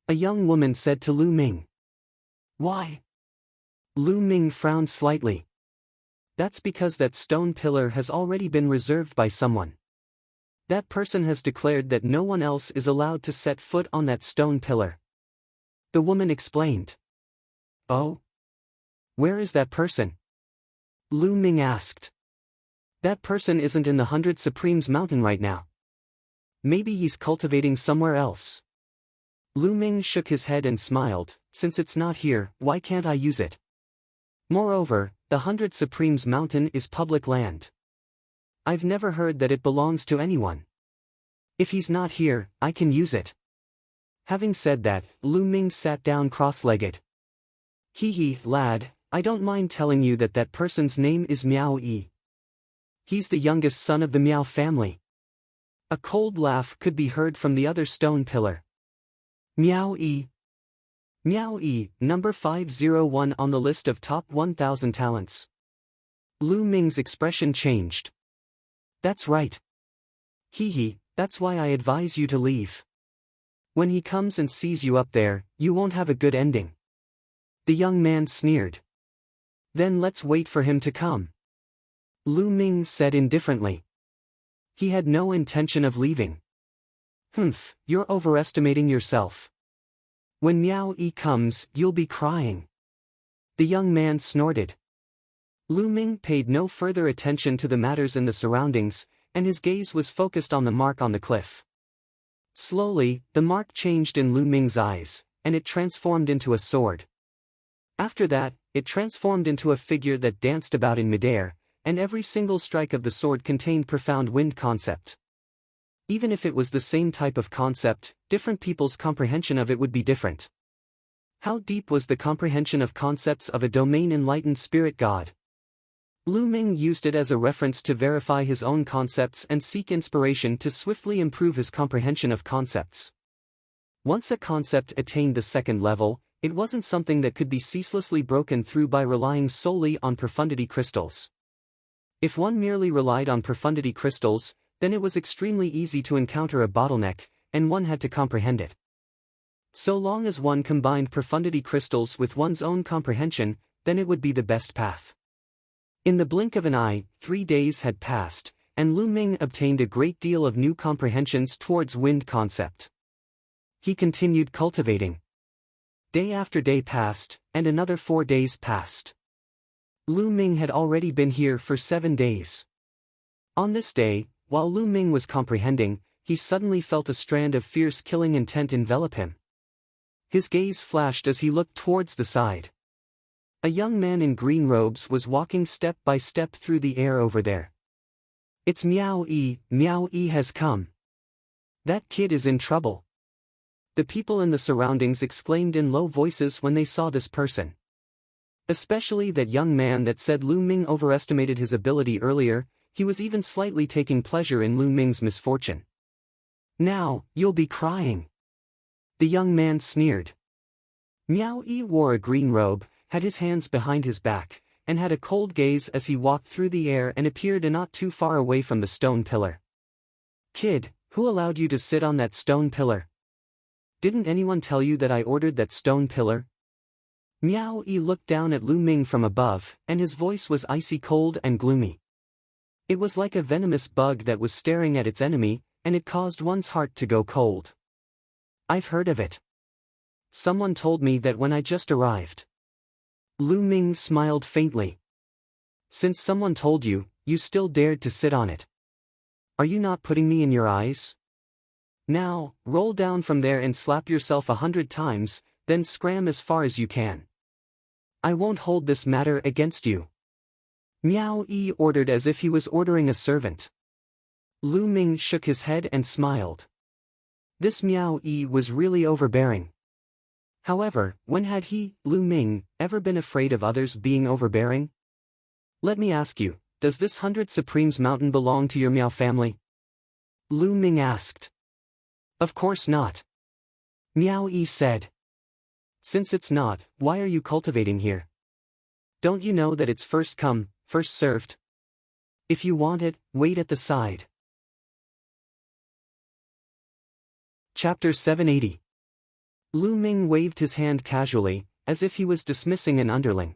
a young woman said to Lu Ming. "Why?" Lu Ming frowned slightly. "That's because that stone pillar has already been reserved by someone. That person has declared that no one else is allowed to set foot on that stone pillar," the woman explained. "Oh? Where is that person?" Lu Ming asked. "That person isn't in the 100 Supremes Mountain right now. Maybe he's cultivating somewhere else." Lu Ming shook his head and smiled. "Since it's not here, why can't I use it? Moreover, the 100 Supremes Mountain is public land. I've never heard that it belongs to anyone. If he's not here, I can use it." Having said that, Lu Ming sat down cross-legged. "Hee, lad, I don't mind telling you that that person's name is Miao Yi. He's the youngest son of the Miao family." A cold laugh could be heard from the other stone pillar. Miao Yi. Miao Yi, number 501 on the list of top 1,000 talents. Lu Ming's expression changed. "That's right. Hee, that's why I advise you to leave." When he comes and sees you up there, you won't have a good ending. The young man sneered. Then let's wait for him to come. Lu Ming said indifferently. He had no intention of leaving. Humph, you're overestimating yourself. When Miao Yi comes, you'll be crying. The young man snorted. Lu Ming paid no further attention to the matters in the surroundings, and his gaze was focused on the mark on the cliff. Slowly, the mark changed in Lu Ming's eyes, and it transformed into a sword. After that, it transformed into a figure that danced about in midair, and every single strike of the sword contained profound wind concept. Even if it was the same type of concept, different people's comprehension of it would be different. How deep was the comprehension of concepts of a domain-enlightened spirit god? Lu Ming used it as a reference to verify his own concepts and seek inspiration to swiftly improve his comprehension of concepts. Once a concept attained the second level, it wasn't something that could be ceaselessly broken through by relying solely on profundity crystals. If one merely relied on profundity crystals, then it was extremely easy to encounter a bottleneck, and one had to comprehend it. So long as one combined profundity crystals with one's own comprehension, then it would be the best path. In the blink of an eye, 3 days had passed, and Lu Ming obtained a great deal of new comprehensions towards wind concept. He continued cultivating. Day after day passed, and another 4 days passed. Lu Ming had already been here for 7 days. On this day, while Lu Ming was comprehending, he suddenly felt a strand of fierce killing intent envelop him. His gaze flashed as he looked towards the side. A young man in green robes was walking step by step through the air over there. It's Miao Yi has come. That kid is in trouble. The people in the surroundings exclaimed in low voices when they saw this person. Especially that young man that said Lu Ming overestimated his ability earlier, he was even slightly taking pleasure in Lu Ming's misfortune. Now, you'll be crying. The young man sneered. Miao Yi wore a green robe, had his hands behind his back, and had a cold gaze as he walked through the air and appeared not too far away from the stone pillar. Kid, who allowed you to sit on that stone pillar? Didn't anyone tell you that I ordered that stone pillar? Miao Yi looked down at Lu Ming from above, and his voice was icy cold and gloomy. It was like a venomous bug that was staring at its enemy, and it caused one's heart to go cold. I've heard of it. Someone told me that when I just arrived. Lu Ming smiled faintly. Since someone told you, you still dared to sit on it. Are you not putting me in your eyes? Now, roll down from there and slap yourself 100 times, then scram as far as you can. I won't hold this matter against you. Miao Yi ordered as if he was ordering a servant. Lu Ming shook his head and smiled. This Miao Yi was really overbearing. However, when had he, Lu Ming, ever been afraid of others being overbearing? Let me ask you, does this 100 Supremes mountain belong to your Miao family? Lu Ming asked. Of course not. Miao Yi said. Since it's not, why are you cultivating here? Don't you know that it's first come, first served? If you want it, wait at the side. Chapter 780. Lu Ming waved his hand casually, as if he was dismissing an underling.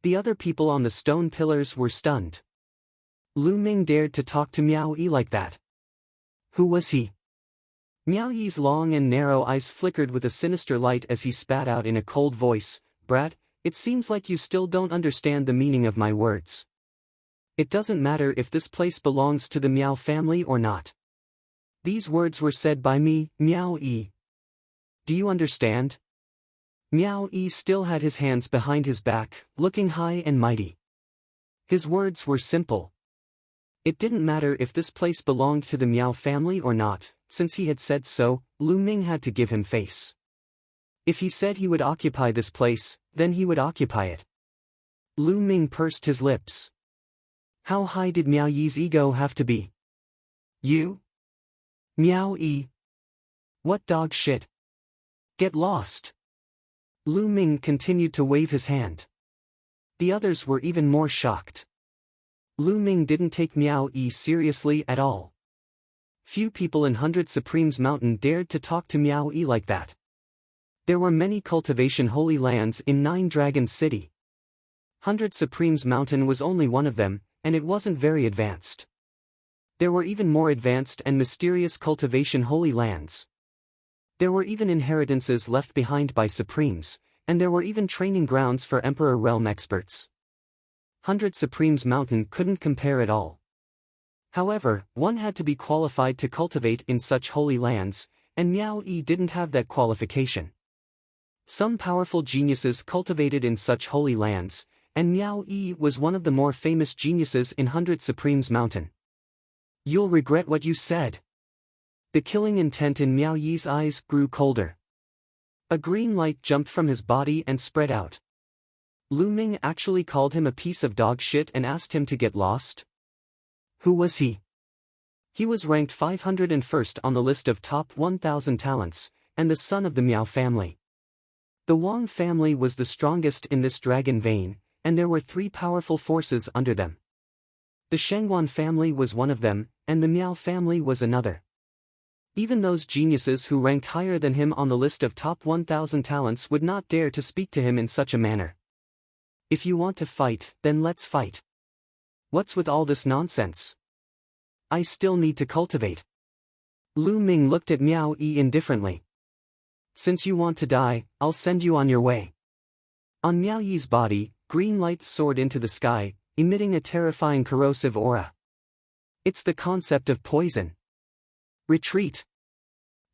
The other people on the stone pillars were stunned. Lu Ming dared to talk to Miao Yi like that. Who was he? Miao Yi's long and narrow eyes flickered with a sinister light as he spat out in a cold voice, Brat, it seems like you still don't understand the meaning of my words. It doesn't matter if this place belongs to the Miao family or not. These words were said by me, Miao Yi. Do you understand? Miao Yi still had his hands behind his back, looking high and mighty. His words were simple. It didn't matter if this place belonged to the Miao family or not. Since he had said so, Lu Ming had to give him face. If he said he would occupy this place, then he would occupy it. Lu Ming pursed his lips. How high did Miao Yi's ego have to be? You? Miao Yi? What dog shit? Get lost. Lu Ming continued to wave his hand. The others were even more shocked. Lu Ming didn't take Miao Yi seriously at all. Few people in 100 Supremes Mountain dared to talk to Miao Yi like that. There were many cultivation holy lands in 9 Dragons City. 100 Supremes Mountain was only one of them, and it wasn't very advanced. There were even more advanced and mysterious cultivation holy lands. There were even inheritances left behind by Supremes, and there were even training grounds for Emperor Realm experts. 100 Supremes Mountain couldn't compare at all. However, one had to be qualified to cultivate in such holy lands, and Miao Yi didn't have that qualification. Some powerful geniuses cultivated in such holy lands, and Miao Yi was one of the more famous geniuses in 100 Supremes Mountain. You'll regret what you said. The killing intent in Miao Yi's eyes grew colder. A green light jumped from his body and spread out. Lu Ming actually called him a piece of dog shit and asked him to get lost? Who was he? He was ranked 501st on the list of top 1,000 talents, and the son of the Miao family. The Wang family was the strongest in this dragon vein, and there were 3 powerful forces under them. The Shangguan family was one of them, and the Miao family was another. Even those geniuses who ranked higher than him on the list of top 1,000 talents would not dare to speak to him in such a manner. If you want to fight, then let's fight. What's with all this nonsense? I still need to cultivate. Lu Ming looked at Miao Yi indifferently. Since you want to die, I'll send you on your way. On Miao Yi's body, green light soared into the sky, emitting a terrifying corrosive aura. It's the concept of poison. Retreat.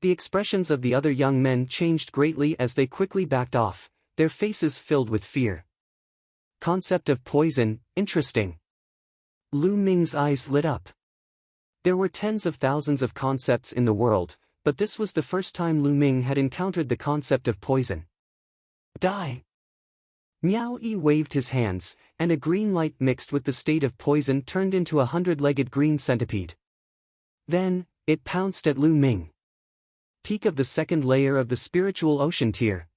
The expressions of the other young men changed greatly as they quickly backed off, their faces filled with fear. Concept of poison, interesting. Lu Ming's eyes lit up. There were tens of thousands of concepts in the world, but this was the first time Lu Ming had encountered the concept of poison. Die! Miao Yi waved his hands, and a green light mixed with the state of poison turned into a 100-legged green centipede. Then, it pounced at Lu Ming. Peak of the second layer of the spiritual ocean tier.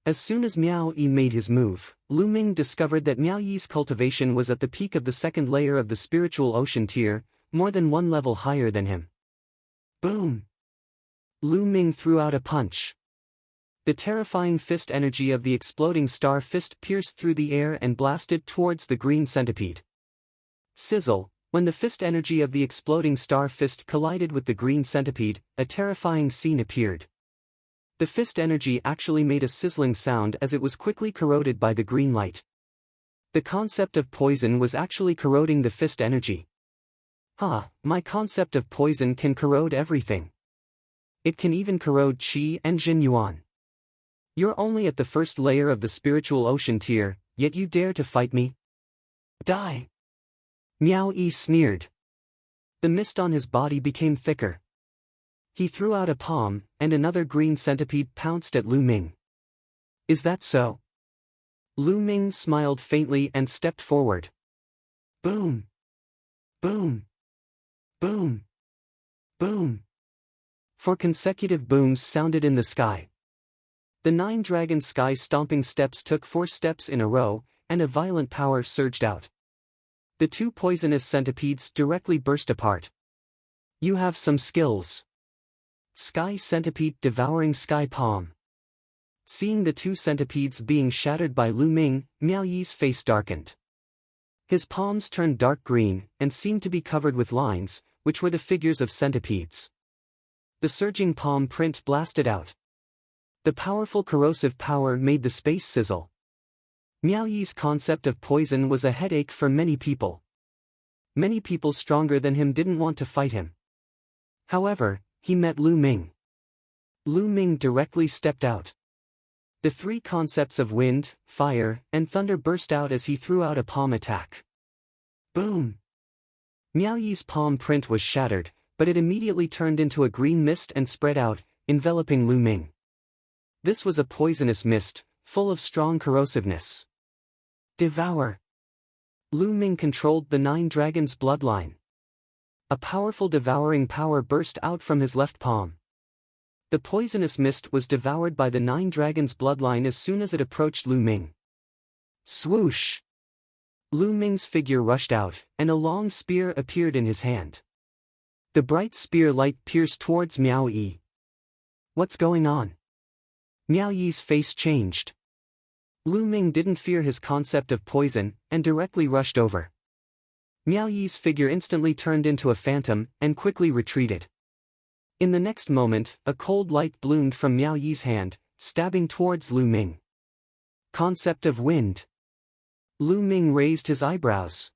As soon as Miao Yi made his move, Lu Ming discovered that Miao Yi's cultivation was at the peak of the second layer of the spiritual ocean tier, more than 1 level higher than him. Boom! Lu Ming threw out a punch. The terrifying fist energy of the exploding star fist pierced through the air and blasted towards the green centipede. Sizzle! When the fist energy of the exploding star fist collided with the green centipede, a terrifying scene appeared. The fist energy actually made a sizzling sound as it was quickly corroded by the green light. The concept of poison was actually corroding the fist energy. My concept of poison can corrode everything. It can even corrode qi and Jin Yuan. You're only at the first layer of the spiritual ocean tier, yet you dare to fight me? Die! Miao Yi sneered. The mist on his body became thicker. He threw out a palm, and another green centipede pounced at Lu Ming. Is that so? Lu Ming smiled faintly and stepped forward. Boom! Boom! Boom! Boom! 4 consecutive booms sounded in the sky. The 9 dragon sky stomping steps took 4 steps in a row, and a violent power surged out. The 2 poisonous centipedes directly burst apart. You have some skills. Sky centipede devouring sky palm. Seeing the 2 centipedes being shattered by Lu Ming, Miao Yi's face darkened. His palms turned dark green, and seemed to be covered with lines, which were the figures of centipedes. The surging palm print blasted out. The powerful corrosive power made the space sizzle. Miao Yi's concept of poison was a headache for many people. Many people stronger than him didn't want to fight him. However, he met Lu Ming. Lu Ming directly stepped out. The 3 concepts of wind, fire, and thunder burst out as he threw out a palm attack. Boom! Miao Yi's palm print was shattered, but it immediately turned into a green mist and spread out, enveloping Lu Ming. This was a poisonous mist, full of strong corrosiveness. Devour! Lu Ming controlled the 9 dragons' bloodline. A powerful devouring power burst out from his left palm. The poisonous mist was devoured by the 9 dragons' bloodline as soon as it approached Lu Ming. Swoosh! Lu Ming's figure rushed out, and a long spear appeared in his hand. The bright spear light pierced towards Miao Yi. What's going on? Miao Yi's face changed. Lu Ming didn't fear his concept of poison, and directly rushed over. Miao Yi's figure instantly turned into a phantom, and quickly retreated. In the next moment, a cold light bloomed from Miao Yi's hand, stabbing towards Lu Ming. Concept of wind. Lu Ming raised his eyebrows.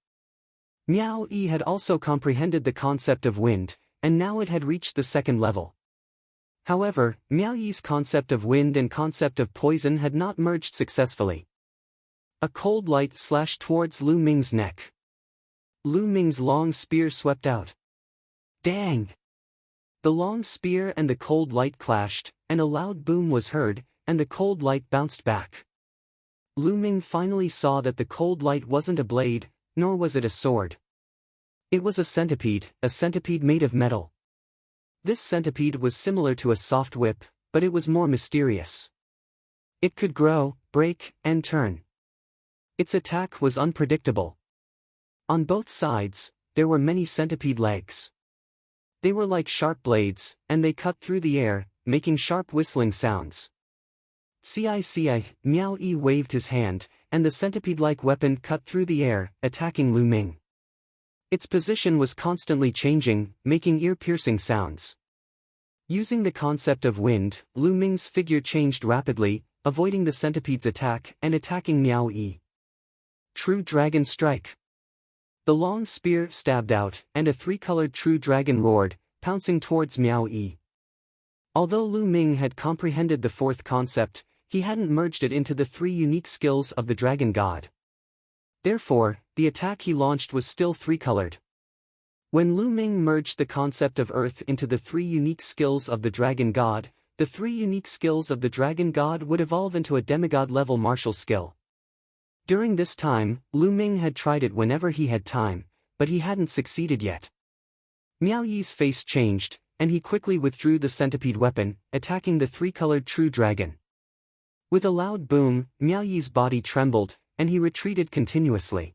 Miao Yi had also comprehended the concept of wind, and now it had reached the second level. However, Miao Yi's concept of wind and concept of poison had not merged successfully. A cold light slashed towards Lu Ming's neck. Lu Ming's long spear swept out. Dang! The long spear and the cold light clashed, and a loud boom was heard, and the cold light bounced back. Lu Ming finally saw that the cold light wasn't a blade, nor was it a sword. It was a centipede made of metal. This centipede was similar to a soft whip, but it was more mysterious. It could grow, break, and turn. Its attack was unpredictable. On both sides, there were many centipede legs. They were like sharp blades, and they cut through the air, making sharp whistling sounds. Ci, Miao Yi waved his hand, and the centipede-like weapon cut through the air, attacking Lu Ming. Its position was constantly changing, making ear-piercing sounds. Using the concept of wind, Lu Ming's figure changed rapidly, avoiding the centipede's attack and attacking Miao Yi. True Dragon Strike. The long spear stabbed out, and a three-colored true dragon roared, pouncing towards Miao Yi. Although Lu Ming had comprehended the fourth concept, he hadn't merged it into the three unique skills of the dragon god. Therefore, the attack he launched was still three-colored. When Lu Ming merged the concept of earth into the three unique skills of the dragon god, the three unique skills of the dragon god would evolve into a demigod-level martial skill. During this time, Lu Ming had tried it whenever he had time, but he hadn't succeeded yet. Miao Yi's face changed, and he quickly withdrew the centipede weapon, attacking the three-colored true dragon. With a loud boom, Miao Yi's body trembled, and he retreated continuously.